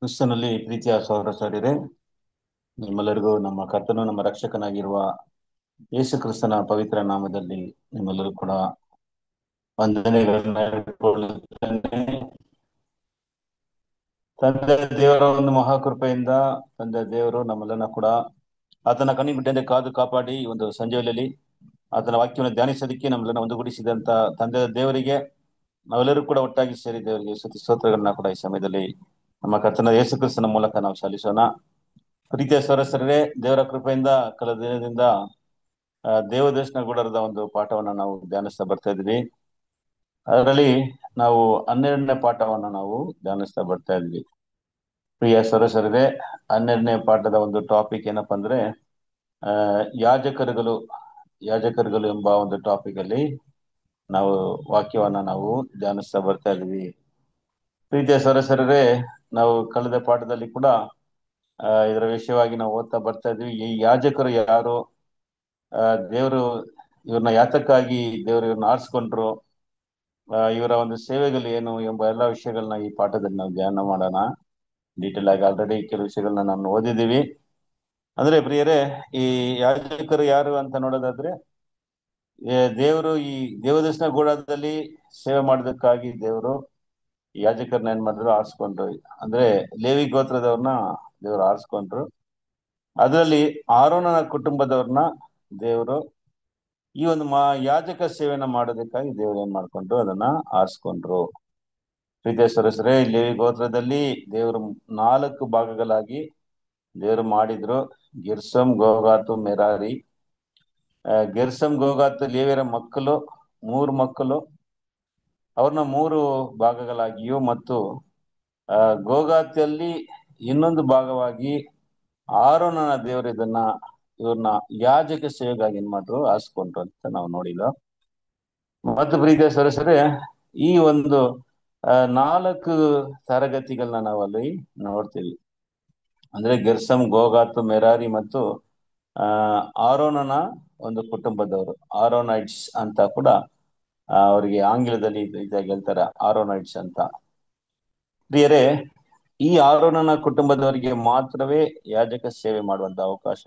ಕ್ರಿಸ್ತನಲ್ಲಿ ಪ್ರೀತಿಯ ಸಹೋದರ ಸಹೋದರಿಯರೇ, ನಿಮ್ಮೆಲ್ಲರಿಗೂ ನಮ್ಮ ಕರ್ತನು ನಮ್ಮ ರಕ್ಷಕನಾಗಿರುವ ಯೇಸು ಕ್ರಿಸ್ತನ ಪವಿತ್ರ ನಾಮದಲ್ಲಿ ನಿಮ್ಮೆಲ್ಲರೂ ಕೂಡ ವಂದನೆಗಳನ್ನ ಹೇಳಿಕೊಳ್ಳುತ್ತೇನೆ. ತಂದೆ ದೇವರ ಒಂದು ಮಹಾಕೃಪೆಯಿಂದ ತಂದೆ ದೇವರು ನಮ್ಮೆಲ್ಲರನ್ನ ಕೂಡ ಆತನ ಕಣ್ಣಿಗುಡ್ಡೆಂದೇ ಕಾದು ಕಾಪಾಡಿ ಈ ಒಂದು ಸಂಜೆಯಲ್ಲಿ ಆತನ ವಾಕ್ಯವನ್ನು ಧ್ಯಾನಿಸೋದಕ್ಕೆ ನಮ್ಮೆಲ್ಲರನ್ನ ಒಂದುಗೂಡಿಸಿದಂತ ತಂದೆ ದೇವರಿಗೆ ನಾವೆಲ್ಲರೂ ಕೂಡ ಒಟ್ಟಾಗಿ ಸೇರಿ ದೇವರಿಗೆ ಸ್ತುತಿ ಸ್ತೋತ್ರಗಳನ್ನ ಕೂಡ ಈ ಸಮಯದಲ್ಲಿ ನಮ್ಮ ಕರ್ತನ ಯೇಸು ಕ್ರಿಸ್ತನ ಮೂಲಕ ನಾವು ಸಲ್ಲಿಸೋಣ. ಪ್ರೀತಿಯ ಸರಸರೇ, ದೇವರ ಕೃಪೆಯಿಂದ ಕಳೆದ ದಿನದಿಂದ ದೇವದರ್ಶನ ಗುಡರದ ಒಂದು ಪಾಠವನ್ನ ನಾವು ಧ್ಯಾನಿಸ್ತಾ ಬರ್ತಾ ಇದ್ವಿ. ಅದರಲ್ಲಿ ನಾವು 12ನೇ ಪಾಠವನ್ನ ನಾವು ಧ್ಯಾನಿಸ್ತಾ ಬರ್ತಾ ಇದ್ವಿ. ಪ್ರಿಯ ಸರಸರೇ, 12ನೇ ಪಾಠದ ಒಂದು ಟಾಪಿಕ್ ಏನಪ್ಪಾ ಅಂದ್ರೆ ಯಾಜಕರುಗಳು ಎಂಬ ಒಂದು ಟಾಪಿಕ್ ಅಲ್ಲಿ ನಾವು ವಾಕ್ಯವನ್ನ ನಾವು ಧ್ಯಾನಿಸ್ತಾ ಬರ್ತಾ ಇದ್ವಿ. ಪ್ರೀತಿಯ ಸರಸರೇ, ನಾವು ಕಳೆದ ಪಾಠದಲ್ಲಿ ಕೂಡ ಇದರ ವಿಷಯವಾಗಿ ನಾವು ಓದ್ತಾ ಬರ್ತಾ ಇದ್ವಿ. ಈ ಯಾಜಕರು ಯಾರು, ದೇವರು ಇವ್ರನ್ನ ಯಾತಕ್ಕಾಗಿ ದೇವರು ಇವ್ರನ್ನ ಆರಿಸ್ಕೊಂಡ್ರು, ಇವರ ಒಂದು ಸೇವೆಗಳು ಏನು ಎಂಬ ಎಲ್ಲ ವಿಷಯಗಳನ್ನ ಈ ಪಾಠದಲ್ಲಿ ನಾವು ಧ್ಯಾನ ಮಾಡೋಣ. ಡೀಟೇಲ್ ಆಗಿ ಆಲ್ರೆಡಿ ಕೆಲವು ವಿಷಯಗಳನ್ನ ನಾವು ಓದಿದ್ದೀವಿ. ಅಂದ್ರೆ ಪ್ರಿಯರೇ, ಈ ಯಾಜಕರು ಯಾರು ಅಂತ ನೋಡೋದಾದ್ರೆ, ದೇವರು ಈ ದೇವದರ್ಶನ ಗೂಡದಲ್ಲಿ ಸೇವೆ ಮಾಡೋದಕ್ಕಾಗಿ ದೇವರು ಯಾಜಕರನ್ನ ಏನ್ ಮಾಡಿದ್ರು, ಆರಿಸ್ಕೊಂಡ್ರು. ಅಂದ್ರೆ ಲೇವಿ ಗೋತ್ರದವ್ರನ್ನ ದೇವರು ಆರಿಸ್ಕೊಂಡ್ರು. ಅದರಲ್ಲಿ ಆರೋನನ ಕುಟುಂಬದವ್ರನ್ನ ದೇವರು ಈ ಒಂದು ಯಾಜಕ ಸೇವೆನ ಮಾಡೋದಕ್ಕಾಗಿ ದೇವರು ಏನ್ ಮಾಡ್ಕೊಂಡ್ರು, ಅದನ್ನ ಆರಿಸ್ಕೊಂಡ್ರು. ಪ್ರೀತಿಯ ಸದಸ್ಯರೇ, ಲೇವಿ ಗೋತ್ರದಲ್ಲಿ ದೇವರು 4 ಭಾಗಗಳಾಗಿ ದೇವರು ಮಾಡಿದ್ರು. ಗೆರ್ಸಮ್, ಗೋಗಾತು, ಮೆರಾರಿ. ಗೆರ್ಸಮ್, ಗೋಗಾತು ಲೇವಿಯರ ಮಕ್ಕಳು, 3 ಮಕ್ಕಳು. ಅವ್ರನ್ನ 3 ಭಾಗಗಳಾಗಿಯೂ ಮತ್ತು ಗೋಗಾತಿಯಲ್ಲಿ ಇನ್ನೊಂದು ಭಾಗವಾಗಿ ಆರೋನನ ದೇವರು ಇವ್ರನ್ನ ಯಾಜಕ ಸೇವೆಗಾಗಿ ಏನ್ ಮಾಡ್ರು, ಆರಿಸ್ಕೊಂಡ್ರು ಅಂತ ನಾವು ನೋಡಿದ. ಮತ್ತು ಪ್ರೀತಿಯ ಸದಸ್ಯರೇ, ಈ ಒಂದು 4 ತರಗತಿಗಳನ್ನ ನಾವು ಅಲ್ಲಿ ನೋಡ್ತೀವಿ. ಅಂದ್ರೆ ಗೆರ್ಸಮ್, ಗೋಗಾತು, ಮೆರಾರಿ ಮತ್ತು ಆರೋನನ ಒಂದು ಕುಟುಂಬದವರು, ಆರೋನೈಟ್ಸ್ ಅಂತ ಕೂಡ ಅವರಿಗೆ ಆಂಗ್ಲದಲ್ಲಿ ಇದಾಗಿ ಹೇಳ್ತಾರೆ, ಆರೋನೈಟ್ಸ್ ಅಂತ. ಪ್ರಿಯರೇ, ಈ ಆರೋನನ ಕುಟುಂಬದವರಿಗೆ ಮಾತ್ರವೇ ಯಾಜಕ ಸೇವೆ ಮಾಡುವಂತ ಅವಕಾಶ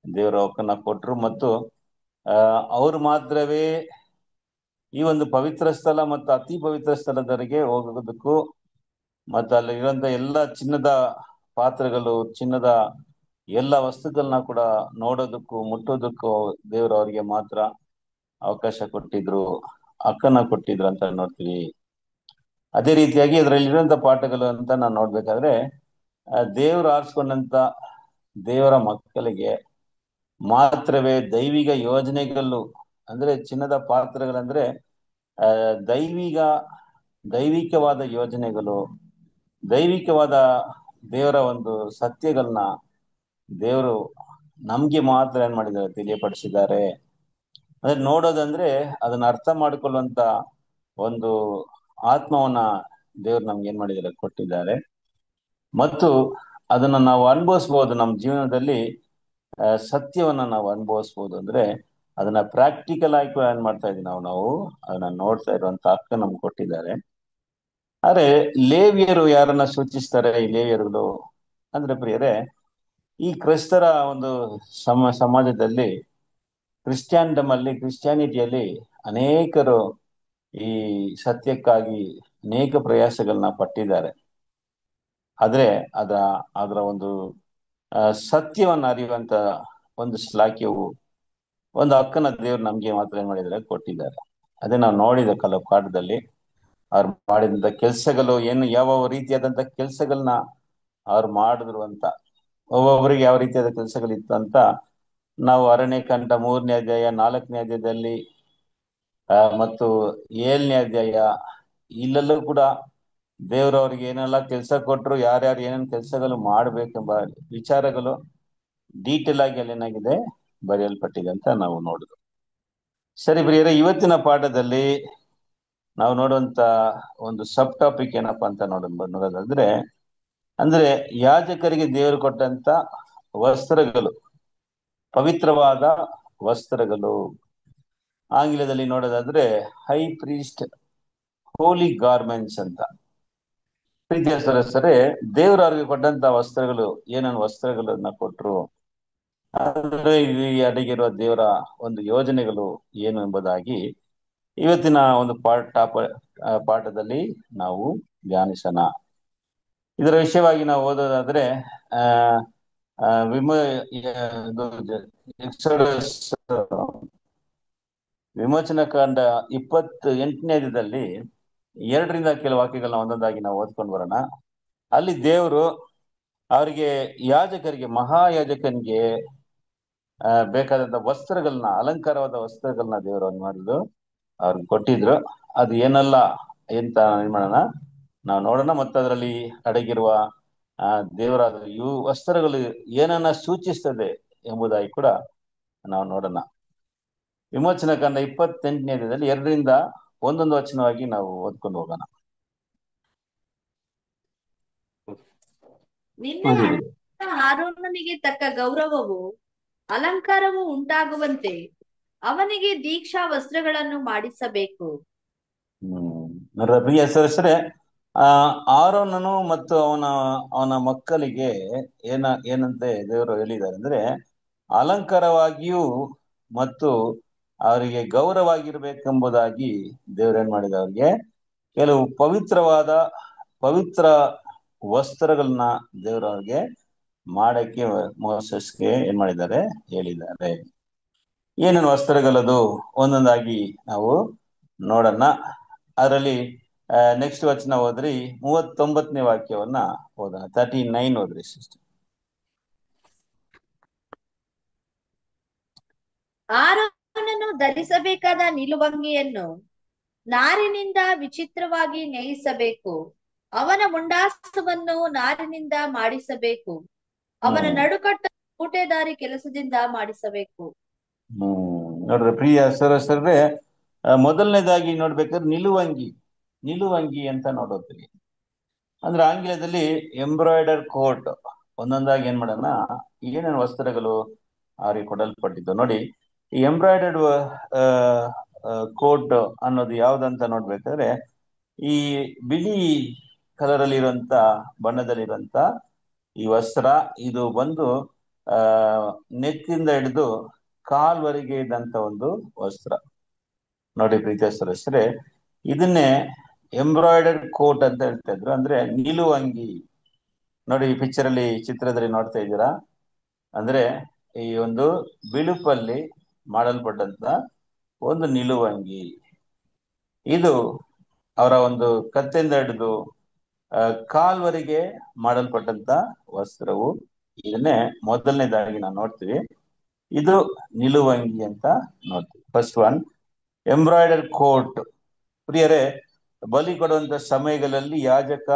ದೇವರು ಅವಕನ್ನ ಕೊಟ್ರು. ಮತ್ತು ಅವರು ಮಾತ್ರವೇ ಈ ಒಂದು ಪವಿತ್ರ ಸ್ಥಳ ಮತ್ತು ಅತಿ ಪವಿತ್ರ ಸ್ಥಳದವರೆಗೆ ಹೋಗೋದಕ್ಕೂ ಮತ್ತು ಅಲ್ಲಿ ಇರುವಂತ ಎಲ್ಲ ಚಿನ್ನದ ಪಾತ್ರೆಗಳು, ಚಿನ್ನದ ಎಲ್ಲ ವಸ್ತುಗಳನ್ನ ಕೂಡ ನೋಡೋದಕ್ಕೂ ಮುಟ್ಟೋದಕ್ಕೂ ದೇವರು ಅವರಿಗೆ ಮಾತ್ರ ಅವಕಾಶ ಕೊಟ್ಟಿದ್ರು, ಹಕ್ಕನ್ನ ಕೊಟ್ಟಿದ್ರು ಅಂತ ನೋಡ್ತೀವಿ. ಅದೇ ರೀತಿಯಾಗಿ ಇದರಲ್ಲಿರುವಂತ ಪಾಠಗಳು ಅಂತ ನಾವು ನೋಡ್ಬೇಕಾದ್ರೆ, ದೇವರು ಆರಿಸ್ಕೊಂಡಂತ ದೇವರ ಮಕ್ಕಳಿಗೆ ಮಾತ್ರವೇ ದೈವಿಕ ಯೋಜನೆಗಳು, ಅಂದ್ರೆ ಚಿನ್ನದ ಪಾತ್ರಗಳಂದ್ರೆ ದೈವಿಕವಾದ ಯೋಜನೆಗಳು, ದೈವಿಕವಾದ ದೇವರ ಒಂದು ಸತ್ಯಗಳನ್ನ ದೇವರು ನಮ್ಗೆ ಮಾತ್ರ ಏನ್ ಮಾಡಿದ್ದಾರೆ, ತಿಳಿಯಪಡಿಸಿದ್ದಾರೆ. ಅಂದ್ರೆ ನೋಡೋದಂದ್ರೆ ಅದನ್ನ ಅರ್ಥ ಮಾಡಿಕೊಳ್ಳುವಂತ ಒಂದು ಆತ್ಮವನ್ನ ದೇವ್ರು ನಮ್ಗೆ ಏನ್ ಮಾಡಿದ್ದಾರೆ, ಕೊಟ್ಟಿದ್ದಾರೆ. ಮತ್ತು ಅದನ್ನ ನಾವು ಅನುಭವಿಸ್ಬೋದು ನಮ್ಮ ಜೀವನದಲ್ಲಿ. ಸತ್ಯವನ್ನ ನಾವು ಅನುಭವಿಸ್ಬೋದು. ಅಂದ್ರೆ ಅದನ್ನ ಪ್ರಾಕ್ಟಿಕಲ್ ಆಗಿ ಕೂಡ ಏನ್ ಮಾಡ್ತಾ ಇದೀವಿ, ನಾವು ಅದನ್ನ ನೋಡ್ತಾ ಇರುವಂತ ಹಕ್ಕ ನಮ್ಗೆ ಕೊಟ್ಟಿದ್ದಾರೆ. ಆದ್ರೆ ಲೇವಿಯರು ಯಾರನ್ನ ಸೂಚಿಸ್ತಾರೆ? ಈ ಲೇವಿಯರುಗಳು ಅಂದ್ರೆ ಪ್ರಿಯರೇ, ಈ ಕ್ರೈಸ್ತರ ಒಂದು ಸಮಾಜದಲ್ಲಿ, ಕ್ರಿಸ್ಟಿಯಾನಿಟಿಯಲ್ಲಿ ಅನೇಕರು ಈ ಸತ್ಯಕ್ಕಾಗಿ ಅನೇಕ ಪ್ರಯಾಸಗಳನ್ನ ಪಟ್ಟಿದ್ದಾರೆ. ಆದ್ರೆ ಅದರ ಒಂದು ಸತ್ಯವನ್ನ ಅರಿಯುವಂತ ಒಂದು ಶ್ಲಾಘ್ಯವು, ಒಂದು ಹಕ್ಕನ್ನ ದೇವ್ರು ನಮ್ಗೆ ಮಾತ್ರ ಏನ್ ಮಾಡಿದ್ದಾರೆ, ಕೊಟ್ಟಿದ್ದಾರೆ. ಅದೇ ನಾವು ನೋಡಿದ ಕೆಲವು ಪಾಠದಲ್ಲಿ ಅವ್ರು ಮಾಡಿದಂತ ಕೆಲ್ಸಗಳು ಏನು, ಯಾವ ರೀತಿಯಾದಂತ ಕೆಲ್ಸಗಳನ್ನ ಅವ್ರು ಮಾಡಿದ್ರು ಅಂತ, ಒಬ್ಬೊಬ್ಬರಿಗೆ ಯಾವ ರೀತಿಯಾದ ಕೆಲ್ಸಗಳಿತ್ತು ಅಂತ ನಾವು ಅರಣ್ಯಕಾಂಡ 3ನೇ ಅಧ್ಯಾಯ, 4ನೇ ಅಧ್ಯಾಯದಲ್ಲಿ ಮತ್ತು 7ನೇ ಅಧ್ಯಾಯ ಇಲ್ಲೆಲ್ಲೂ ಕೂಡ ದೇವರು ಅವ್ರಿಗೆ ಏನೆಲ್ಲ ಕೆಲಸ ಕೊಟ್ಟರು, ಯಾರ್ಯಾರು ಏನೇನು ಕೆಲಸಗಳು ಮಾಡ್ಬೇಕೆಂಬ ವಿಚಾರಗಳು ಡೀಟೇಲ್ ಆಗಿ ಅಲ್ಲಿ ಏನಾಗಿದೆ, ಬರೆಯಲ್ಪಟ್ಟಿದೆ ಅಂತ ನಾವು ನೋಡುದು. ಸರಿ ಪ್ರಿಯರೇ, ಇವತ್ತಿನ ಪಾಠದಲ್ಲಿ ನಾವು ನೋಡುವಂತ ಒಂದು ಸಬ್ ಟಾಪಿಕ್ ಏನಪ್ಪಾ ಅಂತ ನೋಡೋದಾದ್ರೆ, ಅಂದ್ರೆ ಯಾಜಕರಿಗೆ ದೇವರು ಕೊಟ್ಟಂತ ವಸ್ತ್ರಗಳು, ಪವಿತ್ರವಾದ ವಸ್ತ್ರಗಳು. ಆಂಗ್ಲದಲ್ಲಿ ನೋಡೋದಾದ್ರೆ ಹೈ ಪ್ರೀಸ್ಟ್ ಹೋಲಿ ಗಾರ್ಮೆಂಟ್ಸ್ ಅಂತ. ಪ್ರೀತಿಯ ಸದಸ್ಯರೇ, ದೇವರು ಅವ್ರಿಗೆ ಕೊಟ್ಟಂತ ವಸ್ತ್ರಗಳು ಏನೇನು ವಸ್ತ್ರಗಳನ್ನ ಕೊಟ್ರು, ಅಂದ್ರೆ ಇಲ್ಲಿ ಅಡಗಿರುವ ದೇವರ ಒಂದು ಯೋಜನೆಗಳು ಏನು ಎಂಬುದಾಗಿ ಇವತ್ತಿನ ಒಂದು ಪಾಠದಲ್ಲಿ ನಾವು ಧ್ಯಾನಿಸೋಣ. ಇದರ ವಿಷಯವಾಗಿ ನಾವು ಓದೋದಾದ್ರೆ ಆ ಆ, ವಿಮ ಇದು ಎಕ್ಸೋಡಸ್ ವಿಮೋಚನ ಕಾಂಡ 28ನೇದಲ್ಲಿ 2ರಿಂದ ಕೆಲವು ವಾಕ್ಯಗಳನ್ನ ಒಂದೊಂದಾಗಿ ನಾವು ಓದ್ಕೊಂಡು ಬರೋಣ. ಅಲ್ಲಿ ದೇವರು ಅವರಿಗೆ ಯಾಜಕರಿಗೆ, ಮಹಾಯಾಜಕನಿಗೆ ಬೇಕಾದಂತ ವಸ್ತ್ರಗಳನ್ನ, ಅಲಂಕಾರವಾದ ವಸ್ತ್ರಗಳನ್ನ ದೇವರು ಮಾಡಿದ್ರು, ಅವ್ರಿಗೆ ಕೊಟ್ಟಿದ್ರು. ಅದು ಏನಲ್ಲ ಎಂತ ಮಾಡೋಣ, ನಾವು ನೋಡೋಣ. ಮತ್ತು ಅದರಲ್ಲಿ ಅಡಗಿರುವ ದೇವರಾದ ಇವು ವಸ್ತ್ರಗಳು ಏನನ್ನ ಸೂಚಿಸ್ತದೆ ಎಂಬುದಾಗಿ ಕೂಡ ನಾವು ನೋಡೋಣ. ವಿಮೋಚನ ಕಾಂಡ 28ನೇದಲ್ಲಿ 2ರಿಂದ ಒಂದೊಂದು ವಚನವಾಗಿ ನಾವು ಓದ್ಕೊಂಡು ಹೋಗೋಣ. ನಿನ್ನ ಅಣ್ಣ ಆರೋನನಿಗೆ ತಕ್ಕ ಗೌರವವು ಅಲಂಕಾರವು ಉಂಟಾಗುವಂತೆ ಅವನಿಗೆ ದೀಕ್ಷಾ ವಸ್ತ್ರಗಳನ್ನು ಮಾಡಿಸಬೇಕು. ಪ್ರಿಯ ಸದಸ್ಯರೇ, ಆರೋನನು ಮತ್ತು ಅವನ ಮಕ್ಕಳಿಗೆ ಏನಂತೆ ದೇವರು ಹೇಳಿದ್ದಾರೆ ಅಂದ್ರೆ, ಅಲಂಕಾರವಾಗಿಯೂ ಮತ್ತು ಅವರಿಗೆ ಗೌರವವಾಗಿರ್ಬೇಕೆಂಬುದಾಗಿ ದೇವರು ಏನ್ ಮಾಡಿದ, ಅವ್ರಿಗೆ ಕೆಲವು ಪವಿತ್ರ ವಸ್ತ್ರಗಳನ್ನ ದೇವರು ಅವ್ರಿಗೆ ಮಾಡಕ್ಕೆ ಮೋಸಸ್ಗೆ ಏನ್ ಮಾಡಿದ್ದಾರೆ, ಹೇಳಿದ್ದಾರೆ. ಏನೇನು ವಸ್ತ್ರಗಳದು ಒಂದೊಂದಾಗಿ ನಾವು ನೋಡೋಣ. ಅದರಲ್ಲಿ ನೆಕ್ಸ್ಟ್ ವಚನ ಓದ್ರಿ, 39ನೇ ವಾಕ್ಯವನ್ನ ಓದೋಣ. 39 ಓದ್ರಿ ಸಿಸ್ಟರ್. ಆರೋನನು ಧರಿಸಬೇಕಾದ ನಿಲುವಂಗಿಯನ್ನು ನಾರಿನಿಂದ ವಿಚಿತ್ರವಾಗಿ ನೇಯಿಸಬೇಕು. ಅವನ ಮುಂಡಾಸವನ್ನು ನಾರಿನಿಂದ ಮಾಡಿಸಬೇಕು. ಅವನ ನಡುಕಟ್ಟು ಮೂಟೆದಾರಿ ಕೆಲಸದಿಂದ ಮಾಡಿಸಬೇಕು. ನೋಡ್ರಿ ಪ್ರಿಯ ಸರಸರೇ, ಮೊದಲನೇದಾಗಿ ನೋಡ್ಬೇಕಾದ್ರೆ ನಿಲುವಂಗಿ ಅಂತ ನೋಡೋದ್ರಿ. ಅಂದ್ರೆ ಆಂಗ್ಲದಲ್ಲಿ ಎಂಬ್ರಾಯ್ಡರ್ ಕೋಟ್. ಒಂದೊಂದಾಗಿ ಏನ್ ಮಾಡೋಣ, ಏನೇನು ವಸ್ತ್ರಗಳು ಅವ್ರಿಗೆ ಕೊಡಲ್ಪಟ್ಟಿದ್ದು ನೋಡಿ. ಈ ಎಂಬ್ರಾಯ್ಡರ್ಡ್ ಕೋಟ್ ಅನ್ನೋದು ಯಾವ್ದಂತ ನೋಡ್ಬೇಕಾದ್ರೆ, ಈ ಬಿಳಿ ಕಲರ್ ಅಲ್ಲಿ ಇರುವಂತ, ಬಣ್ಣದಲ್ಲಿರುವಂತ ಈ ವಸ್ತ್ರ, ಇದು ಬಂದು ನೆಕ್ಕಿಂದ ಹಿಡಿದು ಕಾಲ್ವರೆಗೆ ಇದ್ದಂತ ಒಂದು ವಸ್ತ್ರ ನೋಡಿ ಪ್ರೀತಿಯ ಸದಸ್ಯರೇ. ಇದನ್ನೇ ಎಂಬ್ರಾಯ್ಡರ್ಡ್ ಕೋಟ್ ಅಂತ ಹೇಳ್ತಾ ಇದ್ರು, ಅಂದ್ರೆ ನಿಲುವಂಗಿ. ನೋಡಿ ಈ ಪಿಕ್ಚರ್ ಅಲ್ಲಿ, ಚಿತ್ರದಲ್ಲಿ ನೋಡ್ತಾ ಇದ್ದೀರಾ, ಅಂದ್ರೆ ಈ ಒಂದು ಬಿಳುಪಲ್ಲಿ ಮಾಡಲ್ಪಟ್ಟಂತ ಒಂದು ನಿಲುವಂಗಿ. ಇದು ಅವರ ಒಂದು ಕತ್ತೆಯಿಂದ ಹಿಡಿದು ಕಾಲ್ವರೆಗೆ ಮಾಡಲ್ಪಟ್ಟಂತ ವಸ್ತ್ರವು. ಇದನ್ನೇ ಮೊದಲನೇದಾಗಿ ನಾವು ನೋಡ್ತೀವಿ, ಇದು ನಿಲುವಂಗಿ ಅಂತ ನೋಡ್ತೀವಿ. First one embroider coat. ಪ್ರಿಯರೇ, ಬಲಿ ಕೊಡುವಂತ ಸಮಯಗಳಲ್ಲಿ ಯಾಜಕ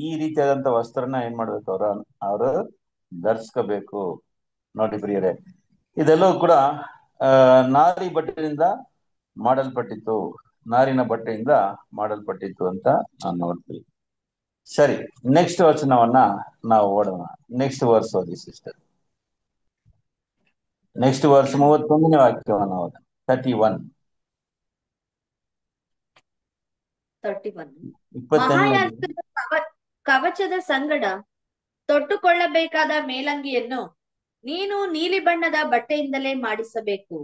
ಈ ರೀತಿಯಾದಂತ ವಸ್ತ್ರನ ಏನ್ ಮಾಡ್ಬೇಕು, ಅವರು ಧರಿಸ್ಕೋಬೇಕು. ನೋಡಿ ಪ್ರಿಯರೇ, ಇದೆಲ್ಲವೂ ಕೂಡ ನಾರಿ ಬಟ್ಟೆಯಿಂದ ಮಾಡಲ್ಪಟ್ಟಿತ್ತು, ನಾರಿನ ಬಟ್ಟೆಯಿಂದ ಮಾಡಲ್ಪಟ್ಟಿತ್ತು ಅಂತ ನಾವು ನೋಡ್ತೀವಿ. ಸರಿ, ನೆಕ್ಸ್ಟ್ ವಚನವನ್ನ ನಾವು ಓಡೋಣ. ನೆಕ್ಸ್ಟ್ ವರ್ಸ್ ಓದಿ ಸಿಸ್ಟರ್. ನೆಕ್ಸ್ಟ್ ವರ್ಸ್ 31ನೇ ವಾಕ್ಯವನ್ನ ಓದ. 31 ಮಹಾಯಾಜಕನ ಕವಚದ ಸಂಗಡ ತೊಟ್ಟುಕೊಳ್ಳಬೇಕಾದ ಮೇಲಂಗಿಯನ್ನು ನೀನು ನೀಲಿ ಬಣ್ಣದ ಬಟ್ಟೆಯಿಂದಲೇ ಮಾಡಿಸಬೇಕು.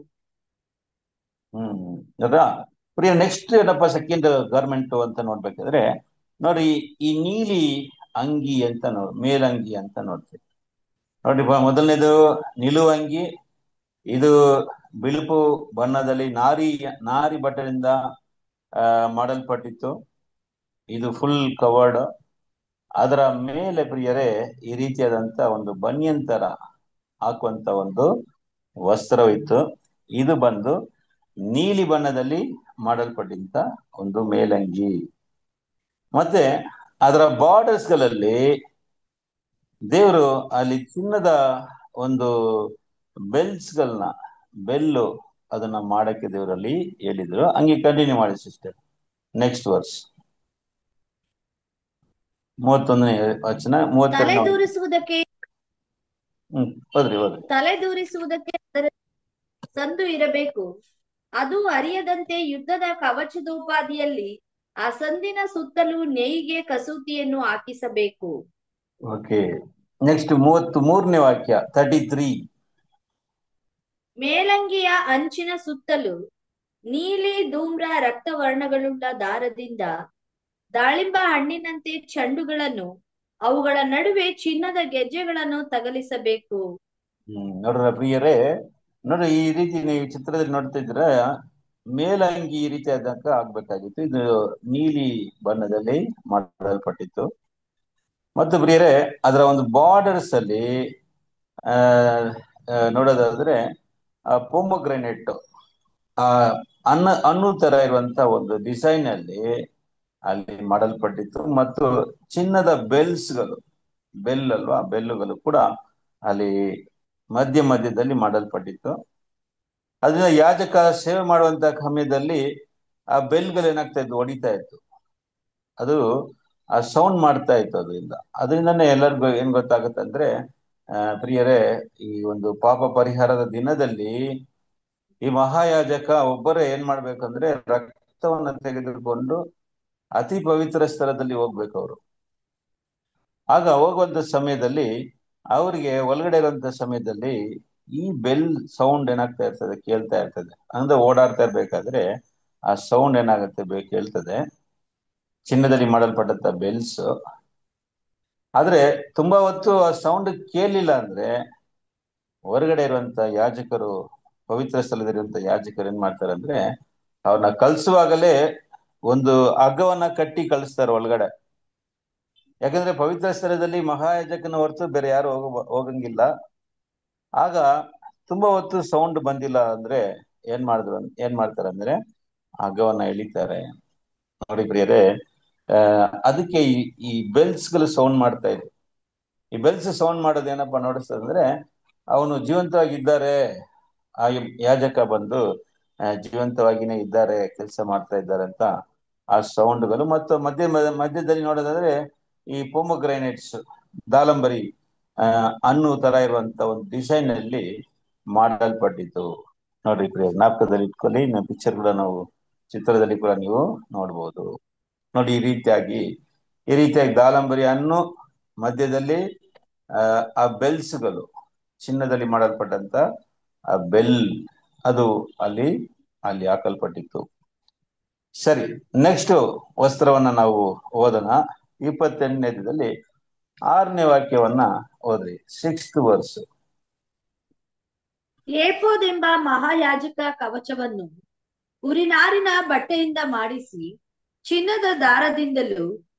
ಪ್ರಿಯ ನೆಕ್ಸ್ಟ್ ಏನಪ್ಪ, ಸೆಕೆಂಡ್ ಗಾರ್ಮೆಂಟ್ ಅಂತ ನೋಡ್ಬೇಕಾದ್ರೆ ನೋಡಿ, ಈ ನೀಲಿ ಅಂಗಿ ಅಂತ ಮೇಲಂಗಿ ಅಂತ ನೋಡ್ತೀವಿ. ನೋಡಿ, ಮೊದಲನೇದು ನಿಲುವಂಗಿ. ಇದು ಬಿಳುಪು ಬಣ್ಣದಲ್ಲಿ ನಾರಿ ಬಟ್ಟೆಯಿಂದ ಮಾಡಲ್ಪಟ್ಟಿತ್ತು. ಇದು ಫುಲ್ ಕವರ್ಡ್. ಅದರ ಮೇಲೆ ಪ್ರಿಯರೇ ಈ ರೀತಿಯಾದಂತ ಒಂದು ಬನಿಯನ್ ತರ ಹಾಕುವಂತ ಒಂದು ವಸ್ತ್ರವಿತ್ತು. ಇದು ಬಂದು ನೀಲಿ ಬಣ್ಣದಲ್ಲಿ ಮಾಡಲ್ಪಟ್ಟಂತ ಒಂದು ಮೇಲಂಗಿ. ಮತ್ತೆ ಅದರ ಬಾರ್ಡರ್ಸ್ ಗಳಲ್ಲಿ ದೇವರು ಅಲ್ಲಿ ಚಿನ್ನದ ಒಂದು ಬೆಲ್ಲು ಅದನ್ನ ಮಾಡಕ್ಕೆ ದೇವರಲ್ಲಿ ಹೇಳಿದ್ರು. ಹಂಗೆ ಕಂಟಿನ್ಯೂ ಮಾಡಿ ಸಿಸ್ಟರ್. ನೆಕ್ಸ್ಟ್ ವರ್ಸ್ 31ನೇ ವಚನ. 32 ತಲೆದೂರಿಸುವುದಕ್ಕೆ ಸಂದು ಇರಬೇಕು. ಅದು ಅರಿಯದಂತೆ ಯುದ್ಧದ ಕವಚದೋಪಾದಿಯಲ್ಲಿ ಆ ಸಂದಿನ ಸುತ್ತಲೂ ನೇಯ್ಗೆ ಕಸೂತಿಯನ್ನು ಹಾಕಿಸಬೇಕು. ಓಕೆ. ನೆಕ್ಸ್ಟ್ 33ನೇ ವಾಕ್ಯ 33. ಮೇಲಂಗಿಯ ಅಂಚಿನ ಸುತ್ತಲೂ ನೀಲಿ ಧೂಮ್ರ ರಕ್ತವರ್ಣಗಳುಳ್ಳ ದಾರದಿಂದ ದಾಳಿಂಬ ಹಣ್ಣಿನಂತೆ ಚೆಂಡುಗಳನ್ನು, ಅವುಗಳ ನಡುವೆ ಚಿನ್ನದ ಗೆಜ್ಜೆಗಳನ್ನು ತಗಲಿಸಬೇಕು. ನೋಡ್ರ ಪ್ರಿಯರೇ, ನೋಡ್ರಿ ಈ ರೀತಿ ನೀವು ಚಿತ್ರದಲ್ಲಿ ನೋಡ್ತಾ ಇದ್ರ ಮೇಲಂಗಿ ಈ ರೀತಿ ಆದಂಕ ಆಗ್ಬೇಕಾಗಿತ್ತು. ಇದು ನೀಲಿ ಬಣ್ಣದಲ್ಲಿ ಮಾಡಲ್ಪಟ್ಟಿತ್ತು. ಮತ್ತು ಪ್ರಿಯರೇ, ಅದರ ಒಂದು ಬಾರ್ಡರ್ಸ್ ಅಲ್ಲಿ ಆ ನೋಡೋದಾದ್ರೆ ಪೊಮೊಗ್ರೆನೇಟ್ ಹಣ್ಣು ತರ ಇರುವಂತ ಒಂದು ಡಿಸೈನ್ ಅಲ್ಲಿ ಮಾಡಲ್ಪಟ್ಟಿತ್ತು. ಮತ್ತು ಚಿನ್ನದ ಬೆಲ್ ಅಲ್ವಾ, ಬೆಲ್ಲುಗಳು ಕೂಡ ಅಲ್ಲಿ ಮಧ್ಯದಲ್ಲಿ ಮಾಡಲ್ಪಟ್ಟಿತ್ತು. ಅದನ್ನ ಯಾಜಕ ಸೇವೆ ಮಾಡುವಂತ ಸಮಯದಲ್ಲಿ ಆ ಬೆಲ್ಗಳು ಏನಾಗ್ತಾ ಇತ್ತು, ಹೊಡಿತಾ ಇತ್ತು. ಅದು ಆ ಸೌಂಡ್ ಮಾಡ್ತಾ ಇತ್ತು. ಅದರಿಂದನೇ ಎಲ್ಲರಿಗೂ ಏನ್ ಗೊತ್ತಾಗುತ್ತೆ ಅಂದ್ರೆ, ಪ್ರಿಯರೇ, ಈ ಒಂದು ಪಾಪ ಪರಿಹಾರದ ದಿನದಲ್ಲಿ ಈ ಮಹಾಯಾಜಕ ಒಬ್ಬರೇ ಏನ್ ಮಾಡ್ಬೇಕಂದ್ರೆ ರಕ್ತವನ್ನ ತೆಗೆದುಕೊಂಡು ಅತಿ ಪವಿತ್ರ ಸ್ಥಳದಲ್ಲಿ ಹೋಗ್ಬೇಕು ಅವರು. ಆಗ ಹೋಗುವಂತ ಸಮಯದಲ್ಲಿ ಅವರಿಗೆ ಒಳಗಡೆ ಇರುವಂತ ಸಮಯದಲ್ಲಿ ಈ ಬೆಲ್ ಸೌಂಡ್ ಏನಾಗ್ತಾ ಇರ್ತದೆ, ಕೇಳ್ತಾ ಇರ್ತದೆ. ಅಂದ್ರೆ ಓಡಾಡ್ತಾ ಇರ್ಬೇಕಾದ್ರೆ ಆ ಸೌಂಡ್ ಏನಾಗುತ್ತೆ, ಕೇಳ್ತದೆ. ಚಿನ್ನದಲ್ಲಿ ಮಾಡಲ್ಪಟ್ಟಂತ ಬೆಲ್ಸ್. ಆದ್ರೆ ತುಂಬಾ ಹೊತ್ತು ಆ ಸೌಂಡ್ ಕೇಳಲಿಲ್ಲ ಅಂದ್ರೆ ಹೊರಗಡೆ ಇರುವಂತ ಯಾಜಕರು, ಪವಿತ್ರ ಸ್ಥಳದಲ್ಲಿರುವಂತ ಯಾಜಕರು ಏನ್ ಮಾಡ್ತಾರೆ ಅಂದ್ರೆ, ಅವ್ರನ್ನ ಕಳ್ಸುವಾಗಲೇ ಒಂದು ಹಗ್ಗವನ್ನ ಕಟ್ಟಿ ಕಳಿಸ್ತಾರೆ ಒಳಗಡೆ. ಯಾಕಂದ್ರೆ ಪವಿತ್ರ ಸ್ಥಳದಲ್ಲಿ ಮಹಾಯಾಜಕನ ಹೊರತು ಬೇರೆ ಯಾರು ಹೋಗಂಗಿಲ್ಲ. ಆಗ ತುಂಬಾ ಹೊತ್ತು ಸೌಂಡ್ ಬಂದಿಲ್ಲ ಅಂದ್ರೆ ಏನ್ ಮಾಡ್ತಾರೆ ಅಂದ್ರೆ ಹಗ್ಗವನ್ನ ಎಳಿತಾರೆ. ನೋಡಿ ಪ್ರಿಯರೇ, ಅದಕ್ಕೆ ಈ ಬೆಲ್ಸ್ ಗಳು ಸೌಂಡ್ ಮಾಡ್ತಾ ಇದ್ರು. ಈ ಬೆಲ್ಸ್ ಸೌಂಡ್ ಮಾಡೋದು ಏನಪ್ಪಾ ನೋಡಿಸ್ತದೆ ಅಂದ್ರೆ, ಅವನು ಜೀವಂತವಾಗಿದ್ದಾರೆ, ಆ ಯಾಜಕ ಬಂದು ಜೀವಂತವಾಗಿನೇ ಇದ್ದಾರೆ, ಕೆಲಸ ಮಾಡ್ತಾ ಇದ್ದಾರೆ ಅಂತ ಆ ಸೌಂಡ್ಗಳು. ಮತ್ತು ಮಧ್ಯದಲ್ಲಿ ನೋಡೋದಾದ್ರೆ ಈ ಪೊಮೊಗ್ರೈನೇಟ್ಸ್, ದಾಳಂಬರಿ ಹಣ್ಣು ತರ ಇರುವಂತ ಒಂದು ಡಿಸೈನ್ ಅಲ್ಲಿ ಮಾಡಲ್ಪಟ್ಟಿತ್ತು. ನೋಡ್ರಿ ಪ್ರಿಯ, ಜ್ಞಾಪಕದಲ್ಲಿ ಇಟ್ಕೊಳ್ಳಿ. ಪಿಕ್ಚರ್ ಕೂಡ ನಾವು ಚಿತ್ರದಲ್ಲಿ ಕೂಡ ನೀವು ನೋಡ್ಬೋದು. ನೋಡಿ ಈ ರೀತಿಯಾಗಿ ದಾಳಂಬರಿ ಹಣ್ಣು ಮಧ್ಯದಲ್ಲಿ ಆ ಬೆಲ್ಸ್ಗಳು, ಚಿನ್ನದಲ್ಲಿ ಮಾಡಲ್ಪಟ್ಟಂತ ಆ ಬೆಲ್, ಅದು ಅಲ್ಲಿ ಹಾಕಲ್ಪಟ್ಟಿತ್ತು. ಸರಿ, ನೆಕ್ಸ್ಟ್ ವಸ್ತ್ರವನ್ನ ನಾವು ಓದೋಣ. 28ನೇದಲ್ಲಿ 6ನೇ ವಾಕ್ಯವನ್ನ ಓದ್ರಿ, 6th verse. ಏಫೋದೆಂಬ ಮಹಾಯಾಜಕ ಕವಚವನ್ನು ಉರಿನಾರಿನ ಬಟ್ಟೆಯಿಂದ ಮಾಡಿಸಿ ಚಿನ್ನದ ದಾರದಿಂದಲೂ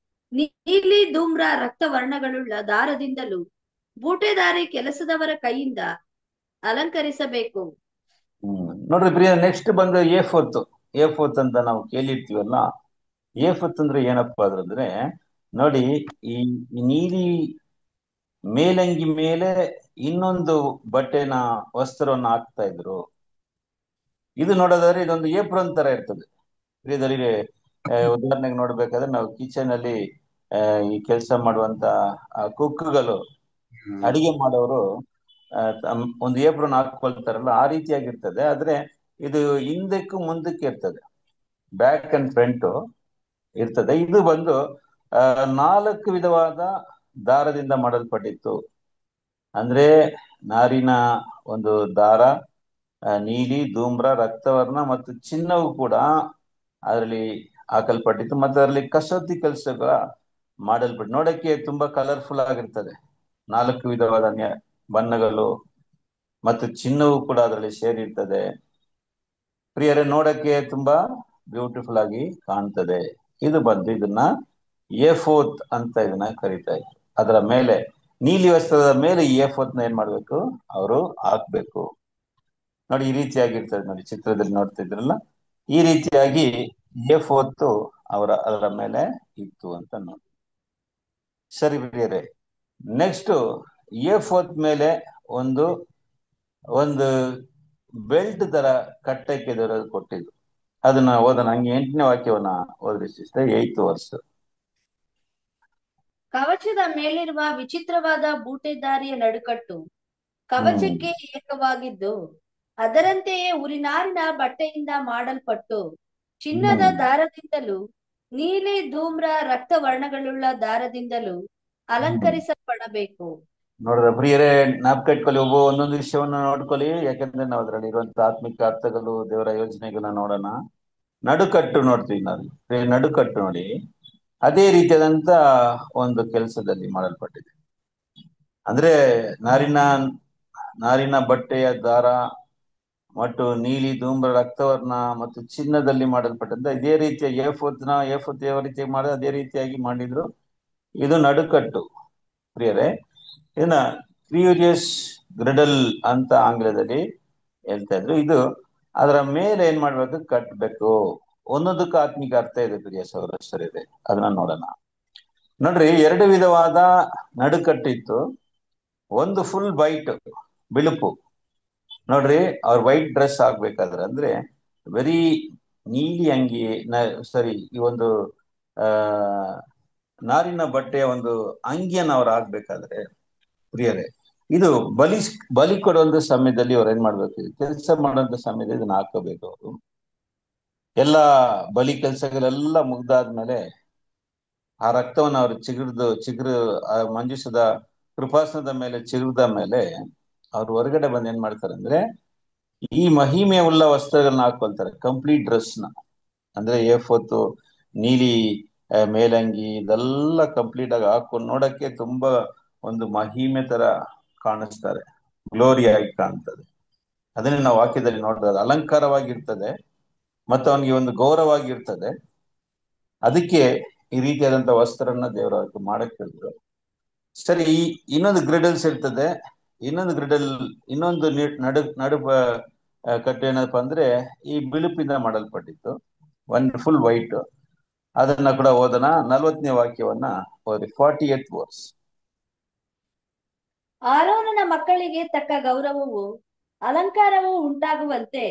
ನೀಲಿ ಧೂಮ್ರ ರಕ್ತವರ್ಣಗಳುಳ್ಳ ದಾರದಿಂದಲೂ ಬೂಟೆದಾರಿ ಕೆಲಸದವರ ಕೈಯಿಂದ ಅಲಂಕರಿಸಬೇಕು. ನೋಡ್ರಿ ಪ್ರಿಯ, ನೆಕ್ಸ್ಟ್ ಬಂದು ಏಫೋತ್ ಅಂತ ನಾವು ಕೇಳಿರ್ತೀವಲ್ಲ. ಏಫೋತ್ ಅಂದ್ರೆ ಏನಪ್ಪಾ ಅಂದ್ರೆ, ನೋಡಿ ಈ ನೀಲಿ ಮೇಲಂಗಿ ಮೇಲೆ ಇನ್ನೊಂದು ಬಟ್ಟೆನ ವಸ್ತ್ರವನ್ನ ಹಾಕ್ತಾ ಇದ್ರು. ಇದು ನೋಡೋದಾದ್ರೆ ಇದೊಂದು ಏಪ್ರನ್ ತರ ಇರ್ತದೆ. ಪ್ರಿಯದಲ್ಲಿ ಉದಾಹರಣೆಗೆ ನೋಡ್ಬೇಕಾದ್ರೆ ನಾವು ಕಿಚನ್ ಅಲ್ಲಿ ಈ ಕೆಲಸ ಮಾಡುವಂತ ಕುಕ್ಗಳು, ಅಡಿಗೆ ಮಾಡೋರು ಒಂದು ಏಪ್ರನ್ ಹಾಕೊಳ್ತಾರಲ್ಲ, ಆ ರೀತಿಯಾಗಿರ್ತದೆ. ಆದ್ರೆ ಇದು ಹಿಂದಕ್ಕೂ ಮುಂದಕ್ಕೆ ಇರ್ತದೆ, ಬ್ಯಾಕ್ ಅಂಡ್ ಫ್ರಂಟ್ ಇರ್ತದೆ. ಇದು ಬಂದು 4 ವಿಧವಾದ ದಾರದಿಂದ ಮಾಡಲ್ಪಟ್ಟಿತ್ತು. ಅಂದ್ರೆ ನಾರಿನ ಒಂದು ದಾರ, ನೀಲಿ ಧೂಮ್ರ ರಕ್ತವರ್ಣ ಮತ್ತು ಚಿನ್ನವು ಕೂಡ ಅದರಲ್ಲಿ ಹಾಕಲ್ಪಟ್ಟಿತ್ತು. ಮತ್ತೆ ಅದರಲ್ಲಿ ಕಸೂತಿ ಕೆಲಸಗಳ ಮಾಡಲ್ಪಟ್ಟು ನೋಡಕ್ಕೆ ತುಂಬಾ ಕಲರ್ಫುಲ್ ಆಗಿರ್ತದೆ. 4 ವಿಧವಾದ ಬಣ್ಣಗಳು ಮತ್ತು ಚಿನ್ನವು ಕೂಡ ಅದರಲ್ಲಿ ಸೇರಿರ್ತದೆ. ಪ್ರಿಯರೇ, ನೋಡಕ್ಕೆ ತುಂಬಾ ಬ್ಯೂಟಿಫುಲ್ ಆಗಿ ಕಾಣ್ತದೆ. ಇದನ್ನ ಏಫೋತ್ ಅಂತ ಇದನ್ನ ಕರೀತಾ ಇದ್ರು. ಅದರ ಮೇಲೆ, ನೀಲಿ ವಸ್ತ್ರದ ಮೇಲೆ ಈ ಏಫೋತ್ನ ಏನ್ ಮಾಡ್ಬೇಕು, ಅವರು ಹಾಕ್ಬೇಕು. ನೋಡಿ ಈ ರೀತಿಯಾಗಿರ್ತದೆ. ನೋಡಿ ಚಿತ್ರದಲ್ಲಿ ನೋಡ್ತಾ ಇದ್ರಲ್ಲ, ಈ ರೀತಿಯಾಗಿ ಏಫೋತ್ ಅದರ ಮೇಲೆ ಇತ್ತು ಅಂತ ನೋಡಿ. ಸರಿ ಪ್ರಿಯರೇ, ನೆಕ್ಸ್ಟ್ ಏಫೋತ್ ಮೇಲೆ ಒಂದು ಬೆಲ್ಟ್ ತರ ಕಟ್ಟಕ್ಕೆ ಕೊಟ್ಟಿದ್ರು. ಅದನ್ನ ಓದೋಣ. ಹಂಗೆ 8ನೇ ವಾಕ್ಯವನ್ನ ಓದ್ರಿ ಸಿಸ್ಟರ್, 8th verse. ಕವಚದ ಮೇಲಿರುವ ವಿಚಿತ್ರವಾದ ಬೂಟೆದಾರಿಯ ನಡುಕಟ್ಟು ಕವಚಕ್ಕೆ ಏಕವಾಗಿದ್ದು, ಅದರಂತೆಯೇ ಉರಿನಾರಿನ ಬಟ್ಟೆಯಿಂದ ಮಾಡಲ್ಪಟ್ಟು ಚಿನ್ನದ ದಾರದಿಂದಲೂ ನೀಲಿ ಧೂಮ್ರ ರಕ್ತ ವರ್ಣಗಳುಳ್ಳ ದಾರದಿಂದಲೂ ಅಲಂಕರಿಸಲ್ಪಡಬೇಕು. ನೋಡಿದ್ರೆ ಪ್ರಿಯರೇ, ಜ್ಞಾಪಕ ಇಟ್ಕೊಳ್ಳಿ, ಒಂದೊಂದು ವಿಷಯವನ್ನ ನೋಡ್ಕೊಳ್ಳಿ, ಯಾಕಂದ್ರೆ ನಾವು ಅದರಲ್ಲಿ ಇರುವಂತ ಆತ್ಮಿಕ ಅರ್ಥಗಳು, ದೇವರ ಯೋಜನೆಗಳನ್ನ ನೋಡೋಣ. ನಡುಕಟ್ಟು ನೋಡ್ತೀವಿ ನಾವು, ನಡುಕಟ್ಟು ನೋಡಿ ಅದೇ ರೀತಿಯಾದಂತ ಒಂದು ಕೆಲಸದಲ್ಲಿ ಮಾಡಲ್ಪಟ್ಟಿದೆ. ಅಂದ್ರೆ ನಾರಿನ ಬಟ್ಟೆಯ ದಾರ ಮತ್ತು ನೀಲಿ ಧೂಮ್ರ ರಕ್ತವರ್ಣ ಮತ್ತು ಚಿನ್ನದಲ್ಲಿ ಮಾಡಲ್ಪಟ್ಟಂತ ಇದೇ ರೀತಿಯ ಏಫೋತ್ ಯಾವ ರೀತಿ ಮಾಡಿದ್ರೆ ಅದೇ ರೀತಿಯಾಗಿ ಮಾಡಿದ್ರು. ಇದು ನಡುಕಟ್ಟು ಪ್ರಿಯರೇ. ಇದನ್ನ ಕ್ಯೂರಿಯಸ್ ಗ್ರಿಡಲ್ ಅಂತ ಆಂಗ್ಲದಲ್ಲಿ ಹೇಳ್ತಾ ಇದ್ರು. ಇದು ಅದರ ಮೇಲೆ ಏನ್ ಮಾಡ್ಬೇಕು, ಕಟ್ಬೇಕು. ಒಂದೊಂದಕ್ಕೂ ಆತ್ಮಿಕ ಅರ್ಥ ಇದೆ ಪ್ರಿಯ ಸಹೋದರರೇ, ಅದನ್ನ ನೋಡೋಣ. ನೋಡ್ರಿ, ಎರಡು ವಿಧವಾದ ನಡುಕಟ್ಟಿತ್ತು. ಒಂದು ಫುಲ್ ವೈಟ್, ಬಿಳುಪು. ನೋಡ್ರಿ, ಅವ್ರ ವೈಟ್ ಡ್ರೆಸ್ ಆಗ್ಬೇಕಾದ್ರೆ, ಅಂದ್ರೆ ವೆರಿ ನೀಲಿ ಅಂಗಿ, ಈ ಒಂದು ಆ ನಾರಿನ ಬಟ್ಟೆಯ ಒಂದು ಅಂಗಿಯನ್ನು ಅವ್ರು ಆಗ್ಬೇಕಾದ್ರೆ ಪ್ರಿಯರೇ, ಇದು ಬಲಿ ಕೊಡುವಂತ ಸಮಯದಲ್ಲಿ ಅವ್ರು ಏನ್ ಮಾಡ್ಬೇಕು, ಕೆಲಸ ಮಾಡುವಂತ ಸಮಯದಲ್ಲಿ ಇದನ್ನ ಹಾಕೋಬೇಕು. ಅವರು ಎಲ್ಲಾ ಬಲಿ ಕೆಲಸಗಳೆಲ್ಲ ಮುಗ್ದಾದ್ಮೇಲೆ ಆ ರಕ್ತವನ್ನು ಅವರು ಚಿಗುರು ಆ ಮಂಜುಷದ ಕೃಪಾಸನದ ಮೇಲೆ ಚಿಗುರಿದ ಮೇಲೆ ಅವ್ರು ಹೊರಗಡೆ ಬಂದು ಏನ್ ಮಾಡ್ತಾರೆ ಅಂದ್ರೆ, ಈ ಮಹಿಮೆ ಉಳ್ಳ ವಸ್ತ್ರಗಳನ್ನ ಹಾಕೊಳ್ತಾರೆ, ಕಂಪ್ಲೀಟ್ ಡ್ರೆಸ್ ನ. ಅಂದ್ರೆ ಏಫೋತ್ತು, ನೀಲಿ ಮೇಲಂಗಿ, ಇದೆಲ್ಲ ಕಂಪ್ಲೀಟ್ ಆಗಿ ಹಾಕೊಂಡು ನೋಡಕ್ಕೆ ತುಂಬಾ ಒಂದು ಮಹಿಮೆ ತರ ಕಾಣಿಸ್ತಾರೆ, ಗ್ಲೋರಿ ಆಗಿ ಕಾಣ್ತದೆ. ಅದನ್ನೇ ನಾವು ವಾಕ್ಯದಲ್ಲಿ ನೋಡಿದ್ರೆ ಅಲಂಕಾರವಾಗಿರ್ತದೆ ಮತ್ತು ಅವನಿಗೆ ಒಂದು ಗೌರವವಾಗಿರ್ತದೆ. ಅದಕ್ಕೆ ಈ ರೀತಿಯಾದಂತ ವಸ್ತ್ರನ ದೇವರ ಮಾಡಕ್ ಹೇಳಿದ್ರು. ಸರಿ, ಇನ್ನೊಂದು ಗ್ರಿಡಲ್ಸ್ ಇರ್ತದೆ. ಇನ್ನೊಂದು ನಡು ಕಟ್ಟು ಏನಪ್ಪ ಅಂದ್ರೆ ಈ ಬಿಳುಪಿಂದ ಮಾಡಲ್ಪಟ್ಟಿತ್ತು, ಫುಲ್ ವೈಟ್. ಅದನ್ನ ಕೂಡ ಓದೋಣ. 40ನೇ ವಾಕ್ಯವನ್ನ ಓದಿ, 48th ವರ್ಸ್. ಆರೋನನ ಮಕ್ಕಳಿಗೆ ತಕ್ಕ ಗೌರವವು ಅಲಂಕಾರವೂ ಉಂಟಾಗುವಂತೆ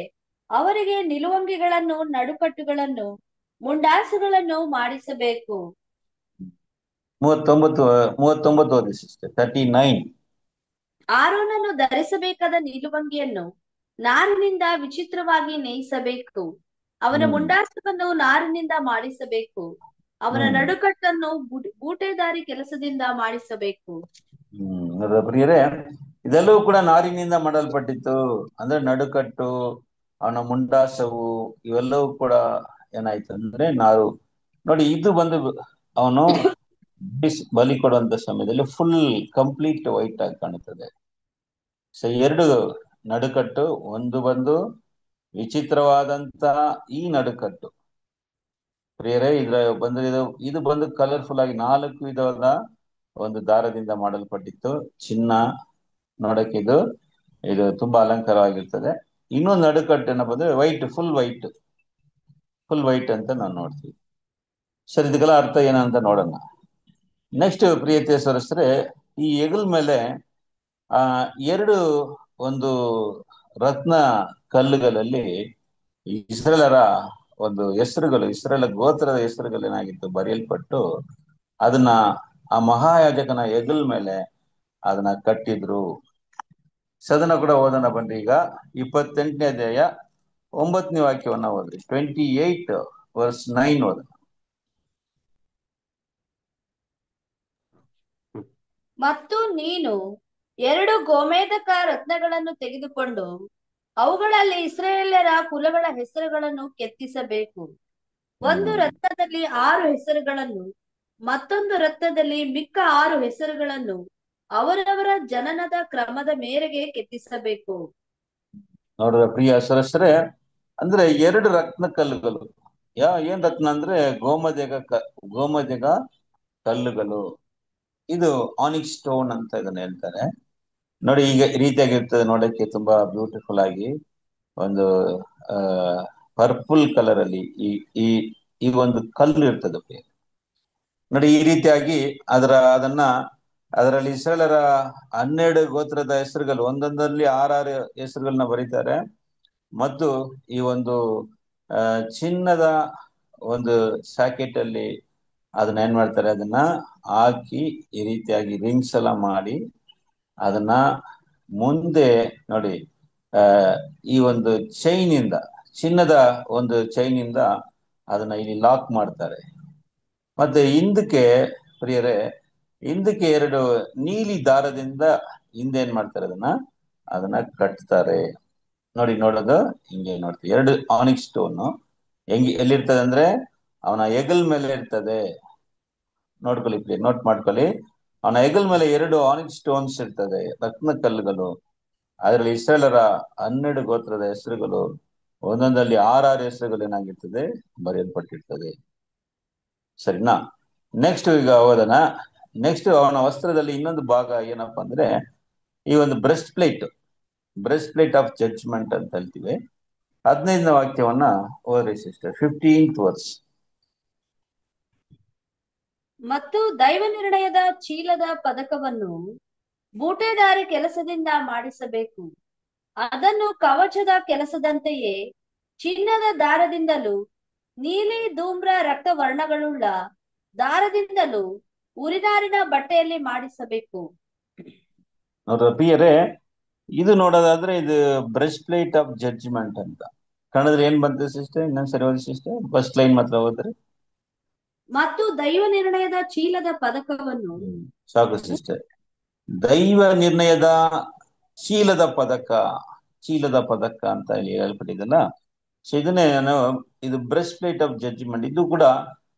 ಅವರಿಗೆ ನಿಲುವಂಗಿಗಳನ್ನು, ನಡುಕಟ್ಟುಗಳನ್ನು, ಮುಂಡಾಸುಗಳನ್ನು ಮಾಡಿಸಬೇಕು. 39 ಓದಿ ಸಿಸ್ಟರ್. 39. ಆರೋನನು ಧರಿಸಬೇಕಾದ ನಿಲುವಂಗಿಯನ್ನು ನಾರಿನಿಂದ ವಿಚಿತ್ರವಾಗಿ ನೇಯಿಸಬೇಕು. ಅವನ ಮುಂಡಾಸವನ್ನು ನಾರಿನಿಂದ ಮಾಡಿಸಬೇಕು. ಅವನ ನಡುಕಟ್ಟನ್ನು ಬೂಟೆದಾರಿ ಕೆಲಸದಿಂದ ಮಾಡಿಸಬೇಕು. ಪ್ರಿಯರೇ, ಇದೆಲ್ಲವೂ ಕೂಡ ನಾರಿನಿಂದ ಮಾಡಲ್ಪಟ್ಟಿತ್ತು. ಅಂದ್ರೆ ನಡುಕಟ್ಟು, ಅವನ ಮುಂಡಾಸವು, ಇವೆಲ್ಲವೂ ಕೂಡ ಏನಾಯ್ತು ಅಂದ್ರೆ ನಾರು. ನೋಡಿ, ಇದು ಬಂದು ಅವನು ಬಲಿ ಕೊಡುವಂತ ಸಮಯದಲ್ಲಿ ಫುಲ್ ಕಂಪ್ಲೀಟ್ ವೈಟ್ ಆಗಿ ಕಾಣುತ್ತದೆ. ಸೊ ಎರಡು ನಡುಕಟ್ಟು, ಒಂದು ಬಂದು ವಿಚಿತ್ರವಾದಂತ ಈ ನಡುಕಟ್ಟು ಪ್ರಿಯರೇ, ಇದು ಬಂದು ಕಲರ್ಫುಲ್ ಆಗಿ 4 ವಿಧವಾದ ಒಂದು ದಾರದಿಂದ ಮಾಡಲ್ಪಟ್ಟಿತ್ತು. ಚಿನ್ನ ನೋಡಕ್ಕೆ ಇದು ತುಂಬಾ ಅಲಂಕಾರವಾಗಿರ್ತದೆ. ಇನ್ನೊಂದು ನಡುಕಟ್ಟು ಏನಪ್ಪ ಅಂದ್ರೆ ವೈಟ್, ಫುಲ್ ವೈಟ್ ಅಂತ ನಾವು ನೋಡ್ತೀವಿ. ಸರಿ, ಇದಕ್ಕೆಲ್ಲ ಅರ್ಥ ಏನಂತ ನೋಡೋಣ. ನೆಕ್ಸ್ಟ್ ಪ್ರಿಯತೆ ಸರಸ್ರೆ, ಈ ಹೆಗಲ್ ಮೇಲೆ ಎರಡು ಒಂದು ರತ್ನ ಕಲ್ಲುಗಳಲ್ಲಿ ಇಸ್ರೇಲರ ಒಂದು ಹೆಸರುಗಳು, ಇಸ್ರೇಲ ಗೋತ್ರದ ಹೆಸರುಗಳೇನಾಗಿತ್ತು ಬರೆಯಲ್ಪಟ್ಟು, ಅದನ್ನ ಆ ಮಹಾಯಾಜಕನ ಹೆಗಲ್ ಮೇಲೆ ಅದನ್ನ ಕಟ್ಟಿದ್ರು. ಸದನ ಕೂಡ ಓದೋಣ ಬನ್ರಿ. ಈಗ 28ನೇ ಅಧ್ಯಾಯ 9ನೇ ವಾಕ್ಯವನ್ನ ಓದ್ರಿ. 28 verse 9 ಓದೋಣ. ಮತ್ತು ನೀನು 2 ಗೋಮೇಧಕ ರತ್ನಗಳನ್ನು ತೆಗೆದುಕೊಂಡು ಅವುಗಳಲ್ಲಿ ಇಸ್ರಾಯೇಲ್ಯರ ಕುಲಗಳ ಹೆಸರುಗಳನ್ನು ಕೆತ್ತಿಸಬೇಕು. ಒಂದು ರತ್ನದಲ್ಲಿ 6 ಹೆಸರುಗಳನ್ನು, ಮತ್ತೊಂದು ರತ್ನದಲ್ಲಿ ಮಿಕ್ಕ 6 ಹೆಸರುಗಳನ್ನು ಅವರವರ ಜನನದ ಕ್ರಮದ ಮೇರೆಗೆ ಕೆತ್ತಿಸಬೇಕು. ನೋಡ್ರ ಪ್ರಿಯ ಸರಸ್ರೆ, ಅಂದ್ರೆ 2 ರತ್ನ ಕಲ್ಲುಗಳು. ಏನ್ ರತ್ನ ಅಂದ್ರೆ ಗೋಮಜಗ ಕಲ್ಲುಗಳು. ಇದು ಆನಿಕ್ಸ್ ಸ್ಟೋನ್ ಅಂತ ಇದನ್ನ ಹೇಳ್ತಾರೆ. ನೋಡಿ, ಈಗ ಈ ರೀತಿಯಾಗಿರ್ತದೆ, ನೋಡಕ್ಕೆ ತುಂಬಾ ಬ್ಯೂಟಿಫುಲ್ ಆಗಿ ಒಂದು ಪರ್ಪಲ್ ಕಲರ್ ಅಲ್ಲಿ ಈ ಒಂದು ಕಲ್ಲು ಇರ್ತದೆ ನೋಡಿ. ಈ ರೀತಿಯಾಗಿ ಅದರಲ್ಲಿ ಇಸ್ರಾಯೇಲರ 12 ಗೋತ್ರದ ಹೆಸರುಗಳು, ಒಂದೊಂದರಲ್ಲಿ 6 ಹೆಸರುಗಳನ್ನ ಬರೀತಾರೆ. ಮತ್ತು ಈ ಒಂದು ಚಿನ್ನದ ಒಂದು ಸ್ಯಾಕೆಟ್ ಅಲ್ಲಿ ಅದನ್ನ ಏನ್ ಮಾಡ್ತಾರೆ, ಅದನ್ನ ಹಾಕಿ ಈ ರೀತಿಯಾಗಿ ರಿಂಗ್ಸ್ ಎಲ್ಲ ಮಾಡಿ ಅದನ್ನ ಮುಂದೆ ನೋಡಿ ಈ ಒಂದು ಚಿನ್ನದ ಒಂದು ಚೈನ್ ಇಂದ ಅದನ್ನ ಇಲ್ಲಿ ಲಾಕ್ ಮಾಡ್ತಾರೆ. ಮತ್ತೆ ಹಿಂದಕ್ಕೆ ಪ್ರಿಯರೇ, ಹಿಂದಕ್ಕೆ ಎರಡು ನೀಲಿ ದಾರದಿಂದ ಹಿಂದೇನ್ ಮಾಡ್ತಾರೆ, ಅದನ್ನ ಕಟ್ತಾರೆ. ನೋಡಿ, ನೋಡೋದು ಹಿಂಗೆ ನೋಡ್ತೀವಿ. ಎರಡು ಆನಿಕ್ ಸ್ಟೋನ್ ಎಲ್ಲಿರ್ತದೆ ಅಂದ್ರೆ ಅವನ ಹೆಗಲ್ ಮೇಲೆ ಇರ್ತದೆ. ನೋಡ್ಕೊಳ್ಳಿ ಪ್ರಿಯ, ನೋಟ್ ಮಾಡ್ಕೊಳ್ಳಿ. ಅವನ ಹೆಗಲ್ ಮೇಲೆ ಎರಡು ಆನಿಕ್ ಸ್ಟೋನ್ಸ್ ಇರ್ತದೆ, ರತ್ನ ಕಲ್ಲುಗಳು. ಅದರಲ್ಲಿ ಇಸ್ರೇಲರ 12 ಗೋತ್ರದ ಹೆಸರುಗಳು, ಒಂದೊಂದಲ್ಲಿ 6 ಹೆಸರುಗಳು ಏನಾಗಿರ್ತದೆ, ಬರೆಯಲ್ಪಟ್ಟಿರ್ತದೆ. ಸರಿನಾ? ನೆಕ್ಸ್ಟ್ ಈಗ ಓದೋಣ. ನೆಕ್ಸ್ಟ್ ಅವನ ವಸ್ತ್ರದಲ್ಲಿ ಇನ್ನೊಂದು ಭಾಗ ಏನಪ್ಪಾ ಅಂದ್ರೆ ಈ ಒಂದು ಬ್ರೆಸ್ಟ್ ಪ್ಲೇಟ್ ಆಫ್ ಜಡ್ಜ್ಮೆಂಟ್ ಅಂತ ಹೇಳ್ತೀವಿ. 15ನೇ ವಾಕ್ಯವನ್ನ ಓದ್ರಿ ಸಿಸ್ಟರ್, 15th ವರ್ಸ್. ಮತ್ತು ದೈವ ನಿರ್ಣಯದ ಚೀಲದ ಪದಕವನ್ನು ಬೂಟೆದಾರಿ ಕೆಲಸದಿಂದ ಮಾಡಿಸಬೇಕು. ಅದನ್ನು ಕವಚದ ಕೆಲಸದಂತೆಯೇ ಚಿನ್ನದ ದಾರದಿಂದಲೂ ನೀಲಿ ಧೂಮ್ರ ರಕ್ತವರ್ಣಗಳುಳ್ಳ ದಾರದಿಂದಲೂ ಉರಿನಾರಿನ ಬಟ್ಟೆಯಲ್ಲಿ ಮಾಡಿಸಬೇಕು. ನೋಡ್ರ ಪ್ರಿಯರೇ, ಇದು ನೋಡೋದಾದ್ರೆ ಇದು ಬ್ರೆಸ್ಟ್ ಪ್ಲೇಟ್ ಆಫ್ ಜಡ್ಜ್ಮೆಂಟ್ ಅಂತ ಕನ್ನಡದಲ್ಲಿ ಏನ್ ಬಂತು ಸಿಸ್ಟರ್? ಇನ್ನೊಂದ್ಸರಿ ಓದಿ ಸಿಸ್ಟರ್, ಫಸ್ಟ್ ಲೈನ್ ಮಾತ್ರ ಓದ್ರಿ. ಮತ್ತು ದೈವ ನಿರ್ಣಯದ ಚೀಲದ ಪದಕವನ್ನು ಸಾಕು ಸಿಸ್ಟರ್. ದೈವ ನಿರ್ಣಯದ ಚೀಲದ ಪದಕ ಅಂತ ಹೇಳಿ ಹೇಳ್ಬಿಟ್ಟಿದ್ದಲ್ಲ. ಸೊ ಇದನ್ನೇ ನಾನು, ಇದು ಬ್ರೆಸ್ಟ್ ಪ್ಲೇಟ್ ಆಫ್ ಜಡ್ಜ್ಮೆಂಟ್. ಇದು ಕೂಡ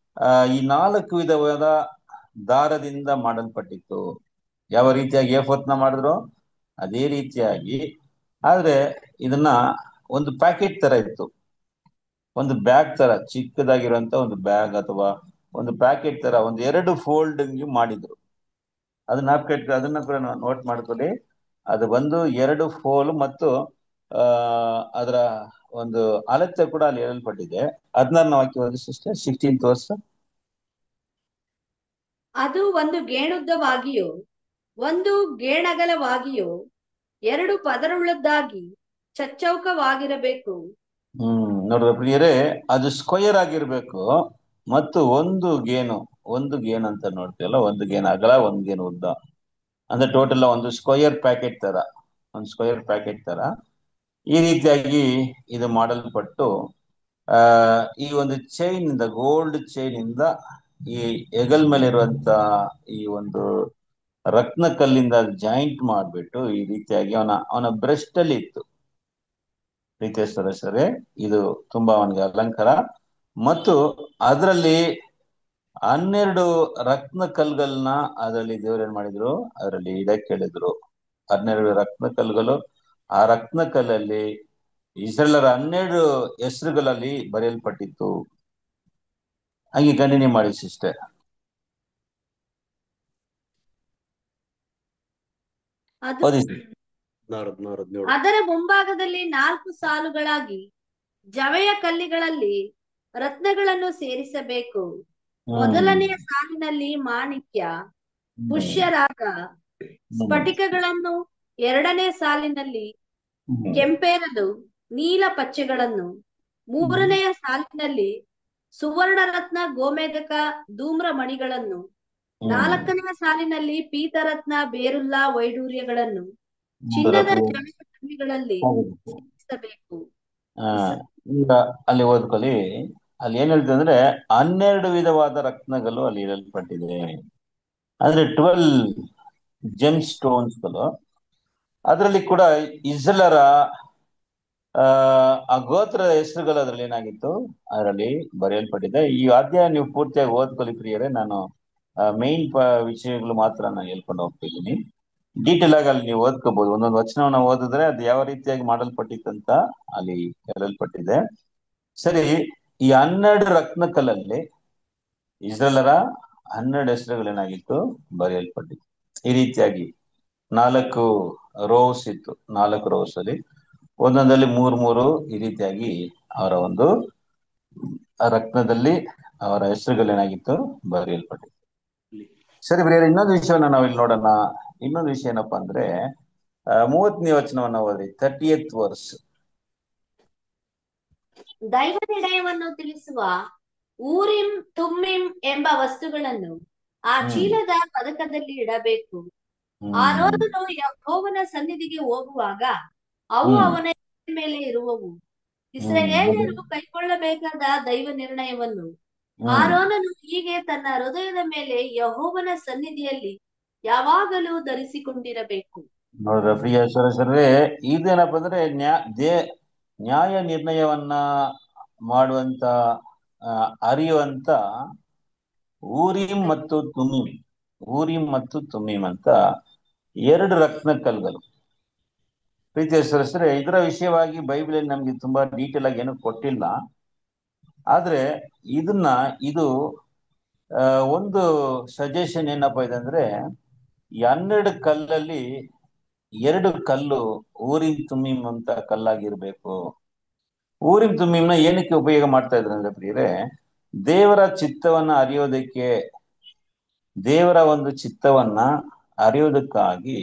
ಈ 4 ವಿಧವಾದ ದಾರದಿಂದ ಮಾಡಲ್ಪಟ್ಟಿತ್ತು. ಯಾವ ರೀತಿಯಾಗಿ ಏಫೋತ್ನ ಮಾಡಿದ್ರು ಅದೇ ರೀತಿಯಾಗಿ, ಆದ್ರೆ ಇದನ್ನ ಒಂದು ಪ್ಯಾಕೆಟ್ ತರ ಇತ್ತು, ಒಂದು ಬ್ಯಾಗ್ ತರ, ಚಿಕ್ಕದಾಗಿರುವಂತ ಒಂದು ಬ್ಯಾಗ್ ಅಥವಾ ಒಂದು ಪ್ಯಾಕೆಟ್ ತರ ಒಂದು 2 ಫೋಲ್ಡ್ ಮಾಡಿದ್ರು. ಅದನ್ನ ಕೂಡ ನೋಟ್ ಮಾಡ್ಕೊಳ್ಳಿ. ಅದು ಒಂದು 2 ಫೋಲ್ ಮತ್ತು ಅದರ ಒಂದು ಅಳತೆ ಕೂಡ ಅಲ್ಲಿ ಹೇಳಲ್ಪಟ್ಟಿದೆ. 16ನೇ ವಾಕ್ಯ ಓದಿ ಸಿಸ್ಟರ್, 16th ವರ್ಸ್. ಅದು ಒಂದು ಗೇಣುದ್ದವಾಗಿಯೋ ಒಂದು ಗೇಣಗಲವಾಗಿಯೋ 2 ಪದರುಳ್ಳದ್ದಾಗಿ ಚಚ್ಚೌಕವಾಗಿರಬೇಕು. ನೋಡ್ರಿ ಪ್ರಿಯರೇ, ಅದು ಸ್ಕ್ವಯರ್ ಆಗಿರ್ಬೇಕು ಮತ್ತು ಒಂದು ಗೇನು ಅಂತ ನೋಡ್ತೀವಲ್ಲ, ಒಂದು ಗೇನ್ ಅಗಲ, ಒಂದು ಗೇನ್ ಉದ್ದ, ಅಂದ್ರೆ ಟೋಟಲ್ ಒಂದು ಸ್ಕ್ವಯರ್ ಪ್ಯಾಕೆಟ್ ತರ ಈ ರೀತಿಯಾಗಿ ಇದು ಮಾಡಲ್ಪಟ್ಟು, ಈ ಒಂದು ಚೈನ್ ಇಂದ, ಗೋಲ್ಡ್ ಚೈನ್ ಇಂದ ಈ ಹೆಗಲ್ ಮೇಲೆ ಇರುವಂತ ಈ ಒಂದು ರತ್ನ ಕಲ್ಲಿಂದ ಜಾಯಿಂಟ್ ಮಾಡ್ಬಿಟ್ಟು ಈ ರೀತಿಯಾಗಿ ಅವನ ಬ್ರೆಸ್ಟ್ ಅಲ್ಲಿ ಇತ್ತು. ಪ್ರೀತಿಯ ಸದಸ್ಯರೇ, ಇದು ತುಂಬಾ ಅವನಿಗೆ ಅಲಂಕಾರ. ಮತ್ತು ಅದರಲ್ಲಿ 12 ರತ್ನ ಕಲ್ಗಳನ್ನ ಅದರಲ್ಲಿ ದೇವ್ರು ಏನ್ ಮಾಡಿದ್ರು, ಅದರಲ್ಲಿ ಇಡಕ್ಕೆ ಹೇಳಿದ್ರು. 12 ರತ್ನ ಕಲ್ಲುಗಳು. ಆ ರತ್ನ ಕಲ್ಲಲ್ಲಿ ಇಸ್ರೇಲರ 12 ಹೆಸರುಗಳಲ್ಲಿ ಬರೆಯಲ್ಪಟ್ಟಿತ್ತು. ಹಂಗೆ ಕಂಟಿನ್ಯೂ ಮಾಡಿ ಸಿಸ್ಟರ್. ಅದರ ಮುಂಭಾಗದಲ್ಲಿ 4 ಸಾಲುಗಳಾಗಿ ಜವೆಯ ಕಲ್ಲಿಗಳಲ್ಲಿ ರತ್ನಗಳನ್ನು ಸೇರಿಸಬೇಕು. ಮೊದಲನೆಯ ಸಾಲಿನಲ್ಲಿ ಮಾಣಿಕ್ಯ, ಪುಷ್ಯರಾಗ, ಸ್ಫಟಿಕಗಳನ್ನು, 2ನೇ ಸಾಲಿನಲ್ಲಿ ಕೆಂಪೇರಲು, ನೀಲ ಪಚ್ಚೆಗಳನ್ನು, 3ನೆಯ ಸಾಲಿನಲ್ಲಿ ಸುವರ್ಣ ರತ್ನ, ಗೋಮೇಧಕ, ಧೂಮ್ರ ಮಣಿಗಳನ್ನು, 4ನೆಯ ಸಾಲಿನಲ್ಲಿ ಪೀತರತ್ನ, ಬೇರುಲ್ಲ, ವೈಡೂರ್ಯಗಳನ್ನು ಚಿನ್ನದ ಕಲ್ಲಿಗಳಲ್ಲಿ ಸೇರಿಸಬೇಕು. ಈಗ ಅಲ್ಲಿ ಓದ್ಕೊಳ್ಳಿ. ಅಲ್ಲಿ ಏನ್ ಹೇಳ್ತದೆ ಅಂದ್ರೆ 12 ವಿಧವಾದ ರತ್ನಗಳು ಅಲ್ಲಿ ಇರಲ್ಪಟ್ಟಿದೆ, ಅಂದ್ರೆ 12 ಜೆಮ್ ಸ್ಟೋನ್ಸ್ಗಳು. ಅದರಲ್ಲಿ ಕೂಡ ಇಸ್ರೇಲರ ಆ ಗೋತ್ರದ ಹೆಸರುಗಳು ಅದರಲ್ಲಿ ಏನಾಗಿತ್ತು, ಅದರಲ್ಲಿ ಬರೆಯಲ್ಪಟ್ಟಿದೆ. ಈ ಅಧ್ಯಾಯ ನೀವು ಪೂರ್ತಿಯಾಗಿ ಓದ್ಕೊಳ್ಳಿ ಪ್ರಿಯರೇ. ನಾನು ಮೇನ್ ವಿಷಯಗಳು ಮಾತ್ರ ನಾನು ಹೇಳ್ಕೊಂಡು ಹೋಗ್ತಿದ್ದೀನಿ. ಡೀಟೇಲ್ ಆಗಿ ಅಲ್ಲಿ ನೀವು ಓದ್ಕೋಬಹುದು. ಒಂದೊಂದು ವಚನವನ್ನ ಓದಿದ್ರೆ ಅದು ಯಾವ ರೀತಿಯಾಗಿ ಮಾಡಲ್ಪಟ್ಟಿತ್ತಂತ ಅಲ್ಲಿ ಹೇಳಲ್ಪಟ್ಟಿದೆ. ಸರಿ, ಈ 12 ರತ್ನ ಕಲ್ಲಲ್ಲಿ ಇಸ್ರೇಲರ 12 ಹೆಸರುಗಳೇನಾಗಿತ್ತು, ಬರೆಯಲ್ಪಟ್ಟಿತ್ತು. ಈ ರೀತಿಯಾಗಿ 4 ರೋಸ್ ಇತ್ತು. 4 ರೋಸ್ ಅಲ್ಲಿ ಒಂದೊಂದಲ್ಲಿ 3 ಈ ರೀತಿಯಾಗಿ ಅವರ ಒಂದು ರತ್ನದಲ್ಲಿ ಅವರ ಹೆಸರುಗಳೇನಾಗಿತ್ತು, ಬರೆಯಲ್ಪಟ್ಟಿತ್ತು. ಸರಿ ಪ್ರಿಯರೇ, ಇನ್ನೊಂದು ವಿಷಯವನ್ನ ನಾವಿಲ್ಲಿ ನೋಡೋಣ. ಇನ್ನೊಂದು ವಿಷಯ ಏನಪ್ಪಾ ಅಂದ್ರೆ 30ನೇ ವಚನವನ್ನ ಓದಿ, 30th ವರ್ಸ್. ದೈವ ನಿರ್ಣಯವನ್ನು ತಿಳಿಸುವ ಊರಿಂ ತುಮ್ಮಿಂ ಎಂಬ ವಸ್ತುಗಳನ್ನು ಆ ಚೀಲದ ಪದಕದಲ್ಲಿ ಇಡಬೇಕು. ಆರೋನನು ಯೆಹೋವನ ಸನ್ನಿಧಿಗೆ ಹೋಗುವಾಗ ಅವು ಅವನ ಮೇಲೆ ಇರುವವು. ಇಸ್ರಾಯೇಲ್ಯರು ಕೈಕೊಳ್ಳಬೇಕಾದ ದೈವ ನಿರ್ಣಯವನ್ನು ಹ್ಮ್. ಆರೋನನು ಹೀಗೆ ತನ್ನ ಹೃದಯದ ಮೇಲೆ ಯೆಹೋವನ ಸನ್ನಿಧಿಯಲ್ಲಿ ಯಾವಾಗಲೂ ಧರಿಸಿಕೊಂಡಿರಬೇಕು. ನೋಡ್ರ ಪ್ರಿಯ ಸರಸರೇ, ಇದೇನಪ್ಪ ಅಂದ್ರೆ ನ್ಯಾಯ ನಿರ್ಣಯವನ್ನ ಮಾಡುವಂತ ಅರಿಯುವಂತ ಊರಿಮ್ ಮತ್ತು ತುಮೀಮ್, ಊರಿಮ್ ಮತ್ತು ತುಮೀಮ್ ಅಂತ ಎರಡು ರತ್ನ ಕಲ್ಗಳು. ಪ್ರೀತಿಯ ಸರಸರೇ, ಇದರ ವಿಷಯವಾಗಿ ಬೈಬಲ್ ನಮ್ಗೆ ತುಂಬಾ ಡೀಟೇಲ್ ಆಗಿ ಏನು ಕೊಟ್ಟಿಲ್ಲ. ಆದ್ರೆ ಇದು ಒಂದು ಸಜೆಷನ್ ಏನಪ್ಪಾ ಇದೆ ಅಂದ್ರೆ, ಈ 12 ಕಲ್ಲಲ್ಲಿ 2 ಕಲ್ಲು ಊರಿಮ್ ತುಮೀಮ್ ಅಂತ ಕಲ್ಲಾಗಿರ್ಬೇಕು. ಊರಿಮ್ ತುಮೀಮ್ನ ಏನಕ್ಕೆ ಉಪಯೋಗ ಮಾಡ್ತಾ ಇದ್ರು ಅಂದ್ರೆ ಪ್ರಿಯರೇ, ದೇವರ ಚಿತ್ತವನ್ನ ಅರಿಯೋದಕ್ಕೆ, ದೇವರ ಒಂದು ಚಿತ್ತವನ್ನ ಅರಿಯೋದಕ್ಕಾಗಿ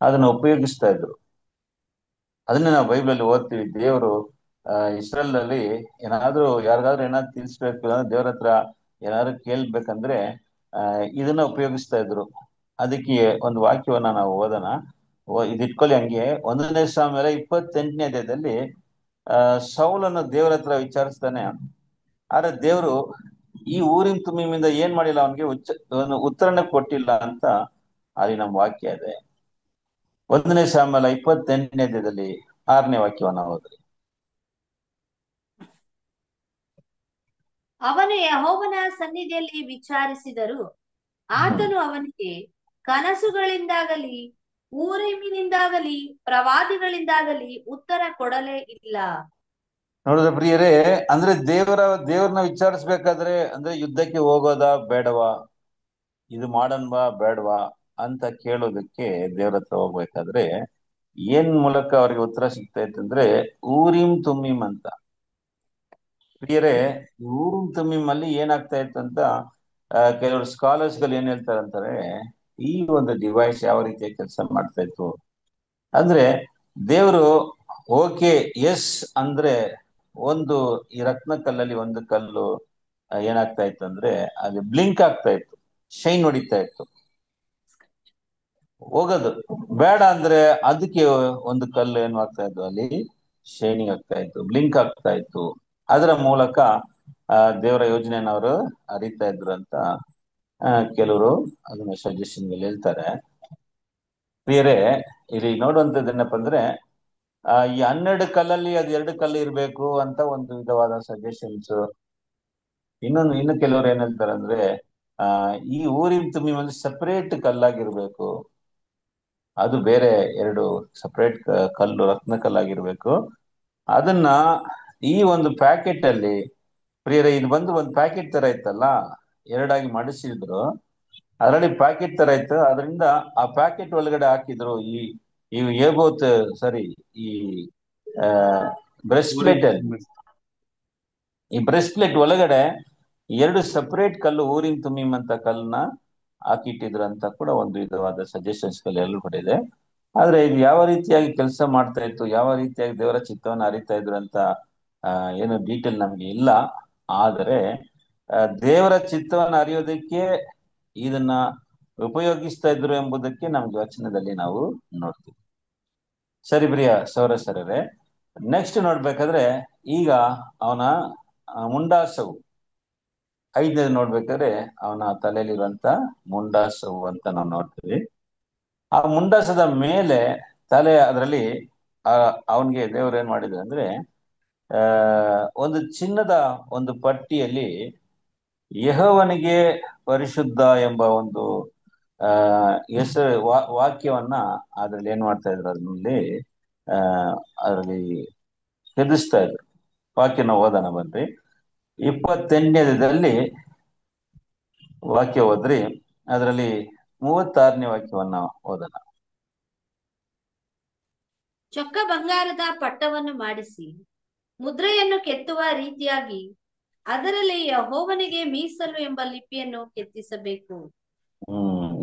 ಅದನ್ನ ಉಪಯೋಗಿಸ್ತಾ ಇದ್ರು. ಅದನ್ನ ನಾವು ಬೈಬಲಲ್ಲಿ ಓದ್ತೀವಿ. ದೇವರು ಇಸ್ರೇಲ್ ನಲ್ಲಿ ಏನಾದ್ರೂ ಯಾರಿಗಾದ್ರೂ ಏನಾದ್ರು ತಿಳಿಸ್ಬೇಕು ಅಂದ್ರೆ, ದೇವ್ರ ಹತ್ರ ಏನಾದ್ರು ಕೇಳ್ಬೇಕಂದ್ರೆ ಇದನ್ನ ಉಪಯೋಗಿಸ್ತಾ ಇದ್ರು. ಅದಕ್ಕೆ ಒಂದು ವಾಕ್ಯವನ್ನ ನಾವು ಓದೋಣ. ಇದಿಟ್ಕೊಳ್ಳಿ ಹಂಗೆ. 1ನೇ ಸಾಮುವೇಲ 28ನೇ ಅಧ್ಯಾಯದಲ್ಲಿ ಸೌಲನ್ನು ದೇವರ ಹತ್ರ ವಿಚಾರಿಸ್ತಾನೆ. ಆದ್ರೆ ದೇವರು ಈ ಊರಿನ ತುಮೀಮಿಂದ ಏನ್ ಮಾಡಿಲ್ಲ, ಅವನಿಗೆ ಉತ್ತರನೇ ಕೊಟ್ಟಿಲ್ಲ ಅಂತ ಅಲ್ಲಿ ನಮ್ಮ ವಾಕ್ಯ ಇದೆ. 1ನೇ ಸಾಮುವೇಲ 28ನೇ ಅಧ್ಯಾಯದಲ್ಲಿ 6ನೇ ವಾಕ್ಯವನ್ನ ಓದ್ರಿ. ಅವನು ಯೆಹೋವನ ಸನ್ನಿಧಿಯಲ್ಲಿ ವಿಚಾರಿಸಿದರು. ಆತನು ಅವನಿಗೆ ಕನಸುಗಳಿಂದಾಗಲಿ ಊರಿಮಿನಿಂದಾಗಲಿ ಪ್ರವಾದಿಗಳಿಂದಾಗಲಿ ಉತ್ತರ ಕೊಡಲೇ ಇಲ್ಲ. ನೋಡಿದ್ರೆ ಪ್ರಿಯರೇ, ಅಂದ್ರೆ ದೇವ್ರನ್ನ ವಿಚಾರಿಸ್ಬೇಕಾದ್ರೆ ಅಂದ್ರೆ ಯುದ್ಧಕ್ಕೆ ಹೋಗೋದಾ ಬೇಡವಾ, ಇದು ಮಾಡನ್ವಾ ಬೇಡವಾ ಅಂತ ಕೇಳೋದಕ್ಕೆ ದೇವ್ರ ಹತ್ರ ಹೋಗ್ಬೇಕಾದ್ರೆ ಏನ್ ಮೂಲಕ ಅವ್ರಿಗೆ ಉತ್ತರ ಸಿಗ್ತಾ ಇತ್ತಂದ್ರೆ ಊರಿಮ್ ತುಮೀಮ್ ಅಂತ. ಪ್ರಿಯರೇ, ಊರಿಮ್ ತುಮೀಮ್ ಅಲ್ಲಿ ಏನಾಗ್ತಾ ಇತ್ತಂತ ಕೆಲವರು ಸ್ಕಾಲರ್ಸ್ ಗಳು ಏನ್ ಹೇಳ್ತಾರೆ ಅಂತಾರೆ, ಈ ಒಂದು ಡಿವೈಸ್ ಯಾವ ರೀತಿಯ ಕೆಲಸ ಮಾಡ್ತಾ ಇತ್ತು ಅಂದ್ರೆ, ದೇವರು ಓಕೆ ಎಸ್ ಅಂದ್ರೆ ಈ ರತ್ನ ಕಲ್ಲಲ್ಲಿ ಒಂದು ಕಲ್ಲು ಏನಾಗ್ತಾ ಇತ್ತು ಅಂದ್ರೆ ಅದು ಬ್ಲಿಂಕ್ ಆಗ್ತಾ ಇತ್ತು, ಶೈನ್ ಹೊಡಿತಾ ಇತ್ತು. ಹೋಗೋದು ಬೇಡ ಅಂದ್ರೆ ಅದಕ್ಕೆ ಒಂದು ಕಲ್ಲು ಏನ್ ಆಗ್ತಾ ಇತ್ತು, ಅಲ್ಲಿ ಶೈನಿಂಗ್ ಆಗ್ತಾ ಇತ್ತು, ಬ್ಲಿಂಕ್ ಆಗ್ತಾ ಇತ್ತು. ಅದರ ಮೂಲಕ ದೇವರ ಯೋಜನೆಯನ್ನು ಅವರು ಅರಿತಾ ಇದ್ರು ಅಂತ ಕೆಲವರು ಅದನ್ನ ಸಜೆಷನ್ ಮೇಲೆ ಹೇಳ್ತಾರೆ. ಪ್ರಿಯರೇ, ಇಲ್ಲಿ ನೋಡುವಂಥದ್ದು ಏನಪ್ಪ ಅಂದ್ರೆ, ಈ 12 ಕಲ್ಲಲ್ಲಿ ಅದು 2 ಕಲ್ಲು ಇರಬೇಕು ಅಂತ ಒಂದು ವಿಧವಾದ ಸಜೆಷನ್ಸ್. ಇನ್ನು ಕೆಲವರು ಏನ್ ಹೇಳ್ತಾರೆ ಅಂದ್ರೆ, ಈ ಊರಿನ ತುಮೀಮ್ ಒಂದು ಸಪರೇಟ್ ಕಲ್ಲಾಗಿರ್ಬೇಕು, ಅದು ಬೇರೆ 2 ಸಪರೇಟ್ ಕಲ್ಲು, ರತ್ನ ಕಲ್ಲಾಗಿರ್ಬೇಕು. ಅದನ್ನ ಈ ಒಂದು ಪ್ಯಾಕೆಟ್ ಅಲ್ಲಿ, ಪ್ರಿಯರೇ ಇದು ಬಂದು ಒಂದು ಪ್ಯಾಕೆಟ್ ತರ ಇತ್ತಲ್ಲ, ಎರಡಾಗಿ ಮಡಿಸಿದ್ರು, ಅದರಲ್ಲಿ ಪ್ಯಾಕೆಟ್ ತರ ಇತ್ತು. ಅದರಿಂದ ಆ ಪ್ಯಾಕೆಟ್ ಒಳಗಡೆ ಹಾಕಿದ್ರು ಈ ಏಬೋತ್ ಸರಿ ಈ ಬ್ರೆಸ್ಟ್ ಪ್ಲೇಟ್ ಅಲ್ಲಿ, ಈ ಬ್ರೆಸ್ಟ್ ಪ್ಲೇಟ್ ಒಳಗಡೆ 2 ಸಪರೇಟ್ ಕಲ್ಲು ಊರಿನ್ ತುಮೀಮ್ ಅಂತ ಕಲ್ಲನ್ನ ಹಾಕಿಟ್ಟಿದ್ರು ಅಂತ ಕೂಡ ಒಂದು ವಿಧವಾದ ಸಜೆಷನ್ಸ್ ಎಲ್ಲ ಇದೆ. ಆದ್ರೆ ಇದು ಯಾವ ರೀತಿಯಾಗಿ ಕೆಲಸ ಮಾಡ್ತಾ ಇತ್ತು, ಯಾವ ರೀತಿಯಾಗಿ ದೇವರ ಚಿತ್ತವನ್ನು ಅರಿತಾ ಇದ್ರು ಅಂತ ಏನು ಡೀಟೇಲ್ ನಮ್ಗೆ ಇಲ್ಲ. ಆದರೆ ದೇವರ ಚಿತ್ತವನ್ನು ಅರಿಯೋದಕ್ಕೆ ಇದನ್ನ ಉಪಯೋಗಿಸ್ತಾ ಇದ್ರು ಎಂಬುದಕ್ಕೆ ನಮ್ಗೆ ವಚನದಲ್ಲಿ ನಾವು ನೋಡ್ತೀವಿ. ಸರಿ ಪ್ರಿಯ ಸೌರಸರರೇ, ನೆಕ್ಸ್ಟ್ ನೋಡ್ಬೇಕಾದ್ರೆ ಈಗ ಅವನ ಮುಂಡಾಸವು 5ನೇದು ನೋಡ್ಬೇಕಾದ್ರೆ ಅವನ ತಲೆಯಲ್ಲಿರುವಂತ ಮುಂಡಾಸವು ಅಂತ ನಾವು ನೋಡ್ತೀವಿ. ಆ ಮುಂಡಾಸದ ಮೇಲೆ ತಲೆ, ಅದರಲ್ಲಿ ಅವನ್ಗೆ ದೇವರು ಏನ್ ಮಾಡಿದ್ರು ಅಂದ್ರೆ ಒಂದು ಚಿನ್ನದ ಒಂದು ಪಟ್ಟಿಯಲ್ಲಿ ಯೆಹೋವನಿಗೆ ಪರಿಶುದ್ಧ ಎಂಬ ಒಂದು ಹೆಸರು ವಾಕ್ಯವನ್ನ ಅದ್ರಲ್ಲಿ ಏನ್ ಮಾಡ್ತಾ ಇದ್ರು, ಅದರಲ್ಲಿ ಕೆದಿಸ್ತಾ ಇದ್ರು. ವಾಕ್ಯನ ಓದೋಣ ಬನ್ರಿ. 28ನೇದಲ್ಲಿ ವಾಕ್ಯ ಓದ್ರಿ, ಅದರಲ್ಲಿ 36ನೇ ವಾಕ್ಯವನ್ನ ಓದೋಣ. ಚೊಕ್ಕ ಬಂಗಾರದ ಪಟ್ಟವನ್ನು ಮಾಡಿಸಿ ಮುದ್ರೆಯನ್ನು ಕೆತ್ತುವ ರೀತಿಯಾಗಿ ಅದರಲ್ಲಿ ಯೆಹೋವನಿಗೆ ಮೀಸಲು ಎಂಬ ಲಿಪಿಯನ್ನು ಕೆತ್ತಿಸಬೇಕು.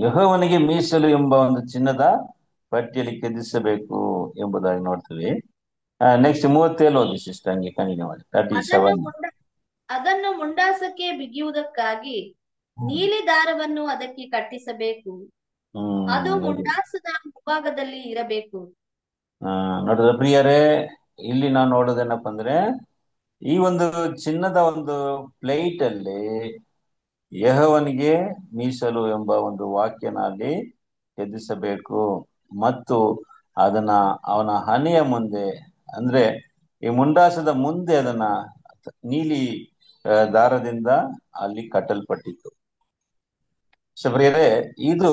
ಯೆಹೋವನಿಗೆ ಮೀಸಲು ಎಂಬ ಒಂದು ಚಿನ್ನದ ಪಟ್ಟಿಯಲ್ಲಿ ಕೆದಿಸಬೇಕು ಎಂಬುದಾಗಿ ನೋಡ್ತೀವಿ. ನೆಕ್ಸ್ಟ್ 37 ಓದಿ ಸಿಸ್ಟರ್, ಹಂಗೆ ಕಂಟಿನ್ಯೂ ಮಾಡಿ. 37 ಅದನ್ನು ಮುಂಡಾಸಕ್ಕೆ ಬಿಗಿಯುವುದಕ್ಕಾಗಿ ನೀಲಿ ದಾರವನ್ನು ಅದಕ್ಕೆ ಕಟ್ಟಿಸಬೇಕು. ಅದು ಮುಂಡಾಸದ ಮುಂಭಾಗದಲ್ಲಿ ಇರಬೇಕು. ನೋಡಿದ್ರೆ ಪ್ರಿಯರೇ, ಇಲ್ಲಿ ನಾವು ನೋಡೋದೇನಪ್ಪ ಅಂದ್ರೆ ಈ ಒಂದು ಚಿನ್ನದ ಒಂದು ಪ್ಲೇಟ್ ಅಲ್ಲಿ ಯೆಹೋವನಿಗೆ ಮೀಸಲು ಎಂಬ ಒಂದು ವಾಕ್ಯನ ಅಲ್ಲಿ ಎದ್ದಿಸಬೇಕು ಮತ್ತು ಅದನ್ನ ಅವನ ಹಣೆಯ ಮುಂದೆ, ಅಂದ್ರೆ ಈ ಮುಂಡಾಸದ ಮುಂದೆ ಅದನ್ನ ನೀಲಿ ದಾರದಿಂದ ಅಲ್ಲಿ ಕಟ್ಟಲ್ಪಟ್ಟಿತ್ತು. ಪ್ರಿಯರೇ, ಇದು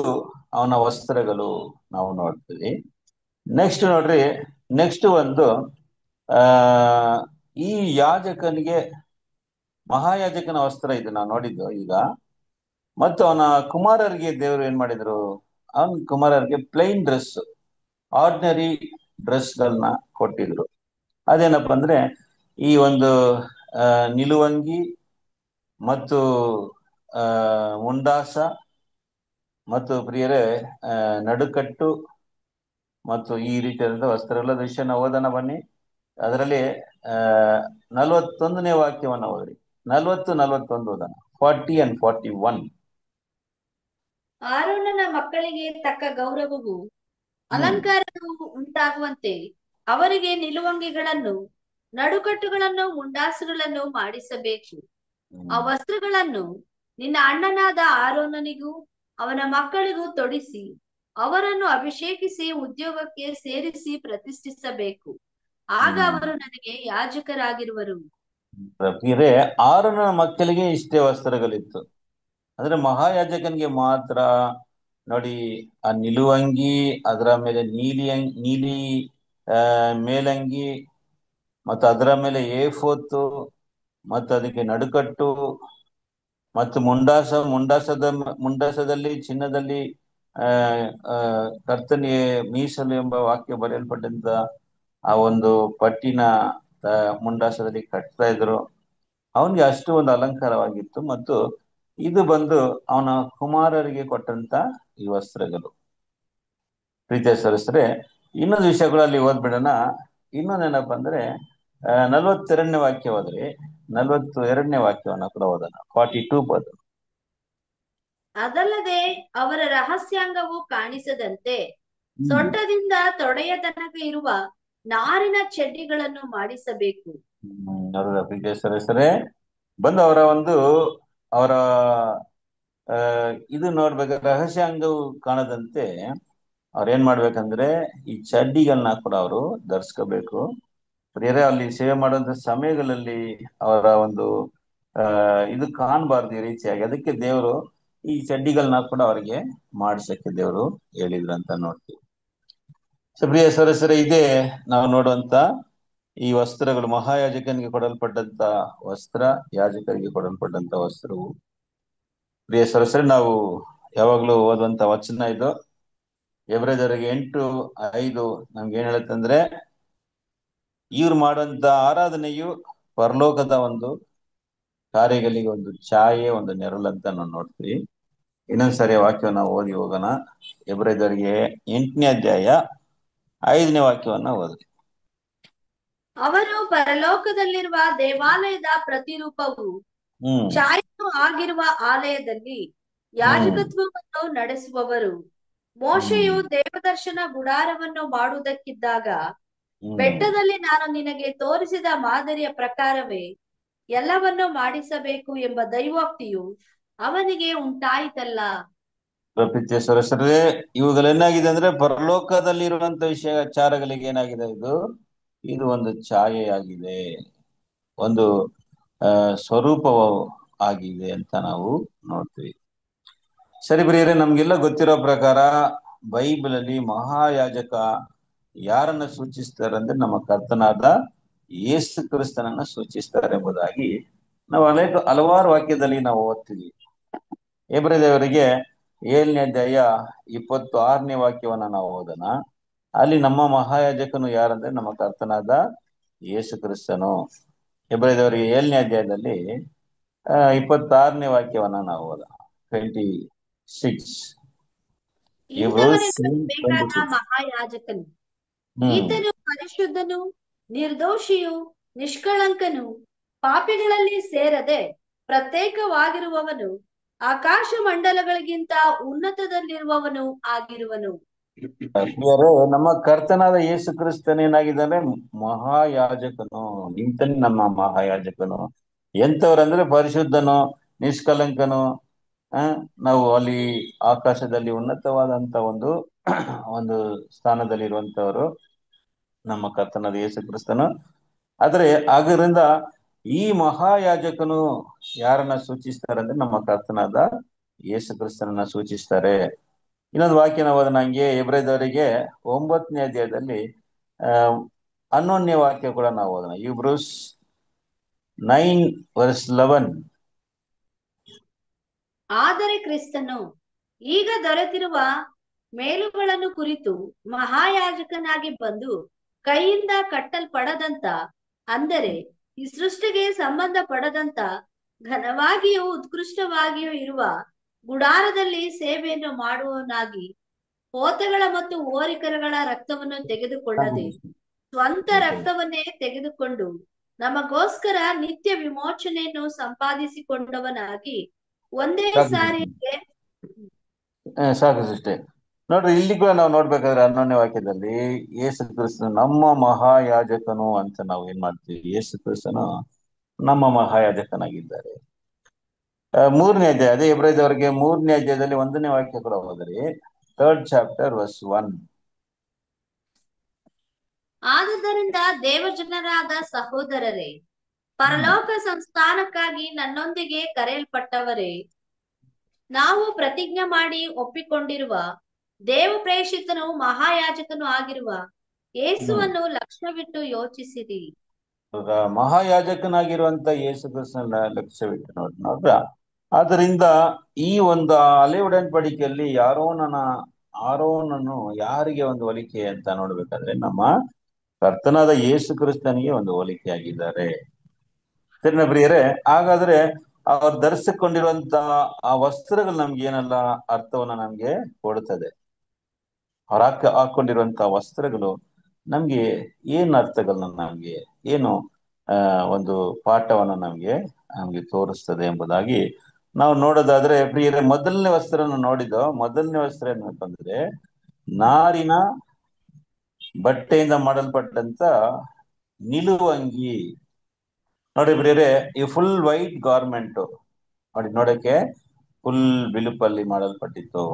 ಅವನ ವಸ್ತ್ರಗಳು ನಾವು ನೋಡ್ತೀವಿ. ನೆಕ್ಸ್ಟ್ ನೋಡ್ರಿ, ನೆಕ್ಸ್ಟ್ ಒಂದು ಆ ಈ ಯಾಜಕನಿಗೆ ಮಹಾಯಾಜಕನ ವಸ್ತ್ರ ಇದು ನಾವು ನೋಡಿದ್ದು ಈಗ. ಮತ್ತು ಅವನ ಕುಮಾರರಿಗೆ ದೇವರು ಏನ್ ಮಾಡಿದ್ರು, ಅವನ ಕುಮಾರರಿಗೆ ಪ್ಲೈನ್ ಡ್ರೆಸ್, ಆರ್ಡಿನರಿ ಡ್ರೆಸ್ಗಳನ್ನ ಕೊಟ್ಟಿದ್ರು. ಅದೇನಪ್ಪ ಅಂದ್ರೆ ಈ ಒಂದು ನಿಲುವಂಗಿ ಮತ್ತು ಮುಂಡಾಸ ಮತ್ತು ಪ್ರಿಯರೇ ನಡುಕಟ್ಟು ಮತ್ತು ಈ ರೀತಿಯಾದ ವಸ್ತ್ರಗಳ ವಿಷಯ ನಾವು ಓದೋಣ ಬನ್ನಿ. ಅದರಲ್ಲಿ 41ನೇ ವಾಕ್ಯವನ್ನು ಓದ್ರಿ. 40-41 ಓದೋಣ. 40 and 41. ಆರೋನನ ಮಕ್ಕಳಿಗೆ ತಕ್ಕ ಗೌರವವು ಅಲಂಕಾರವು ಉಂಟಾಗುವಂತೆ ಅವರಿಗೆ ನಿಲುವಂಗಿಗಳನ್ನು, ನಡುಕಟ್ಟುಗಳನ್ನು, ಮುಂಡಾಸುಗಳನ್ನು ಮಾಡಿಸಬೇಕು. ಆ ವಸ್ತ್ರಗಳನ್ನು ನಿನ್ನ ಅಣ್ಣನಾದ ಆರೋನನಿಗೂ ಅವನ ಮಕ್ಕಳಿಗೂ ತೊಡಿಸಿ ಅವರನ್ನು ಅಭಿಷೇಕಿಸಿ ಉದ್ಯೋಗಕ್ಕೆ ಸೇರಿಸಿ ಪ್ರತಿಷ್ಠಿಸಬೇಕು. ಆಗ ಅವರು ನನಗೆ ಯಾಜಕರಾಗಿರುವರು. ಪ್ರಿಯರೇ, ಆರೋನನ ಮಕ್ಕಳಿಗೆ ಇಷ್ಟೇ ವಸ್ತ್ರಗಳಿತ್ತು. ಅಂದ್ರೆ ಮಹಾಯಾಜಕನಿಗೆ ಮಾತ್ರ ನೋಡಿ ಆ ನಿಲುವಂಗಿ, ಅದರ ಮೇಲೆ ನೀಲಿ ಮೇಲಂಗಿ, ಮತ್ತು ಅದರ ಮೇಲೆ ಏಫೋತ್ತು, ಮತ್ತು ಅದಕ್ಕೆ ನಡುಕಟ್ಟು, ಮತ್ತು ಮುಂಡಾಸದಲ್ಲಿ ಚಿನ್ನದಲ್ಲಿ ಕರ್ತನಿಗೆ ಮೀಸಲು ಎಂಬ ವಾಕ್ಯ ಬರೆಯಲ್ಪಟ್ಟಂತ ಆ ಒಂದು ಪಟ್ಟಿನ ಮುಂಡಾಸದಲ್ಲಿ ಕಟ್ತಾ ಇದ್ರು. ಅವನಿಗೆ ಅಷ್ಟು ಒಂದು ಅಲಂಕಾರವಾಗಿತ್ತು. ಮತ್ತು ಇದು ಬಂದು ಅವನ ಕುಮಾರರಿಗೆ ಕೊಟ್ಟಂತ ಈ ವಸ್ತ್ರಗಳು. ಪ್ರೀತಿಯ ಸದಸ್ಯರೇ, ಇನ್ನೊಂದು ವಿಷಯಗಳಲ್ಲಿ ಓದ್ಬಿಡೋಣ. ಇನ್ನೊಂದೇನಪ್ಪ ಅಂದ್ರೆ 42ನೇ ವಾಕ್ಯ ಹೋದ್ರಿ. 42ನೇ ವಾಕ್ಯವನ್ನ ಕೂಡ ಓದೋಣ. 42 ಪದ. ಅದಲ್ಲದೆ ಅವರ ರಹಸ್ಯಾಂಗವು ಕಾಣಿಸದಂತೆ ಸೊಂಟದಿಂದ ತೊಡೆಯ ತನಕ ಇರುವ ನಾರಿನ ಚಡ್ಡಿಗಳನ್ನು ಮಾಡಿಸಬೇಕು. ಪ್ರೀತಿಯ ಸದಸ್ಯರೇ, ಬಂದು ಅವರ ಇದು ನೋಡ್ಬೇಕಾದ್ರೆ ರಹಸ್ಯಾಂಗವು ಕಾಣದಂತೆ ಅವ್ರೇನ್ ಮಾಡ್ಬೇಕಂದ್ರೆ ಈ ಚಡ್ಡಿಗಳನ್ನ ಕೂಡ ಅವರು ಧರಿಸ್ಕೋಬೇಕು. ಪ್ರಿಯರೇ, ಅಲ್ಲಿ ಸೇವೆ ಮಾಡುವಂತ ಸಮಯಗಳಲ್ಲಿ ಅವರ ಒಂದು ಇದು ಕಾಣಬಾರ್ದು ಈ ರೀತಿಯಾಗಿ. ಅದಕ್ಕೆ ದೇವರು ಈ ಚಡ್ಡಿಗಳನ್ನ ಕೂಡ ಅವರಿಗೆ ಮಾಡಿಸಕ್ಕೆ ದೇವರು ಹೇಳಿದ್ರು ಅಂತ ನೋಡ್ತೀವಿ. ಪ್ರಿಯ ಸದಸ್ಯರೇ, ಇದೇ ನಾವು ನೋಡುವಂತ ಈ ವಸ್ತ್ರಗಳು ಮಹಾಯಾಜಕನಿಗೆ ಕೊಡಲ್ಪಟ್ಟಂತ ವಸ್ತ್ರ, ಯಾಜಕರಿಗೆ ಕೊಡಲ್ಪಟ್ಟಂತ ವಸ್ತ್ರವು. ಪ್ರಿಯ ಸದಸ್ಯರೇ, ನಾವು ಯಾವಾಗ್ಲೂ ಓದುವಂತ ವಚನ ಇದು. ಎಬ್ರೆದವರಿಗೆ 8:5 ನಮ್ಗೆ ಏನ್ ಹೇಳುತ್ತಂದ್ರೆ, ಇವ್ರು ಮಾಡುವಂತ ಆರಾಧನೆಯು ಪರಲೋಕದ ಒಂದು ಕಾರ್ಯಗಳಿಗೆ ಒಂದು ಛಾಯೆ, ಒಂದು ನೆರಳು ಅಂತ ನಾವು ನೋಡ್ತೀವಿ. ಇನ್ನೊಂದ್ಸರಿ ವಾಕ್ಯವನ್ನ ಓದಿ ಹೋಗೋಣ. ಎಬ್ರೆದವರಿಗೆ 8ನೇ ಅಧ್ಯಾಯ 5ನೇ ವಾಕ್ಯವನ್ನ ಓದಿ. ಅವರು ಪರಲೋಕದಲ್ಲಿರುವ ದೇವಾಲಯದ ಪ್ರತಿರೂಪವು ಛಾಯೆಯೂ ಆಗಿರುವ ಆಲಯದಲ್ಲಿ ಯಾಜಕತ್ವವನ್ನು ನಡೆಸುವವರು. ಮೋಶೆಯು ದೇವದರ್ಶನ ಗುಡಾರವನ್ನು ಮಾಡುವುದಕ್ಕಿದ್ದಾಗ ಬೆಟ್ಟದಲ್ಲಿ ನಾನು ನಿನಗೆ ತೋರಿಸಿದ ಮಾದರಿಯ ಪ್ರಕಾರವೇ ಎಲ್ಲವನ್ನೂ ಮಾಡಿಸಬೇಕು ಎಂಬ ದೈವೋಕ್ತಿಯು ಅವನಿಗೆ ಉಂಟಾಯಿತಲ್ಲ. ಪ್ರೀತಿಯ ಸದಸ್ಯರೇ, ಇವುಗಳೇನಾಗಿದೆ ಅಂದ್ರೆ ಪರಲೋಕದಲ್ಲಿರುವಂತ ವಿಚಾರಗಳಿಗೆ ಏನಾಗಿದೆ, ಇದು ಒಂದು ಛಾಯೆಯಾಗಿದೆ, ಒಂದು ಸ್ವರೂಪವು ಆಗಿದೆ ಅಂತ ನಾವು ನೋಡ್ತೀವಿ. ಸರಿ ಪ್ರಿಯರೇ, ನಮ್ಗೆಲ್ಲ ಗೊತ್ತಿರೋ ಪ್ರಕಾರ ಬೈಬಲ್ ಅಲ್ಲಿ ಮಹಾಯಾಜಕ ಯಾರನ್ನ ಸೂಚಿಸ್ತಾರೆ ಅಂದ್ರೆ ನಮ್ಮ ಕರ್ತನಾದ ಯೇಸು ಕ್ರಿಸ್ತನನ್ನ ಸೂಚಿಸ್ತಾರೆ ಎಂಬುದಾಗಿ ನಾವು ಹಲವಾರು ವಾಕ್ಯದಲ್ಲಿ ನಾವು ಓದ್ತೀವಿ. ಎಬ್ರೆದವರಿಗೆ 7ನೇ ಅಧ್ಯಾಯ 26ನೇ ವಾಕ್ಯವನ್ನ ನಾವು ಓದೋಣ. ಅಲ್ಲಿ ನಮ್ಮ ಮಹಾಯಾಜಕನು ಯಾರಂದ್ರೆ ನಮ್ಮ ಕರ್ತನಾದ ಯೇಸು ಕ್ರಿಸ್ತನು. ಎಬ್ರೆದವರಿಗೆ 7ನೇ ಅಧ್ಯಾಯದಲ್ಲಿ 26ನೇ ವಾಕ್ಯವನ್ನ ನಾವು ಓದೋಣ. 26. ಮಹಾಯಾಜಕನು ಈತನು ಪರಿಶುದ್ಧನು, ನಿರ್ದೋಷಿಯು, ನಿಷ್ಕಳಂಕನು, ಪಾಪಿಗಳಲ್ಲಿ ಸೇರದೆ ಪ್ರತ್ಯೇಕವಾಗಿರುವವನು, ಆಕಾಶ ಮಂಡಲಗಳಿಗಿಂತ ಉನ್ನತದಲ್ಲಿರುವವನು ಆಗಿರುವನು. ಪ್ರಿಯರೇ, ನಮ್ಮ ಕರ್ತನಾದ ಯೇಸು ಕ್ರಿಸ್ತನೇನಾಗಿದ್ದಾನೆ? ಮಹಾಯಾಜಕನು. ಇಂತನೇ ನಮ್ಮ ಮಹಾಯಾಜಕನು. ಎಂತವ್ರಂದ್ರೆ ಪರಿಶುದ್ಧನು, ನಿಷ್ಕಲಂಕನು. ಆ ನಾವು ಅಲ್ಲಿ ಆಕಾಶದಲ್ಲಿ ಉನ್ನತವಾದಂತ ಒಂದು ಒಂದು ಸ್ಥಾನದಲ್ಲಿರುವಂತವರು ನಮ್ಮ ಕರ್ತನಾದ ಯೇಸು ಕ್ರಿಸ್ತನು. ಆದ್ರೆ ಆದ್ದರಿಂದ ಈ ಮಹಾಯಾಜಕನು ಯಾರನ್ನ ಸೂಚಿಸ್ತಾರೆ ಅಂದ್ರೆ ನಮ್ಮ ಕರ್ತನಾದ ಯೇಸು ಕ್ರಿಸ್ತನನ್ನ ಸೂಚಿಸ್ತಾರೆ. ಇನ್ನೊಂದು ವಾಕ್ಯ ನಾವು ಅದನ್ನ ಹಂಗೆ ಎಬ್ರೆದವರಿಗೆ 9ನೇ ಅಧ್ಯಾಯದಲ್ಲಿ ಆ 11ನೇ ವಾಕ್ಯ ಕೂಡ ನಾವು ಓದೋಣ. ಇಬ್ರೂಸ್ 9:11. ಆದರೆ ಕ್ರಿಸ್ತನು ಈಗ ದೊರೆತಿರುವ ಮೇಲುಗಳನ್ನು ಕುರಿತು ಮಹಾಯಾಜಕನಾಗಿ ಬಂದು ಕೈಯಿಂದ ಕಟ್ಟಲ್ಪಡದಂತ, ಅಂದರೆ ಈ ಸೃಷ್ಟಿಗೆ ಸಂಬಂಧ ಪಡದಂತ ಘನವಾಗಿಯೂ ಉತ್ಕೃಷ್ಟವಾಗಿಯೂ ಇರುವ ಗುಡಾರದಲ್ಲಿ ಸೇವೆಯನ್ನು ಮಾಡುವವನಾಗಿ ಹೋತಗಳ ಮತ್ತು ಹೋರಿಕರಗಳ ರಕ್ತವನ್ನು ತೆಗೆದುಕೊಳ್ಳದೆ ಸ್ವಂತ ರಕ್ತವನ್ನೇ ತೆಗೆದುಕೊಂಡು ನಮಗೋಸ್ಕರ ನಿತ್ಯ ವಿಮೋಚನೆಯನ್ನು ಸಂಪಾದಿಸಿಕೊಂಡವನಾಗಿ ಒಂದೇ ಸಾರಿಗೆ ಸಾಕು ಸಿಸ್ಟರ್. ನೋಡ್ರಿ, ಇಲ್ಲಿ ಕೂಡ ನಾವು ನೋಡ್ಬೇಕಾದ್ರೆ 11ನೇ ವಾಕ್ಯದಲ್ಲಿ ಯೇಸು ಕ್ರಿಸ್ತನು ನಮ್ಮ ಮಹಾಯಾಜಕನು ಅಂತ ನಾವು ಏನ್ ಮಾಡ್ತೀವಿ? ಯೇಸು ಕ್ರಿಸ್ತನು ನಮ್ಮ ಮಹಾಯಾಜಕನಾಗಿದ್ದಾರೆ. 3ನೇ ಅಧ್ಯಾಯ, ಅದೇ ಎಬ್ರೆದವರಿಗೆ 3ನೇ ಅಧ್ಯಾಯದಲ್ಲಿ 1ನೇ ವಾಕ್ಯ ಕೂಡ ಹೋದ್ರಿ. 3rd chapter verse 1. ಆದುದರಿಂದ ದೇವಜನರಾದ ಸಹೋದರರೇ, ಪರಲೋಕ ಸಂಸ್ಥಾನಕ್ಕಾಗಿ ನನ್ನೊಂದಿಗೆ ಕರೆಯಲ್ಪಟ್ಟವರೇ, ನಾವು ಪ್ರತಿಜ್ಞೆ ಮಾಡಿ ಒಪ್ಪಿಕೊಂಡಿರುವ ದೇವ ಪ್ರೇಷಿತನು ಮಹಾಯಾಜಕನು ಆಗಿರುವ ಯೇಸುವನ್ನು ಲಕ್ಷ್ಯವಿಟ್ಟು ಯೋಚಿಸಿರಿ. ಮಹಾಯಾಜಕನಾಗಿರುವಂತ ಯೇಸು ಕ್ರಿಸ್ತನ ಲಕ್ಷ್ಯವಿಟ್ಟು ನೋಡ್ರ. ಆದ್ರಿಂದ ಈ ಒಂದು ಹಳೆ ಒಡன்பಡಿಕೆಯಲ್ಲಿ ಆರೋನನು ಯಾರಿಗೆ ಒಂದು ಹೋಲಿಕೆ ಅಂತ ನೋಡ್ಬೇಕಾದ್ರೆ ನಮ್ಮ ಕರ್ತನಾದ ಯೇಸು ಕ್ರಿಸ್ತನಿಗೆ ಒಂದು ಹೋಲಿಕೆ ಆಗಿದ್ದಾರೆ. ಸರಿನಾ ಪ್ರಿಯರೇ? ಹಾಗಾದ್ರೆ ಅವ್ರು ಧರಿಸಿಕೊಂಡಿರುವಂತ ಆ ವಸ್ತ್ರಗಳು ನಮ್ಗೆ ಏನಲ್ಲ ಅರ್ಥವನ್ನ ನಮ್ಗೆ ಕೊಡುತ್ತದೆ. ಅವ್ರು ಹಾಕೊಂಡಿರುವಂತ ವಸ್ತ್ರಗಳು ನಮ್ಗೆ ಏನ್ ಅರ್ಥಗಳನ್ನ ನಮ್ಗೆ ಏನು ಒಂದು ಪಾಠವನ್ನ ನಮ್ಗೆ ತೋರಿಸ್ತದೆ ಎಂಬುದಾಗಿ ನಾವು ನೋಡೋದಾದ್ರೆ ಪ್ರಿಯರೇ, ಮೊದಲನೇ ವಸ್ತ್ರ ಏನಂತಂದ್ರೆ ನಾರಿನ ಬಟ್ಟೆಯಿಂದ ಮಾಡಲ್ಪಟ್ಟಂತ ನಿಲುವಂಗಿ. ನೋಡಿ ಪ್ರಿಯರೇ, ಈ ಫುಲ್ ವೈಟ್ ಗಾರ್ಮೆಂಟ್ ನೋಡಕ್ಕೆ ಫುಲ್ ಬಿಳುಪಲ್ಲಿ ಮಾಡಲ್ಪಟ್ಟಿತ್ತು.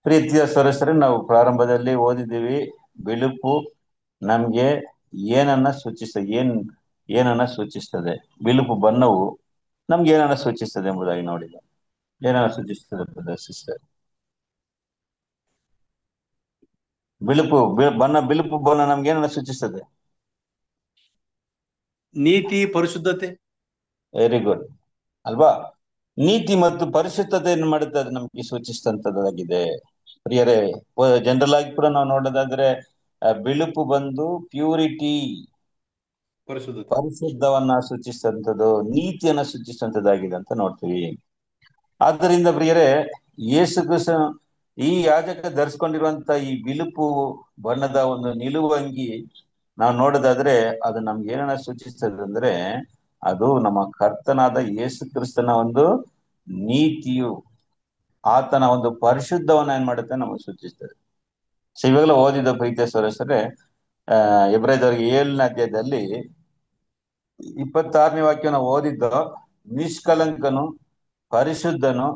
ಪ್ರೀತಿಯ ಸದಸ್ಯರೇ, ನಾವು ಪ್ರಾರಂಭದಲ್ಲಿ ಓದಿದ್ದೀವಿ, ಬಿಳುಪು ನಮ್ಗೆ ಏನನ್ನ ಸೂಚಿಸ್ತದೆ? ಬಿಳುಪು ಬಣ್ಣವು ನಮ್ಗೆ ಏನನ್ನ ಸೂಚಿಸ್ತದೆ ಎಂಬುದಾಗಿ ನೋಡಿದ. ಏನನ್ನ ಸೂಚಿಸ್ತದೆ ಸಿಸ್ಟರ್? ಬಿಳುಪು ಬಣ್ಣ ನಮ್ಗೆ ಏನನ್ನ ಸೂಚಿಸ್ತದೆ? ನೀತಿ, ಪರಿಶುದ್ಧತೆ. ವೆರಿ ಗುಡ್ ಅಲ್ವಾ? ನೀತಿ ಮತ್ತು ಪರಿಶುದ್ಧತೆ ಏನ್ ಮಾಡುತ್ತೆ? ಅದು ನಮ್ಗೆ ಸೂಚಿಸ್ತಂತದ್ದಾಗಿದೆ. ಪ್ರಿಯರೇ, ಜನರಲ್ ಆಗಿ ಕೂಡ ನಾವು ನೋಡೋದಾದ್ರೆ ಬಿಳುಪು ಬಂದು ಪ್ಯೂರಿಟಿ, ಪರಿಶುದ್ಧವನ್ನ ಸೂಚಿಸ್ತಂಥದ್ದು, ನೀತಿಯನ್ನ ಸೂಚಿಸ್ತಂಥದ್ದಾಗಿದೆ ಅಂತ ನೋಡ್ತೀವಿ. ಆದ್ದರಿಂದ ಪ್ರಿಯರೇ, ಯೇಸು ಕ್ರಿಸ್ತ ಈ ಯಾಜಕ ಧರಿಸ್ಕೊಂಡಿರುವಂತ ಈ ಬಿಳುಪು ಬಣ್ಣದ ಒಂದು ನಿಲುವಂಗಿ ನಾವು ನೋಡೋದಾದ್ರೆ ಅದು ನಮ್ಗೆ ಏನನ್ನ ಸೂಚಿಸ್ತದೆ ಅಂದ್ರೆ ಅದು ನಮ್ಮ ಕರ್ತನಾದ ಯೇಸು ಕ್ರಿಸ್ತನ ಒಂದು ನೀತಿಯು, ಆತನ ಒಂದು ಪರಿಶುದ್ಧವನ್ನ ಏನ್ ಮಾಡುತ್ತೆ ನಮಗೆ ಸೂಚಿಸ್ತದೆ. ಸೊ ಇವಾಗಲೂ ಓದಿದ ಪ್ರೀತಿಯ ಸದಸ್ಯರೇ, ಎಬ್ರೆದವರಿಗೆ 7ನೇ ಅಧ್ಯಾಯದಲ್ಲಿ 26ನೇ ವಾಕ್ಯನ ಓದಿದ್ದು, ನಿಷ್ಕಲಂಕನು, ಪರಿಶುದ್ಧನು,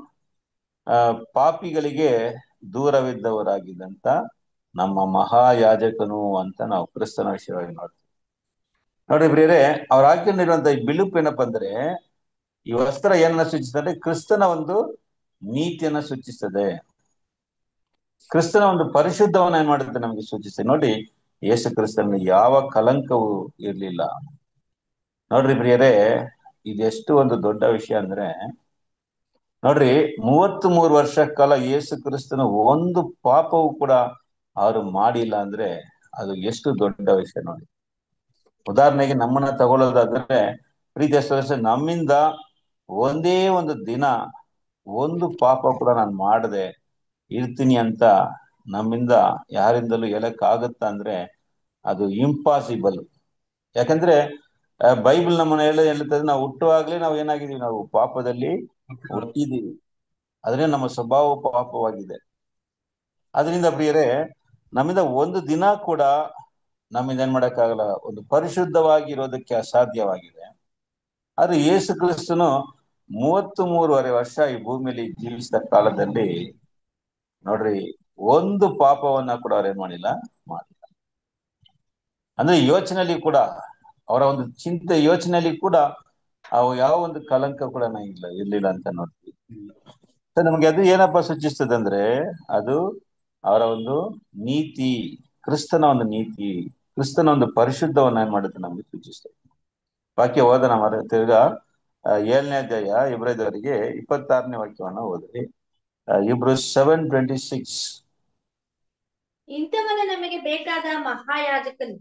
ಪಾಪಿಗಳಿಗೆ ದೂರವಿದ್ದವರಾಗಿದ್ದಂತ ನಮ್ಮ ಮಹಾಯಾಜಕನು ಅಂತ ನಾವು ಕ್ರಿಸ್ತನ ವಿಷಯವಾಗಿ ನೋಡ್ತೀವಿ. ನೋಡಿ ಪ್ರಿಯರೇ, ಅವ್ರು ಹಾಕೊಂಡಿರುವಂತ ಈ ಬಿಳುಪು ಏನಪ್ಪಾ ಅಂದ್ರೆ, ಈ ವಸ್ತ್ರ ಏನನ್ನ ಸೂಚಿಸ್ತದೆ? ಕ್ರಿಸ್ತನ ಒಂದು ನೀತಿಯನ್ನ ಸೂಚಿಸ್ತದೆ. ಕ್ರಿಸ್ತನ ಒಂದು ಪರಿಶುದ್ಧವನ್ನ ಏನ್ ಮಾಡುತ್ತೆ ನಮ್ಗೆ ಸೂಚಿಸ್ತದೆ. ನೋಡಿ, ಯೇಸು ಕ್ರಿಸ್ತನ ಯಾವ ಕಲಂಕವೂ ಇರ್ಲಿಲ್ಲ. ನೋಡ್ರಿ ಪ್ರಿಯರೇ, ಇದೆಷ್ಟು ಒಂದು ದೊಡ್ಡ ವಿಷಯ ಅಂದ್ರೆ, ನೋಡ್ರಿ, 33 ವರ್ಷ ಕಾಲ ಯೇಸು ಕ್ರಿಸ್ತನ ಒಂದು ಪಾಪವು ಕೂಡ ಅವರು ಮಾಡಿಲ್ಲ ಅಂದ್ರೆ ಅದು ಎಷ್ಟು ದೊಡ್ಡ ವಿಷಯ ನೋಡಿ. ಉದಾಹರಣೆಗೆ ನಮ್ಮನ್ನ ತಗೊಳ್ಳೋದಾದ್ರೆ, ಪ್ರೀತಿಯ ಸದಸ್ಯ, ನಮ್ಮಿಂದ ಒಂದೇ ಒಂದು ದಿನ ಒಂದು ಪಾಪ ಕೂಡ ನಾನು ಮಾಡದೆ ಇರ್ತೀನಿ ಅಂತ ನಮ್ಮಿಂದ ಯಾರಿಂದಲೂ ಹೇಳಕ್ಕಾಗತ್ತಾ ಅಂದ್ರೆ ಅದು ಇಂಪಾಸಿಬಲ್. ಯಾಕಂದ್ರೆ ಬೈಬಲ್ ನಮ್ಮನ್ನ ಹೇಳ್ತದೆ, ನಾವು ಹುಟ್ಟುವಾಗ್ಲೇ ನಾವು ಏನಾಗಿದೀವಿ? ನಾವು ಪಾಪದಲ್ಲಿ ಹುಟ್ಟಿದೀವಿ. ಅದನ್ನೇ ನಮ್ಮ ಸ್ವಭಾವ ಪಾಪವಾಗಿದೆ. ಅದರಿಂದ ಪ್ರಿಯರೇ, ನಮ್ಮಿಂದ ಒಂದು ದಿನ ಕೂಡ ನಮ್ಮಿಂದ ಏನ್ ಮಾಡಕ್ಕಾಗಲ್ಲ, ಒಂದು ಪರಿಶುದ್ಧವಾಗಿರೋದಕ್ಕೆ ಅಸಾಧ್ಯವಾಗಿದೆ. ಆದ್ರೆ ಯೇಸು ಕ್ರಿಸ್ತನು 33.5 ವರ್ಷ ಈ ಭೂಮಿಯಲ್ಲಿ ಜೀವಿಸಿದ ಕಾಲದಲ್ಲಿ ನೋಡ್ರಿ, ಒಂದು ಪಾಪವನ್ನ ಕೂಡ ಅವ್ರು ಏನ್ ಮಾಡಿಲ್ಲ. ಅಂದ್ರೆ ಯೋಚನೆಯಲ್ಲಿ ಕೂಡ, ಅವರ ಒಂದು ಚಿಂತೆ ಯೋಚನೆಯಲ್ಲಿ ಕೂಡ ಅವು ಯಾವ ಒಂದು ಕಲಂಕ ಕೂಡ ಇರ್ಲಿಲ್ಲ ಅಂತ ನೋಡ್ತೀವಿ. ನಮ್ಗೆ ಅದು ಏನಪ್ಪ ಸೂಚಿಸ್ತದೆ ಅಂದ್ರೆ, ಅದು ಅವರ ಒಂದು ನೀತಿ, ಕ್ರಿಸ್ತನ ಒಂದು ನೀತಿ, ಕ್ರಿಸ್ತನ ಒಂದು ಪರಿಶುದ್ಧವನ್ನ ಏನ್ ಮಾಡುತ್ತೆ ನಮ್ಗೆ ಸೂಚಿಸ್ತದೆ. ವಾಕ್ಯ ಓದೋಣ ತಿರ್ಗಾ 7ನೇ ಅಧ್ಯಾಯ ಇಬ್ರಿಯದವರಿಗೆ 26ನೇ ವಾಕ್ಯವನ್ನ ಓದ್ರಿ. Hebrews 7:26. ಇಂಥವನ ನಮಗೆ ಬೇಕಾದ ಮಹಾಯಾಜಕನು,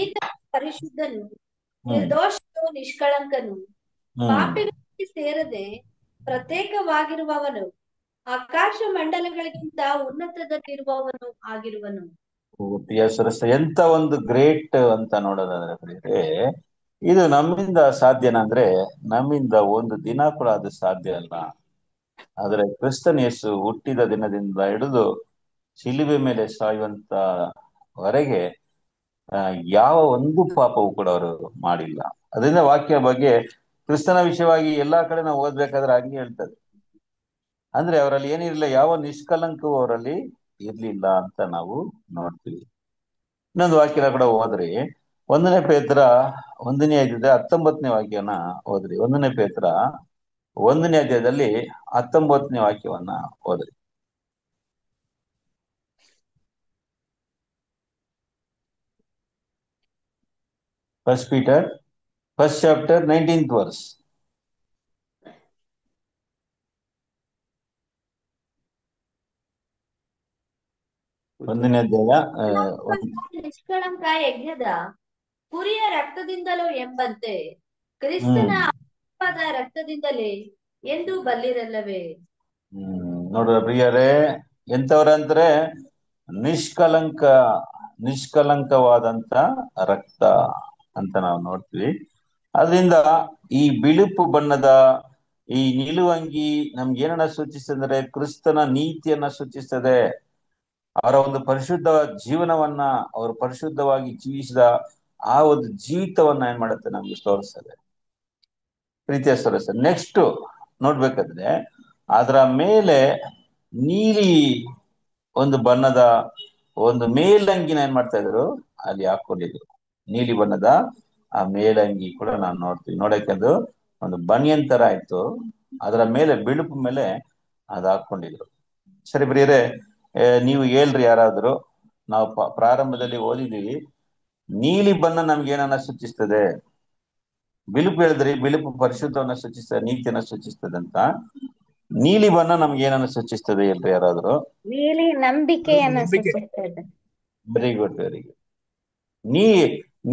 ಈತ ಪರಿಶುದ್ಧನು, ನಿರ್ದೋಷನು, ನಿಷ್ಕಳಂಕನು, ಪಾಪಿಗಳಿಗೆ ಸೇರದೆ ಪ್ರತ್ಯೇಕವಾಗಿರುವವನು, ಆಕಾಶ ಮಂಡಲಗಳಿಗಿಂತ ಉನ್ನತದಲ್ಲಿರುವವನು ಆಗಿರುವನು. ಎಂತ ಒಂದು ಗ್ರೇಟ್ ಅಂತ ನೋಡೋದಾದ್ರೆ, ಇದು ನಮ್ಮಿಂದ ಸಾಧ್ಯನಾ ಅಂದ್ರೆ, ನಮ್ಮಿಂದ ಒಂದು ದಿನ ಕೂಡ ಅದು ಸಾಧ್ಯ ಅಲ್ಲ. ಆದ್ರೆ ಕ್ರಿಸ್ತನ ಯೇಸು ಹುಟ್ಟಿದ ದಿನದಿಂದ ಹಿಡಿದು ಶಿಲುಬೆ ಮೇಲೆ ಸಾಯುವಂತವರೆಗೆ ಯಾವ ಒಂದು ಪಾಪವು ಕೂಡ ಅವರು ಮಾಡಿಲ್ಲ. ಅದರಿಂದ ವಾಕ್ಯ ಬಗ್ಗೆ ಕ್ರಿಸ್ತನ ವಿಷಯವಾಗಿ ಎಲ್ಲಾ ಕಡೆ ನಾವು ಓದ್ಬೇಕಾದ್ರೆ ಹಂಗೆ ಹೇಳ್ತದೆ. ಅಂದ್ರೆ ಅವರಲ್ಲಿ ಏನಿರಲಿಲ್ಲ, ಯಾವ ನಿಷ್ಕಲಂಕವೂ ಅವರಲ್ಲಿ ಇರ್ಲಿಲ್ಲ ಅಂತ ನಾವು ನೋಡ್ತೀವಿ. ಇನ್ನೊಂದು ವಾಕ್ಯನ ಕೂಡ ಓದ್ರಿ, 1ನೇ ಪೇತ್ರ 1ನೇ ಅಧ್ಯಾಯದ 19ನೇ ವಾಕ್ಯನ ಓದ್ರಿ. 1ನೇ ಪೇತ್ರ 1ನೇ ಅಧ್ಯಾಯದಲ್ಲಿ 19ನೇ ವಾಕ್ಯವನ್ನ ಓದ್ರಿ. First Peter, 1st chapter, 19th verse. ಒಂದನೇ ಅಧ್ಯಾಯ ನಿಷ್ಕಳಂಕ ಯಜ್ಞದ ಕುರಿಯ ರಕ್ತದಿಂದಲೋ ಎಂಬಂತೆ ಕ್ರಿಸ್ತನ ಅಪವಾದ ರಕ್ತದಿಂದಲೇ ಎಂದು ಬಲ್ಲಿರಲ್ಲವೇ. ನೋಡ್ರ ಪ್ರಿಯರೇ, ಎಂತವ್ರಂದ್ರೆ ನಿಷ್ಕಲಂಕವಾದಂತ ರಕ್ತ ಅಂತ ನಾವು ನೋಡ್ತೀವಿ. ಅದರಿಂದ ಈ ಬಿಳುಪು ಬಣ್ಣದ ಈ ನಿಲುವಂಗಿ ನಮ್ಗೆ ಏನನ್ನ ಸೂಚಿಸ್ತದೆ, ಕ್ರಿಸ್ತನ ನೀತಿಯನ್ನ ಸೂಚಿಸ್ತದೆ. ಅವರ ಒಂದು ಪರಿಶುದ್ಧ ಜೀವನವನ್ನ, ಅವರು ಪರಿಶುದ್ಧವಾಗಿ ಜೀವಿಸಿದ ಆ ಒಂದು ಜೀವಿತವನ್ನ ಏನ್ ಮಾಡುತ್ತೆ ನಮ್ಗೆ ತೋರಿಸ್ತದೆ, ಪ್ರೀತಿಯ ತೋರಿಸ್ತದೆ. ನೆಕ್ಸ್ಟ್ ನೋಡ್ಬೇಕಾದ್ರೆ ಅದರ ಮೇಲೆ ನೀಲಿ ಒಂದು ಬಣ್ಣದ ಒಂದು ಮೇಲಂಗಿನ ಏನ್ ಮಾಡ್ತಾ ಇದ್ರು, ಅಲ್ಲಿ ಹಾಕೊಂಡಿದ್ರು. ನೀಲಿ ಬಣ್ಣದ ಆ ಮೇಲಂಗಿ ಕೂಡ ನಾವು ನೋಡ್ತೀವಿ. ನೋಡಕ್ಕೆ ಅದು ಒಂದು ಬನಿಯನ್ ತರ ಆಯ್ತು, ಅದರ ಮೇಲೆ ಬಿಳುಪು ಮೇಲೆ ಅದು ಹಾಕೊಂಡಿದ್ರು. ಸರಿ ಪ್ರಿಯರೇ, ನೀವು ಹೇಳ್ರಿ ಯಾರಾದ್ರು, ನಾವು ಪ್ರಾರಂಭದಲ್ಲಿ ಓದಿದೀವಿ ನೀಲಿ ಬಣ್ಣ ನಮ್ಗೆ ಏನನ್ನ ಸೂಚಿಸ್ತದೆ. ಬಿಳುಪು ಹೇಳಿದ್ರಿ, ಬಿಳುಪು ಪರಿಶುದ್ಧವನ್ನ ಸೂಚಿಸ್ತದೆ, ನೀತಿಯನ್ನ ಸೂಚಿಸ್ತದೆ ಅಂತ. ನೀಲಿ ಬಣ್ಣ ನಮ್ಗೆ ಏನನ್ನ ಸೂಚಿಸ್ತದೆ ಹೇಳ್ರಿ ಯಾರಾದ್ರು. ನೀಲಿ ನಂಬಿಕೆಯನ್ನ ಸೂಚಿಸ್ತದೆ. Very good, very good.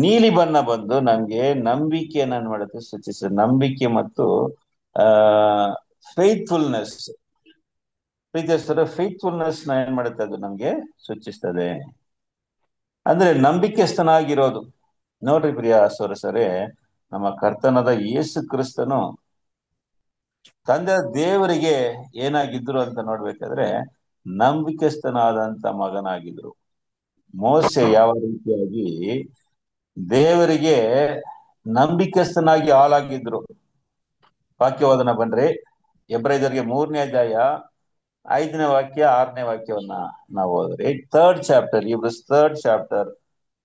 ನೀಲಿ ಬಣ್ಣ ಬಂದು ನಮ್ಗೆ ನಂಬಿಕೆಯನ್ನ ಮಾಡುತ್ತೆ, ಸೂಚಿಸ್ತದೆ. ನಂಬಿಕೆ ಮತ್ತು ಫೇತ್ಫುಲ್ನೆಸ್, ಪ್ರೀತಿಸ್ತಾರೆ, ಫೇತ್ಫುಲ್ನೆಸ್ ನ ಏನ್ ಮಾಡುತ್ತೆ, ಅದು ನಮ್ಗೆ ಸೂಚಿಸ್ತದೆ. ಅಂದ್ರೆ ನಂಬಿಕೆಸ್ಥನಾಗಿರೋದು. ನೋಡ್ರಿ ಪ್ರಿಯ ಸೋರಸರೇ, ನಮ್ಮ ಕರ್ತನಾದ ಯೇಸು ಕ್ರಿಸ್ತನು ತಂದೆ ದೇವರಿಗೆ ಏನಾಗಿದ್ರು ಅಂತ ನೋಡ್ಬೇಕಾದ್ರೆ ನಂಬಿಕೆಸ್ಥನಾದಂತ ಮಗನಾಗಿದ್ರು. ಮೋಸೆ ಯಾವ ರೀತಿಯಾಗಿ ದೇವರಿಗೆ ನಂಬಿಕೆಸ್ಥನಾಗಿ ಹಾಳಾಗಿದ್ರು. ವಾಕ್ಯವಾದನ ಬನ್ರಿ, ಎಬ್ರಾಯದವರಿಗೆ 3ನೇ ಅಧ್ಯಾಯ 5ನೇ ವಾಕ್ಯ 6ನೇ ವಾಕ್ಯವನ್ನ ನಾವು ಓದ್ರಿ. 3rd chapter, Hebrews 3rd chapter,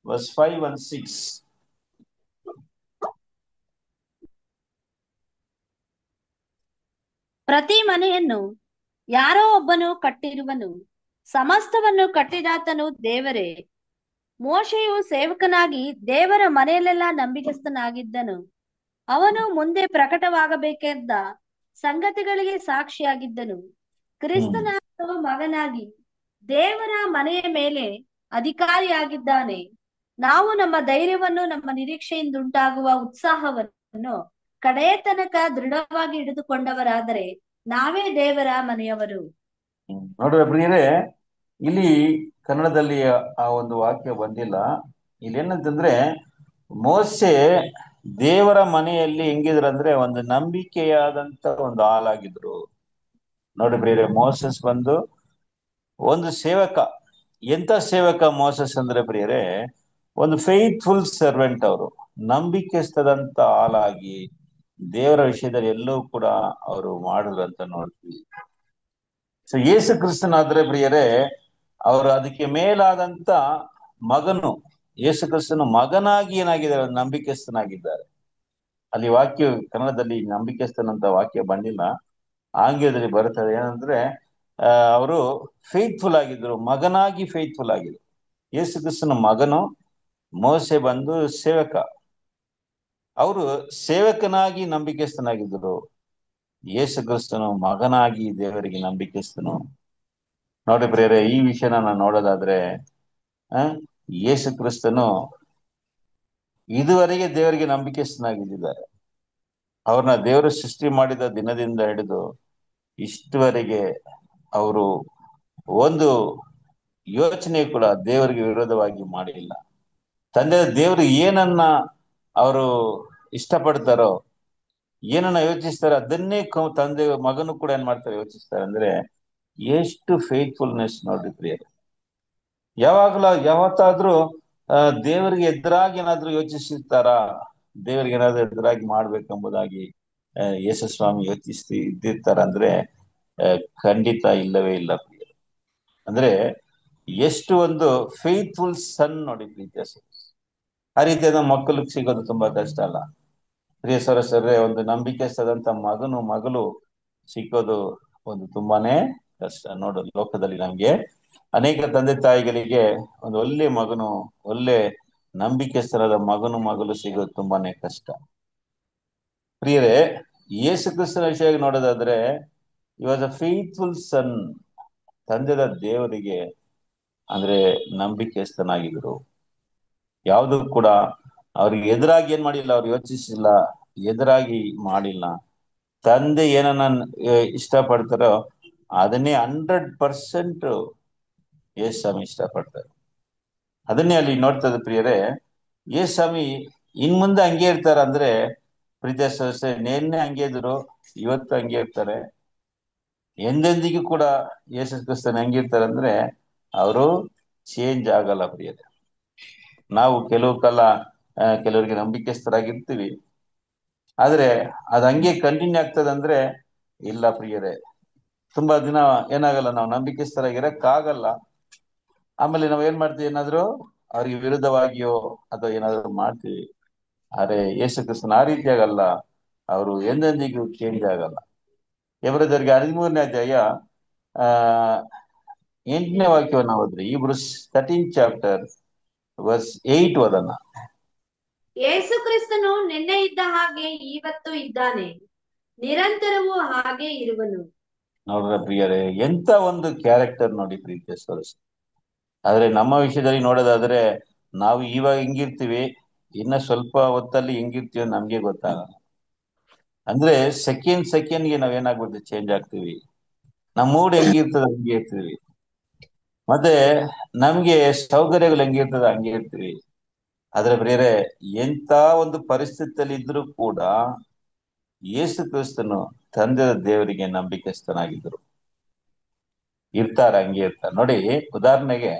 verse 5 and 6. ಪ್ರತಿ ಮನೆಯನ್ನು ಯಾರೋ ಒಬ್ಬನು ಕಟ್ಟಿರುವನು, ಸಮಸ್ತವನ್ನು ಕಟ್ಟಿದಾತನು ದೇವರೇ. ಮೋಶೆಯು ಸೇವಕನಾಗಿ ದೇವರ ಮನೆಯಲ್ಲೆಲ್ಲ ನಂಬಿಕಸ್ಥನಾಗಿದ್ದನು. ಅವನು ಮುಂದೆ ಪ್ರಕಟವಾಗಬೇಕೆಂದ ಸಂಗತಿಗಳಿಗೆ ಸಾಕ್ಷಿಯಾಗಿದ್ದನು. ಕ್ರಿಸ್ತನ ಮಗನಾಗಿ ದೇವರ ಮನೆಯ ಮೇಲೆ ಅಧಿಕಾರಿಯಾಗಿದ್ದಾನೆ. ನಾವು ನಮ್ಮ ಧೈರ್ಯವನ್ನು, ನಮ್ಮ ನಿರೀಕ್ಷೆಯಿಂದ ಉಂಟಾಗುವ ಉತ್ಸಾಹವನ್ನು ಕಡೆಯ ತನಕ ದೃಢವಾಗಿ ಹಿಡಿದುಕೊಂಡವರಾದರೆ ನಾವೇ ದೇವರ ಮನೆಯವರು. ನೋಡ್ರಿ ಪ್ರಿಯರೇ, ಇಲ್ಲಿ ಕನ್ನಡದಲ್ಲಿ ಆ ಒಂದು ವಾಕ್ಯ ಬಂದಿಲ್ಲ. ಇಲ್ಲಿ ಏನಂತಂದ್ರೆ, ಮೋಸೆ ದೇವರ ಮನೆಯಲ್ಲಿ ಹೆಂಗಿದ್ರು ಅಂದ್ರೆ ಒಂದು ನಂಬಿಕೆಯಾದಂತ ಒಂದು ಹಾಲಾಗಿದ್ರು. ನೋಡಿ ಪ್ರಿಯರೇ, ಮೋಸಸ್ ಬಂದು ಒಂದು ಸೇವಕ, ಎಂತ ಸೇವಕ ಮೋಸಸ್ ಅಂದ್ರೆ ಪ್ರಿಯರೇ, ಒಂದು ಫೇತ್ಫುಲ್ ಸರ್ವೆಂಟ್. ಅವರು ನಂಬಿಕೆಸ್ತದಂತ ಆಳಾಗಿ ದೇವರ ವಿಷಯದಲ್ಲಿ ಎಲ್ಲವೂ ಕೂಡ ಅವರು ಮಾಡಿದ್ರು ಅಂತ ನೋಡ್ತೀವಿ. ಸೊ ಯೇಸು ಕ್ರಿಸ್ತನಾದ್ರೆ ಪ್ರಿಯರೇ, ಅವರು ಅದಕ್ಕೆ ಮೇಲಾದಂತ ಮಗನು, ಯೇಸು ಕ್ರಿಸ್ತನ ಮಗನಾಗಿ ಏನಾಗಿದ್ದಾರೆ, ನಂಬಿಕೆಸ್ತನಾಗಿದ್ದಾರೆ. ಅಲ್ಲಿ ವಾಕ್ಯ ಕನ್ನಡದಲ್ಲಿ ನಂಬಿಕೆಸ್ತನಂತ ವಾಕ್ಯ ಬಂದಿಲ್ಲ, ಆಂಗ್ಲದಲ್ಲಿ ಬರುತ್ತದೆ. ಏನಂದ್ರೆ ಅವರು ಫೇತ್ಫುಲ್ ಆಗಿದ್ರು, ಮಗನಾಗಿ ಫೇತ್ಫುಲ್ ಆಗಿದ್ರು. ಯೇಸು ಕ್ರಿಸ್ತನ ಮಗನು, ಮೋಸೆ ಬಂದು ಸೇವಕ, ಅವರು ಸೇವಕನಾಗಿ ನಂಬಿಕೆಸ್ತನಾಗಿದ್ದರು. ಯೇಸು ಕ್ರಿಸ್ತನು ಮಗನಾಗಿ ದೇವರಿಗೆ ನಂಬಿಕೆಸ್ತನು. ನೋಡಿ ಪ್ರಿಯರೇ, ಈ ವಿಷಯನ ನಾವು ನೋಡೋದಾದ್ರೆ ಯೇಸು ಕ್ರಿಸ್ತನು ಇದುವರೆಗೆ ದೇವರಿಗೆ ನಂಬಿಕೆಸ್ತನಾಗಿದ್ದಾರೆ. ಅವ್ರನ್ನ ದೇವರು ಸೃಷ್ಟಿ ಮಾಡಿದ ದಿನದಿಂದ ಹಿಡಿದು ಇಷ್ಟುವರೆಗೆ ಅವರು ಒಂದು ಯೋಚನೆ ಕೂಡ ದೇವರಿಗೆ ವಿರೋಧವಾಗಿ ಮಾಡಿಲ್ಲ. ತಂದೆ ದೇವರು ಏನನ್ನ ಅವರು ಇಷ್ಟಪಡ್ತಾರೋ, ಏನನ್ನ ಯೋಚಿಸ್ತಾರೋ ಅದನ್ನೇ ತಂದೆ ಮಗನು ಕೂಡ ಏನ್ ಮಾಡ್ತಾರೆ, ಯೋಚಿಸ್ತಾರೆ. ಅಂದ್ರೆ ಎಷ್ಟು ಫೇತ್ಫುಲ್ನೆಸ್ ನೋಡ್ರಿ ಪ್ರಿಯರೇ. ಯಾವತ್ತಾದ್ರೂ ದೇವರಿಗೆ ಎದುರಾಗಿ ಏನಾದ್ರೂ ಯೋಚಿಸಿರ್ತಾರಾ, ದೇವರಿಗೆ ಏನಾದ್ರೂ ಎದುರಾಗಿ ಮಾಡ್ಬೇಕೆಂಬುದಾಗಿ ಯೇಸು ಸ್ವಾಮಿ ಯೋಚಿಸಿ ಇದ್ದಿರ್ತಾರ ಅಂದ್ರೆ ಖಂಡಿತ ಇಲ್ಲವೇ ಇಲ್ಲ ಪ್ರಿಯರೇ. ಅಂದ್ರೆ ಎಷ್ಟು ಒಂದು ಫೇತ್ಫುಲ್ ಸನ್ ನೋಡಿ ಪ್ರೀತಿಯ. ಆ ರೀತಿಯಾದ ಮಕ್ಕಳಿಗೆ ಸಿಗೋದು ತುಂಬಾ ಕಷ್ಟ ಅಲ್ಲ ಪ್ರಿಯ ಸರಸರೇ. ಒಂದು ನಂಬಿಕೆಸ್ತದಂತ ಮಗಳು ಸಿಕ್ಕೋದು ಒಂದು ತುಂಬಾನೇ ಕಷ್ಟ. ನೋಡು, ಲೋಕದಲ್ಲಿ ನಮ್ಗೆ ಅನೇಕ ತಂದೆ ತಾಯಿಗಳಿಗೆ ಒಂದು ಒಳ್ಳೆ ಮಗನು, ಒಳ್ಳೆ ನಂಬಿಕೆಸ್ತರದ ಮಗಲು ಸಿಗೋದು ತುಂಬಾನೇ ಕಷ್ಟ. ಪ್ರಿಯರೇ, ಯೇಸು ಕ್ರಿಸ್ತನ ವಿಷಯ ನೋಡೋದಾದ್ರೆ, ಈ ವಾಸ್ ಅ ಫೇತ್ಫುಲ್ ಸನ್. ತಂದೆದ ದೇವರಿಗೆ ಅಂದ್ರೆ ನಂಬಿಕೆಸ್ತನಾಗಿದ್ರು. ಯಾವುದು ಕೂಡ ಅವ್ರಿಗೆ ಎದುರಾಗಿ ಏನ್ ಮಾಡಿಲ್ಲ, ಅವ್ರು ಯೋಚಿಸಿಲ್ಲ, ಎದುರಾಗಿ ಮಾಡಿಲ್ಲ. ತಂದೆ ಏನನ್ನ ಇಷ್ಟಪಡ್ತಾರೋ ಅದನ್ನೇ 100% ಯೇಸು ಸ್ವಾಮಿ ಇಷ್ಟಪಡ್ತಾರೆ. ಅದನ್ನೇ ಅಲ್ಲಿ ನೋಡ್ತದೆ ಪ್ರಿಯರೇ. ಯೇಸು ಸ್ವಾಮಿ ಇನ್ ಮುಂದೆ ಹಂಗೆ ಇರ್ತಾರ ಅಂದ್ರೆ, ಪ್ರೀತಿಯ ಸದಸ್ಯ, ನೆನ್ನೆ ಹಂಗೆ ಇದ್ರು, ಇವತ್ತು ಹಂಗೆ ಇರ್ತಾರೆ, ಎಂದೆಂದಿಗೂ ಕೂಡ ಯೇಸು ಕ್ರಿಸ್ತನ ಹೆಂಗಿರ್ತಾರೆ ಅಂದ್ರೆ ಅವರು ಚೇಂಜ್ ಆಗಲ್ಲ ಪ್ರಿಯರೇ. ನಾವು ಕೆಲವು ಕಾಲ ಕೆಲವರಿಗೆ ನಂಬಿಕೆಸ್ತರಾಗಿರ್ತೀವಿ, ಆದ್ರೆ ಅದ್ ಹಂಗೆ ಕಂಟಿನ್ಯೂ ಆಗ್ತದೆ ಅಂದ್ರೆ ಇಲ್ಲ ಪ್ರಿಯರೇ. ತುಂಬಾ ದಿನ ಏನಾಗಲ್ಲ, ನಾವು ನಂಬಿಕೆಸ್ತರಾಗಿರಕ್ಕಾಗಲ್ಲ. ಆಮೇಲೆ ನಾವ್ ಏನ್ ಮಾಡ್ತೀವಿ, ಏನಾದ್ರು ಅವ್ರಿಗೆ ವಿರುದ್ಧವಾಗಿಯೋ ಅಥವಾ ಏನಾದ್ರು ಮಾಡ್ತೀವಿ. ಆದ್ರೆ ಯೇಸು ಕ್ರಿಸ್ತನ ಆ ರೀತಿಯಾಗಲ್ಲ, ಅವರು ಎಂದೆಂದಿಗೂ ಚೇಂಜ್ ಆಗಲ್ಲ. ಎಬ್ರದವರಿಗೆ 13ನೇ ಅಧ್ಯಾಯ 8ನೇ ವಾಕ್ಯವನ್ನು ಓದ್ರಿ. Hebrews 13 ಚಾಪ್ಟರ್ ವರ್ಸ್ 8 ಓದನ್ನ. ಯೇಸು ಕ್ರಿಸ್ತನು ನಿನ್ನೆ ಇದ್ದ ಹಾಗೆ ಇವತ್ತು ಇದ್ದಾನೆ, ನಿರಂತರವೂ ಹಾಗೆ ಇರುವನು. ನೋಡ್ರ ಪ್ರಿಯರೇ, ಎಂತ ಒಂದು ಕ್ಯಾರೆಕ್ಟರ್ ನೋಡಿ ಪ್ರೀತಿಯ ಸೋದರ. ಆದ್ರೆ ನಮ್ಮ ವಿಷಯದಲ್ಲಿ ನೋಡೋದಾದ್ರೆ, ನಾವು ಇವಾಗ ಹೆಂಗಿರ್ತೀವಿ, ಇನ್ನ ಸ್ವಲ್ಪ ಹೊತ್ತಲ್ಲಿ ಹೆಂಗಿರ್ತೀವಿ ನಮ್ಗೆ ಗೊತ್ತಾಗಲ್ಲ. ಅಂದ್ರೆ ಸೆಕೆಂಡ್ಗೆ ನಾವೇನಾಗ್ಬಿಡ್ತೀವಿ, ಚೇಂಜ್ ಆಗ್ತೀವಿ. ನಮ್ಮ ಮೂಡ್ ಹೆಂಗಿರ್ತದೆ ಹಂಗೆ ಇರ್ತೀವಿ, ಮತ್ತೆ ನಮ್ಗೆ ಸೌಕರ್ಯಗಳು ಹೆಂಗಿರ್ತದೆ ಹಂಗೆ ಇರ್ತೀವಿ. ಆದ್ರೆ ಪ್ರಿಯರೇ, ಎಂತ ಒಂದು ಪರಿಸ್ಥಿತಿಯಲ್ಲಿ ಇದ್ರೂ ಕೂಡ ಯೇಸು ಕ್ರಿಸ್ತನು ತಂದೆಯ ದೇವರಿಗೆ ನಂಬಿಕೆಸ್ತನಾಗಿದ್ರು, ಹಂಗೆ ಇರ್ತಾರೆ. ನೋಡಿ, ಉದಾಹರಣೆಗೆ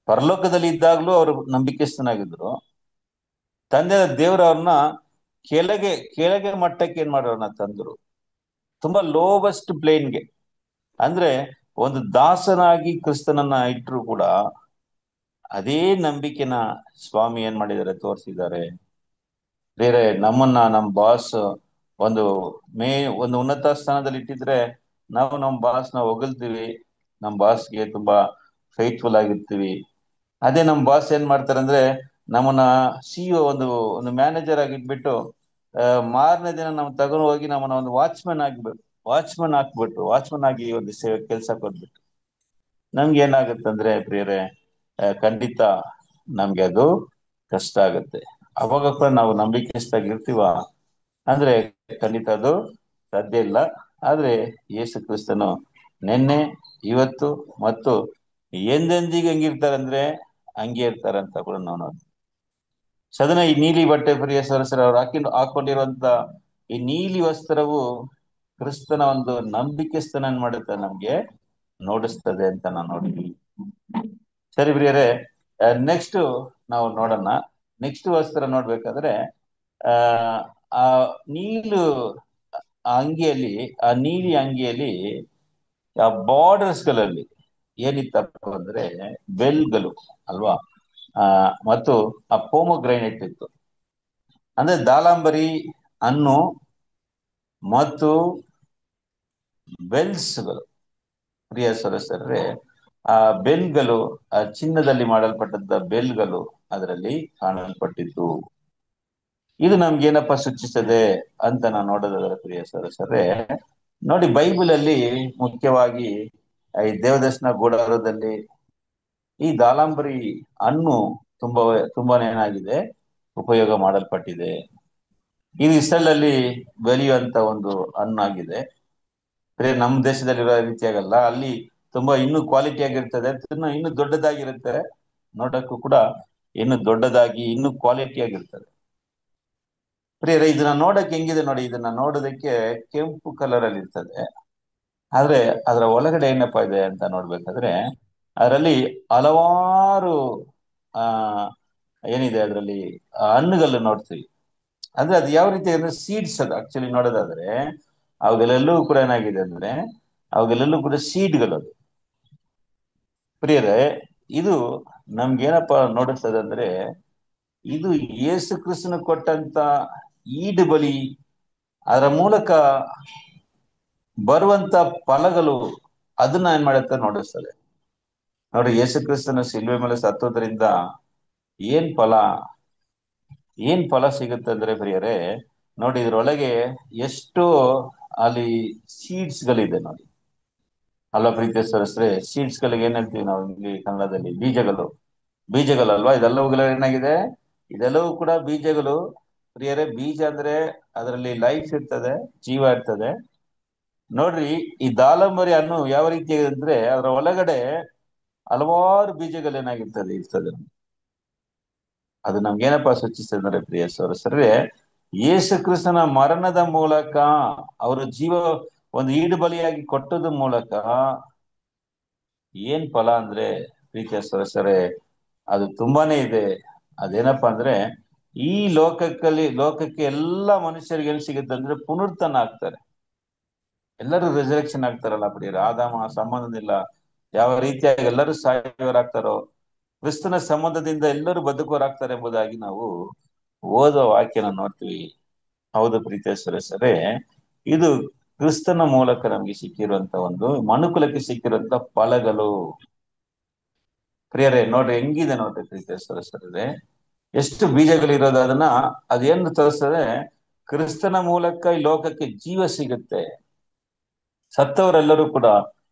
ಪರಲೋಕದಲ್ಲಿ ಇದ್ದಾಗ್ಲೂ ಅವರು ನಂಬಿಕೆಸ್ತನಾಗಿದ್ರು. ತಂದೆಯ ದೇವರವ್ರನ್ನ ಕೆಳಗೆ ಕೆಳಗೆ ಮಟ್ಟಕ್ಕೆ ಏನ್ ಮಾಡೋರನ್ನ ತಂದ್ರು, ತುಂಬಾ ಲೋವೆಸ್ಟ್ ಪ್ಲೇನ್ಗೆ. ಅಂದ್ರೆ ಒಂದು ದಾಸನಾಗಿ ಕ್ರಿಸ್ತನನ್ನ ಇಟ್ಟರು ಕೂಡ ಅದೇ ನಂಬಿಕೆನ ಸ್ವಾಮಿ ಏನ್ ಮಾಡಿದ್ದಾರೆ, ತೋರಿಸಿದ್ದಾರೆ. ಬೇರೆ ನಮ್ಮನ್ನ ನಮ್ಮ ಬಾಸ್ ಒಂದು ಒಂದು ಉನ್ನತ ಸ್ಥಾನದಲ್ಲಿ ಇಟ್ಟಿದ್ರೆ ನಾವು ನಮ್ಮ ಬಾಸ್ನ ಹೊಗಳ್ತೀವಿ, ನಮ್ಮ ಬಾಸ್ಗೆ ತುಂಬಾ ಫೇತ್ಫುಲ್ ಆಗಿರ್ತೀವಿ. ಅದೇ ನಮ್ಮ ಬಾಸ್ ಏನ್ ಮಾಡ್ತಾರೆ ಅಂದ್ರೆ, ನಮ್ಮನ್ನ CEO ಒಂದು ಒಂದು ಮ್ಯಾನೇಜರ್ ಆಗಿ ಇಟ್ಬಿಟ್ಟು ಮಾರನೇ ದಿನ ನಮ್ ತಗೊಂಡು ಹೋಗಿ ನಮ್ಮನ್ನ ಒಂದು ವಾಚ್ಮನ್ ಆಗಿ ಒಂದು ಕೆಲಸ ಕೊಟ್ಬಿಟ್ಟು ನಮ್ಗೆ ಏನಾಗುತ್ತಂದ್ರೆ ಪ್ರಿಯರೇ, ಖಂಡಿತ ನಮ್ಗೆ ಅದು ಕಷ್ಟ ಆಗುತ್ತೆ. ಅವಾಗ ಕೂಡ ನಾವು ನಂಬಿಕೆಸ್ತಾಗಿರ್ತೀವ ಅಂದ್ರೆ ಖಂಡಿತ ಅದು ಸಾಧ್ಯ ಇಲ್ಲ. ಆದ್ರೆ ಯೇಸು ಕ್ರಿಸ್ತನು ನಿನ್ನೆ, ಇವತ್ತು ಮತ್ತು ಎಂದೆಂದಿಗೂ ಹೆಂಗಿರ್ತಾರಂದ್ರೆ ಹಂಗೆ ಇರ್ತಾರಂತ ಕೂಡ ನಾವು ನೋಡಿ. ಸದನ ಈ ನೀಲಿ ಬಟ್ಟೆ, ಪ್ರಿಯ ಸರಸರ, ಅವ್ರು ಹಾಕೊಂಡಿರುವಂತ ಈ ನೀಲಿ ವಸ್ತ್ರವು ಕ್ರಿಸ್ತನ ಒಂದು ನಂಬಿಕೆಸ್ತನ ಮಾಡುತ್ತೆ ನಮ್ಗೆ. ನೋಡಿಸ್ತದೆ ಅಂತ ನಾವು ನೋಡಿದ್ವಿ. ಸರಿ ಪ್ರಿಯರೇ, ನೆಕ್ಸ್ಟ್ ನಾವು ನೋಡೋಣ. ನೆಕ್ಸ್ಟ್ ವಸ್ತ್ರ ನೋಡ್ಬೇಕಾದ್ರೆ ಆ ಆ ನೀಲು ಅಂಗಿಯಲ್ಲಿ, ಆ ನೀಲಿ ಅಂಗಿಯಲ್ಲಿ ಆ ಬಾರ್ಡರ್ಸ್ ಗಳಲ್ಲಿ ಏನಿತ್ತಪ್ಪ ಅಂದ್ರೆ ಬೆಲ್ಗಳು ಅಲ್ವಾ, ಮತ್ತು ಆ ಪೋಮೊಗ್ರೈನೇಟ್ ಇತ್ತು. ಅಂದ್ರೆ ದಾಳಂಬರಿ ಹಣ್ಣು ಮತ್ತು ಬೆಲ್ಸ್ಗಳು. ಪ್ರಿಯ ಸದಸ್ಯರೇ, ಆ ಬೆಲ್ಗಳು, ಆ ಚಿನ್ನದಲ್ಲಿ ಮಾಡಲ್ಪಟ್ಟಂತ ಬೆಲ್ಗಳು ಅದರಲ್ಲಿ ಕಾಣಲ್ಪಟ್ಟಿದ್ದು. ಇದು ನಮ್ಗೆ ಏನಪ್ಪ ಸೂಚಿಸ್ತದೆ ಅಂತ ನಾವು ನೋಡೋದಾದ್ರೆ ಪ್ರಿಯ ಸದಸ್ಯರೇ, ನೋಡಿ ಬೈಬಲ್ ಅಲ್ಲಿ ಮುಖ್ಯವಾಗಿ ಈ ದೇವದರ್ಶನ ಗುಡಾರದಲ್ಲಿ ಈ ದಾಳಂಬರಿ ಹಣ್ಣು ತುಂಬಾನೇ ಏನಾಗಿದೆ, ಉಪಯೋಗ ಮಾಡಲ್ಪಟ್ಟಿದೆ. ಇದು ಇಸ್ರೇಲ್ ಅಲ್ಲಿ ಬೆಳೆಯುವಂತ ಒಂದು ಹಣ್ಣಾಗಿದೆ. ನಮ್ಮ ದೇಶದಲ್ಲಿರೋ ರೀತಿಯಾಗಲ್ಲ, ಅಲ್ಲಿ ತುಂಬಾ ಇನ್ನೂ ಕ್ವಾಲಿಟಿ ಆಗಿರ್ತದೆ, ಇನ್ನು ದೊಡ್ಡದಾಗಿರುತ್ತೆ, ನೋಡಕ್ಕೂ ಕೂಡ ಇನ್ನು ದೊಡ್ಡದಾಗಿ ಇನ್ನು ಕ್ವಾಲಿಟಿ ಆಗಿರ್ತದೆ. ಪ್ರಿಯರೇ, ಇದನ್ನ ನೋಡಕ್ ಹೆಂಗಿದೆ ನೋಡಿ, ಇದನ್ನ ನೋಡೋದಕ್ಕೆ ಕೆಂಪು ಕಲರ್ ಅಲ್ಲಿ ಇರ್ತದೆ. ಆದ್ರೆ ಅದರ ಒಳಗಡೆ ಏನಪ್ಪಾ ಇದೆ ಅಂತ ನೋಡ್ಬೇಕಾದ್ರೆ ಅದರಲ್ಲಿ ಹಲವಾರು ಆ ಏನಿದೆ ಅದರಲ್ಲಿ ಹಣ್ಣುಗಳು ನೋಡ್ತೀವಿ. ಅಂದ್ರೆ ಅದು ಯಾವ ರೀತಿ ಅಂದ್ರೆ ಸೀಡ್ಸ್, ಅದು ಆಕ್ಚುಲಿ ನೋಡೋದಾದ್ರೆ ಅವುಗಳೆಲ್ಲವೂ ಕೂಡ ಏನಾಗಿದೆ ಅಂದ್ರೆ ಅವುಗಳೆಲ್ಲೂ ಕೂಡ ಸೀಡ್ಗಳು. ಅದು ಪ್ರಿಯರೇ, ಇದು ನಮ್ಗೇನಪ್ಪ ನೋಡಿಸ್ತದೆ ಅಂದ್ರೆ ಇದು ಯೇಸು ಕ್ರಿಸ್ತನ ಕೊಟ್ಟಂತ ಈಡು ಬಲಿ, ಅದರ ಮೂಲಕ ಬರುವಂತ ಫಲಗಳು, ಅದನ್ನ ಏನ್ ಮಾಡುತ್ತೆ ನೋಡಿಸ್ತದೆ. ನೋಡಿ, ಯೇಸು ಕ್ರಿಸ್ತನ ಶಿಲ್ವೆ ಮೇಲೆ ಸತ್ತೋದ್ರಿಂದ ಏನ್ ಫಲ ಸಿಗುತ್ತೆ ಅಂದ್ರೆ ಪ್ರಿಯರೇ, ನೋಡಿ ಇದ್ರೊಳಗೆ ಎಷ್ಟು ಅಲ್ಲಿ ಸೀಡ್ಸ್ ಗಳಿದೆ ನೋಡಿ ಅಲ್ಲ ಪ್ರೀತಿಯ ಸದಸ್ಯರೇ. ಸೀಡ್ಸ್ ಗಳಿಗೆ ಏನ್ ಹೇಳ್ತೀವಿ ನಾವು ಇಲ್ಲಿ ಕನ್ನಡದಲ್ಲಿ? ಬೀಜಗಳಲ್ವಾ ಇದೆಲ್ಲವುಗಳ ಏನಾಗಿದೆ, ಇದೆಲ್ಲವೂ ಕೂಡ ಬೀಜಗಳು. ಪ್ರಿಯರೇ, ಬೀಜ ಅಂದ್ರೆ ಅದರಲ್ಲಿ ಲೈಫ್ ಇರ್ತದೆ, ಜೀವ ಇರ್ತದೆ. ನೋಡ್ರಿ, ಈ ದಾಳಂಬರಿ ಹಣ್ಣು ಯಾವ ರೀತಿ ಅಂದ್ರೆ ಅದರ ಒಳಗಡೆ ಹಲವಾರು ಇರ್ತದೆ. ಅದು ನಮ್ಗೇನಪ್ಪ ಸೂಚಿಸ್ತದೆ ಅಂದ್ರೆ ಪ್ರಿಯ ಸಹೋದರರೇ, ಯೇಸು ಕ್ರಿಸ್ತನ ಮರಣದ ಮೂಲಕ ಅವರು ಒಂದು ಈಡು ಬಲಿಯಾಗಿ ಕೊಟ್ಟದ ಮೂಲಕ ಏನ್ ಫಲ ಅಂದ್ರೆ ಪ್ರೀತಿಯ ಸಹೋದರರೇ, ಅದು ತುಂಬಾನೇ ಇದೆ. ಅದೇನಪ್ಪಾ ಅಂದ್ರೆ ಈ ಲೋಕಕ್ಕೆ ಎಲ್ಲಾ ಮನುಷ್ಯರಿಗೆ ಏನ್ ಸಿಗುತ್ತೆ ಅಂದ್ರೆ ಪುನರುತ್ಥಾನ ಆಗ್ತಾರೆ. ಎಲ್ಲರೂ ರಿಸರೆಕ್ಷನ್ ಆಗ್ತಾರಲ್ಲ ಪ್ರಿಯರೇ. ಆದಾಮ ಸಂಬಂಧದಿಂದ ಯಾವ ರೀತಿಯಾಗಿ ಎಲ್ಲರೂ ಸಾಯುವರಾಗ್ತಾರೋ, ಕ್ರಿಸ್ತನ ಸಂಬಂಧದಿಂದ ಎಲ್ಲರೂ ಬದುಕುವರಾಗ್ತಾರೆ ಎಂಬುದಾಗಿ ನಾವು ಓದುವ ವಾಕ್ಯನ ನೋಡ್ತೀವಿ. ಹೌದು ಪ್ರೀತಿಯ ಸದಸ್ಯರೇ, ಇದು ಕ್ರಿಸ್ತನ ಮೂಲಕ ನಮ್ಗೆ ಸಿಕ್ಕಿರುವಂತ ಒಂದು ಮನುಕುಲಕ್ಕೆ ಸಿಕ್ಕಿರುವಂತ ಫಲಗಳು. ಪ್ರಿಯರೇ, ನೋಡ್ರಿ ಹೆಂಗಿದೆ ನೋಡ್ರಿ ಪ್ರೀತಿಯ ಸದಸ್ಯರೇ, ಎಷ್ಟು ಬೀಜಗಳಿರೋದು. ಅದೇನು ತೋರಿಸ್ತದೆ, ಕ್ರಿಸ್ತನ ಮೂಲಕ ಈ ಲೋಕಕ್ಕೆ ಜೀವ ಸಿಗುತ್ತೆ, ಸತ್ತವರೆಲ್ಲರೂ ಕೂಡ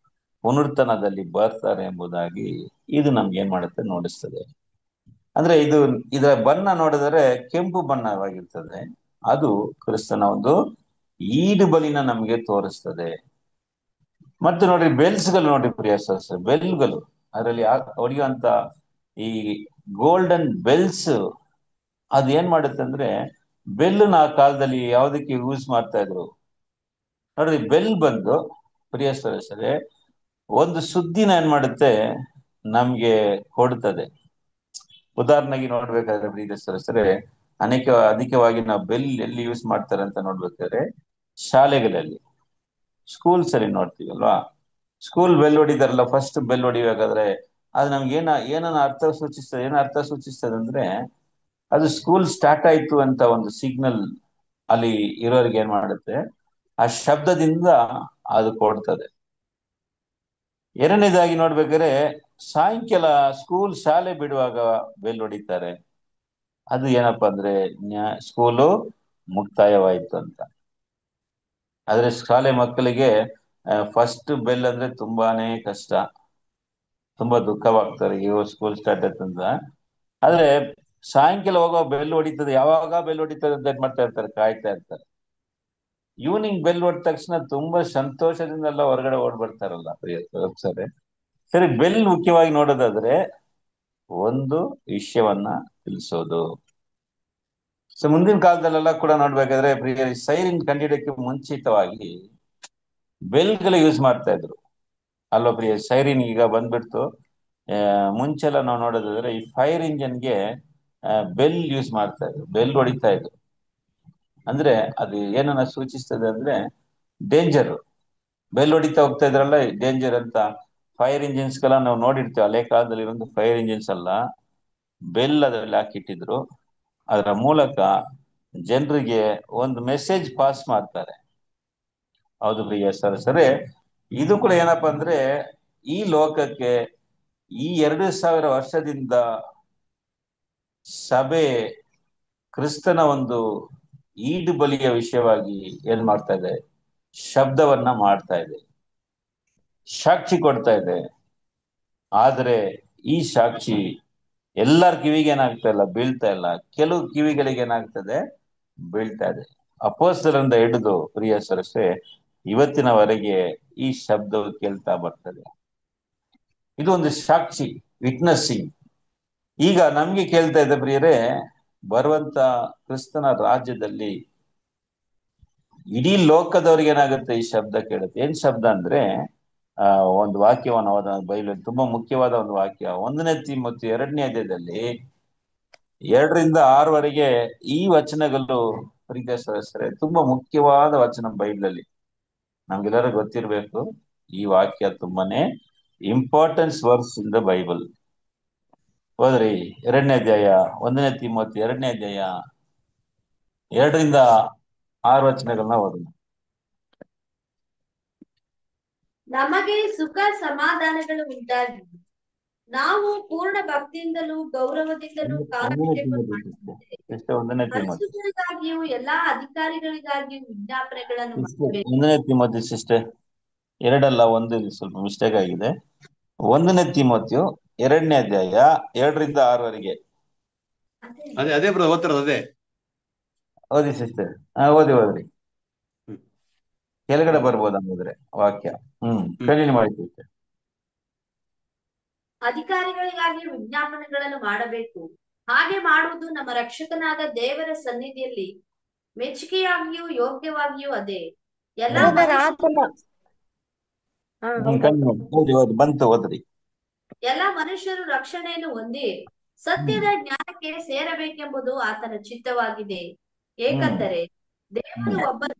ಪುನರುತ್ಥಾನದಲ್ಲಿ ಬರ್ತಾರೆ ಎಂಬುದಾಗಿ ಇದು ನಮ್ಗೆ ಏನ್ ಮಾಡುತ್ತೆ ನೋಡಿಸ್ತದೆ. ಅಂದ್ರೆ ಇದರ ಬಣ್ಣ ನೋಡಿದರೆ ಕೆಂಪು ಬಣ್ಣವಾಗಿರ್ತದೆ. ಅದು ಕ್ರಿಸ್ತನ ಒಂದು ಈಡು ಬಲಿನ ನಮ್ಗೆ ತೋರಿಸ್ತದೆ. ಮತ್ತೆ ನೋಡ್ರಿ ಬೆಲ್ಸ್ಗಳು ನೋಡ್ರಿ ಪ್ರಿಯ ಸಹೋದರರೇ, ಬೆಲ್ಗಳು ಅದರಲ್ಲಿ ಹೊಡೆಯುವಂತ ಈ ಗೋಲ್ಡನ್ ಬೆಲ್ಸ್, ಅದ್ ಏನ್ ಮಾಡುತ್ತೆ ಅಂದ್ರೆ ಬೆಲ್ಲುನ ಆ ಕಾಲದಲ್ಲಿ ಯಾವ್ದಕ್ಕೆ ಯೂಸ್ ಮಾಡ್ತಾ ಇದ್ರು ನೋಡ್ರಿ. ಬೆಲ್ ಬಂದು ಪ್ರಿಯ ಸದಸ್ಯರೇ ಒಂದು ಸುದ್ದಿನ ಏನ್ ಮಾಡುತ್ತೆ ನಮ್ಗೆ ಕೊಡ್ತದೆ. ಉದಾಹರಣೆಗೆ ನೋಡ್ಬೇಕಾದ್ರೆ ಪ್ರಿಯ ಸದಸ್ಯರೇ, ಅಧಿಕವಾಗಿ ನಾವು ಬೆಲ್ ಎಲ್ಲಿ ಯೂಸ್ ಮಾಡ್ತಾರೆ ಅಂತ ನೋಡ್ಬೇಕಾದ್ರೆ ಶಾಲೆಗಳಲ್ಲಿ, ಸ್ಕೂಲ್ಸ್ ಅಲ್ಲಿ ನೋಡ್ತೀವಲ್ವಾ. ಸ್ಕೂಲ್ ಬೆಲ್ ಹೊಡಿದಾರಲ್ಲ, ಫಸ್ಟ್ ಬೆಲ್ ಹೊಡಿಬೇಕಾದ್ರೆ ಅದು ನಮ್ಗೆ ಏನ ಅರ್ಥ ಸೂಚಿಸ್ತದೆ ಅಂದ್ರೆ ಅದು ಸ್ಕೂಲ್ ಸ್ಟಾರ್ಟ್ ಆಯ್ತು ಅಂತ ಒಂದು ಸಿಗ್ನಲ್ ಅಲ್ಲಿ ಇರೋರಿಗೆ ಏನ್ ಮಾಡುತ್ತೆ, ಆ ಶಬ್ದದಿಂದ ಅದು ಕೊಡ್ತದೆ. ಎರಡನೇದಾಗಿ ನೋಡ್ಬೇಕಾದ್ರೆ ಸಾಯಂಕಾಲ ಶಾಲೆ ಬಿಡುವಾಗ ಬೆಲ್ ಹೊಡಿತಾರೆ. ಅದು ಏನಪ್ಪಾ ಅಂದ್ರೆ ಸ್ಕೂಲು ಮುಕ್ತಾಯವಾಯ್ತು ಅಂತ. ಆದ್ರೆ ಶಾಲೆ ಮಕ್ಕಳಿಗೆ ಫಸ್ಟ್ ಬೆಲ್ ಅಂದ್ರೆ ತುಂಬಾನೇ ಕಷ್ಟ, ತುಂಬಾ ದುಃಖವಾಗ್ತಾರೆ, ಇವ ಸ್ಕೂಲ್ ಸ್ಟಾರ್ಟ್ ಆಯ್ತಂತ. ಆದ್ರೆ ಸಾಯಂಕಾಲ ಹೋಗೋ ಬೆಲ್ ಹೊಡಿತದೆ, ಯಾವಾಗ ಬೆಲ್ ಹೊಡಿತದೆ ಅಂತ ಮಾಡ್ತಾ ಇರ್ತಾರೆ, ಕಾಯ್ತಾ ಇರ್ತಾರೆ. ಈವ್ನಿಂಗ್ ಬೆಲ್ ಹೊಡೆದ ತಕ್ಷಣ ತುಂಬಾ ಸಂತೋಷದಿಂದ ಎಲ್ಲ ಹೊರಗಡೆ ಓಡ್ ಬರ್ತಾರಲ್ಲ ಪ್ರಿಯ ಸರಿ. ಸರಿ, ಬೆಲ್ ಮುಖ್ಯವಾಗಿ ನೋಡೋದಾದ್ರೆ ಒಂದು ವಿಷಯವನ್ನ ತಿಳಿಸೋದು. ಸೊ ಮುಂದಿನ ಕಾಲದಲ್ಲೆಲ್ಲ ಕೂಡ ನೋಡ್ಬೇಕಾದ್ರೆ ಪ್ರಿಯ ಸೈರಿನ್ ಕಂಡಿಡಕ್ಕೆ ಮುಂಚಿತವಾಗಿ ಬೆಲ್ಗಳ ಯೂಸ್ ಮಾಡ್ತಾ ಇದ್ರು. ಅಲ್ವಾ ಪ್ರಿಯ? ಸೈರಿನ್ ಈಗ ಬಂದ್ಬಿಡ್ತು. ಮುಂಚೆಲ್ಲ ನಾವು ನೋಡೋದಾದ್ರೆ ಈ ಫೈರ್ ಇಂಜಿನ್ಗೆ ಬೆಲ್ ಯೂಸ್ ಮಾಡ್ತಾ ಇದ್ರು, ಬೆಲ್ ಹೊಡಿತಾ ಇದ್ರು. ಅಂದ್ರೆ ಅದು ಏನನ್ನ ಸೂಚಿಸ್ತದೆ ಅಂದ್ರೆ ಡೇಂಜರ್. ಬೆಲ್ ಹೊಡಿತಾ ಹೋಗ್ತಾ ಇದ್ರಲ್ಲ, ಡೇಂಜರ್ ಅಂತ. ಫೈರ್ ಇಂಜಿನ್ಸ್ಗೆಲ್ಲ ನಾವು ನೋಡಿರ್ತೀವಿ, ಹಳೆ ಕಾಲದಲ್ಲಿ ಒಂದು ಫೈರ್ ಇಂಜಿನ್ಸ್ ಅಲ್ಲ, ಬೆಲ್ ಅದರಲ್ಲಿ ಹಾಕಿಟ್ಟಿದ್ರು. ಅದರ ಮೂಲಕ ಜನರಿಗೆ ಒಂದು ಮೆಸೇಜ್ ಪಾಸ್ ಮಾಡ್ತಾರೆ. ಹೌದು ಪ್ರಿಯ ಸರಿ. ಇದು ಕೂಡ ಏನಪ್ಪಾ ಅಂದ್ರೆ ಈ ಲೋಕಕ್ಕೆ ಈ 2000 ವರ್ಷದಿಂದ ಸಭೆ ಕ್ರಿಸ್ತನ ಒಂದು ಈಡು ಬಲಿಯ ವಿಷಯವಾಗಿ ಏನ್ ಮಾಡ್ತಾ ಇದೆ? ಶಬ್ದವನ್ನ ಮಾಡ್ತಾ ಇದೆ, ಸಾಕ್ಷಿ ಕೊಡ್ತಾ ಇದೆ. ಆದ್ರೆ ಈ ಸಾಕ್ಷಿ ಎಲ್ಲರ ಕಿವಿಗೆ ಏನಾಗ್ತಾ ಇಲ್ಲ, ಬೀಳ್ತಾ ಇಲ್ಲ. ಕೆಲವು ಕಿವಿಗಳಿಗೆ ಏನಾಗ್ತದೆ, ಬೀಳ್ತಾ ಇದೆ. ಅಪೋಸ್ತಲರಿಂದ ಹಿಡಿದು ಪ್ರಿಯ ಸರಸೆ ಇವತ್ತಿನವರೆಗೆ ಈ ಶಬ್ದವು ಕೇಳ್ತಾ ಬರ್ತದೆ. ಇದು ಒಂದು ಸಾಕ್ಷಿ, ವಿಟ್ನೆಸ್ಸಿಂಗ್. ಈಗ ನಮ್ಗೆ ಕೇಳ್ತಾ ಇದೆ ಪ್ರಿಯರೇ, ಬರುವಂತ ಕ್ರಿಸ್ತನ ರಾಜ್ಯದಲ್ಲಿ ಇಡೀ ಲೋಕದವ್ರಿಗೆ ಏನಾಗುತ್ತೆ, ಈ ಶಬ್ದ ಕೇಳುತ್ತೆ. ಏನ್ ಶಬ್ದ ಅಂದ್ರೆ ಒಂದು ವಾಕ್ಯವನ್ನು ಓದ, ಬೈಬಲ್ ತುಂಬಾ ಮುಖ್ಯವಾದ ಒಂದು ವಾಕ್ಯ. 1ನೇ ತಿಮೋಥೆಯ 2ನೇ ಅಧ್ಯಾಯದಲ್ಲಿ 2ರಿಂದ 6 ಈ ವಚನಗಳು ಪ್ರೀತಿಯ ಸಹೋದರರೇ ತುಂಬಾ ಮುಖ್ಯವಾದ ವಚನ ಬೈಬಲಲ್ಲಿ. ನಮ್ಗೆಲ್ಲರೂ ಗೊತ್ತಿರ್ಬೇಕು, ಈ ವಾಕ್ಯ ತುಂಬಾನೇ importance verse in the Bible. ಹೋದ್ರಿ 2ನೇ ಅಧ್ಯಾಯ, 1ನೇ ತಿಮೋಥೆಯ 2ನೇ ಅಧ್ಯಾಯ 2ರಿಂದ 6 ವಚನಗಳನ್ನ ಓದೋಣ. ನಮಗೆ ಸುಖ ಸಮಾಧಾನಗಳು ಉಂಟಾಗಿ ನಾವು ಪೂರ್ಣ ಭಕ್ತಿಯಿಂದಲೂ ಗೌರವದಿಂದಲೂ ಕಾಲಕ್ಷೇಪ ಮಾಡುತ್ತೇವೆ. 1ನೇ ತಿಮೋಥೆಯ ಪರಿಶುದ್ಧರಿಗಾಗಿಯೂ ಎಲ್ಲಾ ಅಧಿಕಾರಿಗಳಿಗಾಗಿಯೂ ವಿಜ್ಞಾಪನೆಗಳನ್ನು ಮಾಡಬೇಕು. 1ನೇ ತಿಮೋಥೆಯ ಸಿಸ್ಟರ್ 2 ಅಲ್ಲ 1, ಸ್ವಲ್ಪ ಮಿಸ್ಟೇಕ್ ಆಗಿದೆ. 1ನೇ ತಿಮೋಥೆಯ 2ನೇ ಅಧ್ಯಾಯ 2ರಿಂದ 6 ಅದೇ ಅದೇ ಬ್ರೋ ಓದ್ತಿರೋದು ಅದೇ. ಓದಿ ಸಿಸ್ಟರ್. ಓದ್ರಿ. ಕೆಳಗಡೆ ಬರ್ಬೋದು ಹಂಗಿದ್ರೆ ವಾಕ್ಯ. ಕಂಟಿನ್ಯೂ ಮಾಡಿ ಸಿಸ್ಟರ್. ಅಧಿಕಾರಿಗಳಿಗಾಗಿ ವಿಜ್ಞಾಪನೆಗಳನ್ನು ಮಾಡಬೇಕು. ಹಾಗೆ ಮಾಡುವುದು ನಮ್ಮ ರಕ್ಷಕನಾದ ದೇವರ ಸನ್ನಿಧಿಯಲ್ಲಿ ಮೆಚ್ಚುಗೆಯಾಗಿಯೂ ಯೋಗ್ಯವಾಗಿಯೂ ಅದೇ. ಎಲ್ಲ ಓದ್ರಿ. ಎಲ್ಲ ಮನುಷ್ಯರು ರಕ್ಷಣೆಯನ್ನು ಹೊಂದಿ ಸತ್ಯದ ಜ್ಞಾನಕ್ಕೆ ಸೇರಬೇಕೆಂಬುದು ಆತನ ಚಿತ್ತವಾಗಿದೆ. ಏಕೆಂದರೆ ದೇವರು ಒಬ್ಬನೇ,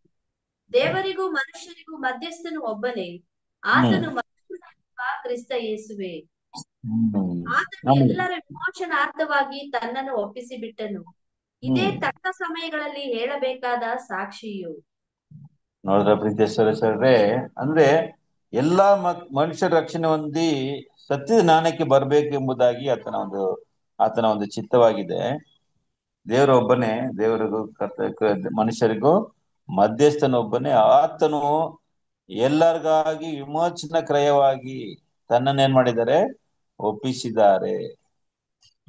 ದೇವರಿಗೂ ಮನುಷ್ಯರಿಗೂ ಮಧ್ಯಸ್ಥನು ಒಬ್ಬನೇ, ಆತನು ಮನುಷ್ಯನಾಗಿರುವ ಕ್ರಿಸ್ತ ಯೇಸುವೆ. ಆತನು ಎಲ್ಲರ ವಿಮೋಚನಾರ್ಥವಾಗಿ ತನ್ನನ್ನು ಒಪ್ಪಿಸಿ ಬಿಟ್ಟನು. ಇದೇ ತಕ್ಕ ಸಮಯಗಳಲ್ಲಿ ಹೇಳಬೇಕಾದ ಸಾಕ್ಷಿಯು. ನೋಡಿದ್ರ ಪ್ರೀತಿಯ ಸಹೋದರರೇ, ಅಂದ್ರೆ ಎಲ್ಲಾ ಮನುಷ್ಯರ ರಕ್ಷಣೆ ಹೊಂದಿ ಸತ್ಯದ ಜ್ಞಾನಕ್ಕೆ ಬರ್ಬೇಕೆಂಬುದಾಗಿ ಆತನ ಒಂದು ಚಿತ್ತವಾಗಿದೆ. ದೇವರ ಒಬ್ಬನೇ, ದೇವರಿಗೂ ಮನುಷ್ಯರಿಗೂ ಮಧ್ಯಸ್ಥನೊಬ್ಬನೇ. ಆತನು ಎಲ್ಲರಿಗಾಗಿ ವಿಮೋಚನಾ ಕ್ರಯವಾಗಿ ತನ್ನನ್ನೇನ್ ಮಾಡಿದ್ದಾರೆ, ಒಪ್ಪಿಸಿದ್ದಾರೆ.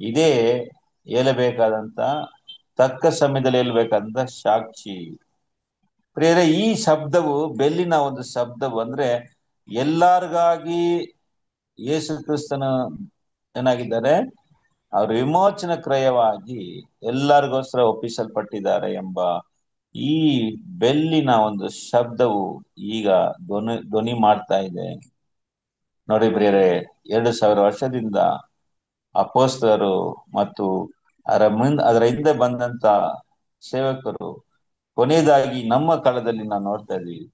ಇದೇ ಹೇಳಬೇಕಾದಂತ, ತಕ್ಕ ಸಮಯದಲ್ಲಿ ಹೇಳಬೇಕಾದಂತ ಸಾಕ್ಷಿ. ಪ್ರಿಯರೇ, ಈ ಶಬ್ದವು ಬೆಲ್ಲಿನ ಒಂದು ಶಬ್ದವು. ಅಂದ್ರೆ ಎಲ್ಲರಿಗಾಗಿ ಯೇಸು ಕ್ರಿಸ್ತನು ಏನಾಗಿದ್ದಾರೆ, ಅವರು ವಿಮೋಚನ ಕ್ರಯವಾಗಿ ಎಲ್ಲರಿಗೋಸ್ಕರ ಒಪ್ಪಿಸಲ್ಪಟ್ಟಿದ್ದಾರೆ ಎಂಬ ಈ ಬೆಲ್ಲಿನ ಒಂದು ಶಬ್ದವು ಈಗ ಧ್ವನಿ ಮಾಡ್ತಾ ಇದೆ. ನೋಡಿ ಪ್ರಿಯರೇ, 2000 ವರ್ಷದಿಂದ ಅಪೋಸ್ತಲರು ಮತ್ತು ಅದರ ಹಿಂದೆ ಬಂದಂತ ಸೇವಕರು, ಕೊನೆಯದಾಗಿ ನಮ್ಮ ಕಾಲದಲ್ಲಿ ನಾವು ನೋಡ್ತಾ ಇದ್ದೀವಿ,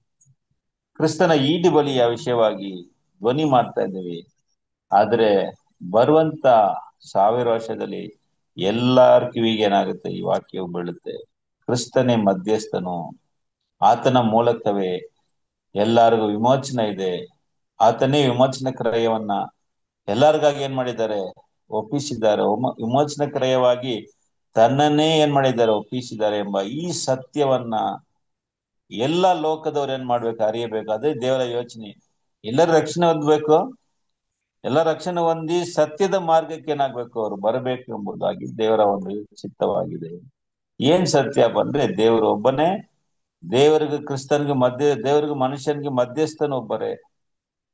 ಕ್ರಿಸ್ತನ ಈಡು ಬಲಿಯ ವಿಷಯವಾಗಿ ಧ್ವನಿ ಮಾಡ್ತಾ ಇದ್ದೀವಿ. ಆದ್ರೆ ಬರುವಂತ 1000 ವರ್ಷದಲ್ಲಿ ಎಲ್ಲರ ಕಿವಿಗೆ ಏನಾಗುತ್ತೆ, ಈ ವಾಕ್ಯವು ಬೀಳುತ್ತೆ. ಕ್ರಿಸ್ತನೇ ಮಧ್ಯಸ್ಥನು, ಆತನ ಮೂಲಕವೇ ಎಲ್ಲರಿಗೂ ವಿಮೋಚನೆ ಇದೆ. ಆತನೇ ವಿಮೋಚನ ಕ್ರಯವನ್ನ ಎಲ್ಲರಿಗಾಗಿ ಏನ್ ಮಾಡಿದ್ದಾರೆ, ಒಪ್ಪಿಸಿದ್ದಾರೆ. ವಿಮೋಚನ ಕ್ರಯವಾಗಿ ತನ್ನನ್ನೇ ಏನ್ ಮಾಡಿದ್ದಾರೆ, ಒಪ್ಪಿಸಿದ್ದಾರೆ ಎಂಬ ಈ ಸತ್ಯವನ್ನ ಎಲ್ಲ ಲೋಕದವ್ರು ಏನ್ ಮಾಡ್ಬೇಕು, ಅರಿಯಬೇಕು. ಅದೇ ದೇವರ ಯೋಚನೆ. ಎಲ್ಲರ ರಕ್ಷಣೆ ಹೊಂದಬೇಕು, ಎಲ್ಲ ರಕ್ಷಣೆ ಹೊಂದಿ ಸತ್ಯದ ಮಾರ್ಗಕ್ಕೆ ಏನಾಗ್ಬೇಕು, ಅವರು ಬರಬೇಕು ಎಂಬುದಾಗಿ ದೇವರ ಒಂದು ಚಿತ್ತವಾಗಿದೆ. ಏನ್ ಸತ್ಯ ಬಂದ್ರೆ, ದೇವರು ಒಬ್ಬನೇ, ದೇವರಿಗೂ ಕ್ರಿಸ್ತನಿಗೆ ದೇವರಿಗೂ ಮನುಷ್ಯನಿಗೆ ಮಧ್ಯಸ್ಥನ ಒಬ್ಬರೇ.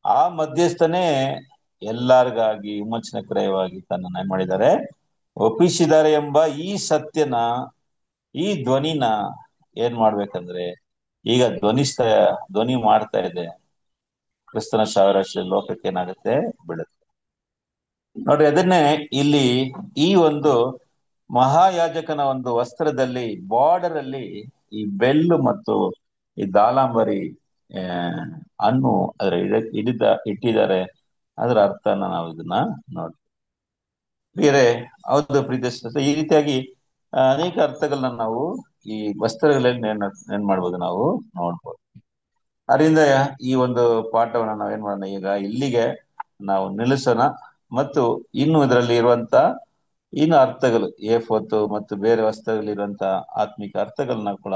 ಆ ಮಧ್ಯಸ್ಥನೇ ಎಲ್ಲರಿಗಾಗಿ ವಿಮೋಚನೆ ಕ್ರಯವಾಗಿ ತನ್ನನ್ನ ಏನ್ ಮಾಡಿದ್ದಾರೆ, ಒಪ್ಪಿಸಿದ್ದಾರೆ ಎಂಬ ಈ ಸತ್ಯನ, ಈ ಧ್ವನಿನ ಏನ್ ಮಾಡ್ಬೇಕಂದ್ರೆ ಈಗ ಧ್ವನಿ ಮಾಡ್ತಾ ಇದೆ. ಕ್ರಿಸ್ತನ ಸಾವಿರಾಶ ಲೋಕಕ್ಕೆ ಏನಾಗುತ್ತೆ ಬಿಡುತ್ತೆ. ನೋಡಿ, ಅದನ್ನೇ ಇಲ್ಲಿ ಈ ಒಂದು ಮಹಾಯಾಜಕನ ಒಂದು ವಸ್ತ್ರದಲ್ಲಿ ಬಾರ್ಡರ್ ಅಲ್ಲಿ ಈ ಬೆಲ್ಲು ಮತ್ತು ಈ ದಾಲಾಂಬರಿ ಆ, ಹಣ್ಣು ಅದರ ಇಟ್ಟಿದ್ದಾರೆ. ಅದರ ಅರ್ಥನ ನಾವು ಇದನ್ನ ನೋಡ್ತೀವಿ. ಬೇರೆ ಹೌದು ಪ್ರೀತಿ ಸ್ನೇಹಿತರೆ, ಈ ರೀತಿಯಾಗಿ ಅನೇಕ ಅರ್ಥಗಳನ್ನ ನಾವು ಈ ವಸ್ತ್ರಗಳಲ್ಲಿ ಏನ್ ಮಾಡ್ಬೋದು, ನಾವು ನೋಡ್ಬೋದು. ಅದರಿಂದ ಈ ಒಂದು ಪಾಠವನ್ನ ನಾವೇನ್ ಮಾಡೋಣ, ಈಗ ಇಲ್ಲಿಗೆ ನಾವು ನಿಲ್ಲಿಸೋಣ. ಮತ್ತು ಇನ್ನು ಇದರಲ್ಲಿ ಇರುವಂತ ಇನ್ನು ಅರ್ಥಗಳು ಏಫೋತ್ತು ಮತ್ತು ಬೇರೆ ವಸ್ತ್ರಗಳಿರುವಂತ ಆತ್ಮಿಕ ಅರ್ಥಗಳನ್ನ ಕೂಡ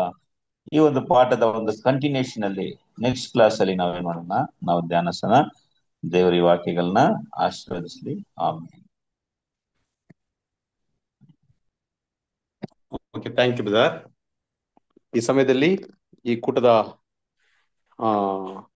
ಈ ಒಂದು ಪಾಠದ ಒಂದು ಕಂಟಿನ್ಯೂಷನ್ ಅಲ್ಲಿ ನೆಕ್ಸ್ಟ್ ಕ್ಲಾಸ್ ಅಲ್ಲಿ ನಾವೇನ್ ಮಾಡೋಣ, ನಾವು ಧ್ಯಾನಿಸೋಣ. ದೇವರ ಈ ವಾಕ್ಯಗಳನ್ನ ಆಶೀರ್ವದಿಸಲಿ. ಆಮೇಲೆ ಓಕೆ, ಥ್ಯಾಂಕ್ ಯು ಬ್ರದರ್. ಈ ಸಮಯದಲ್ಲಿ ಈ ಕೂಟದ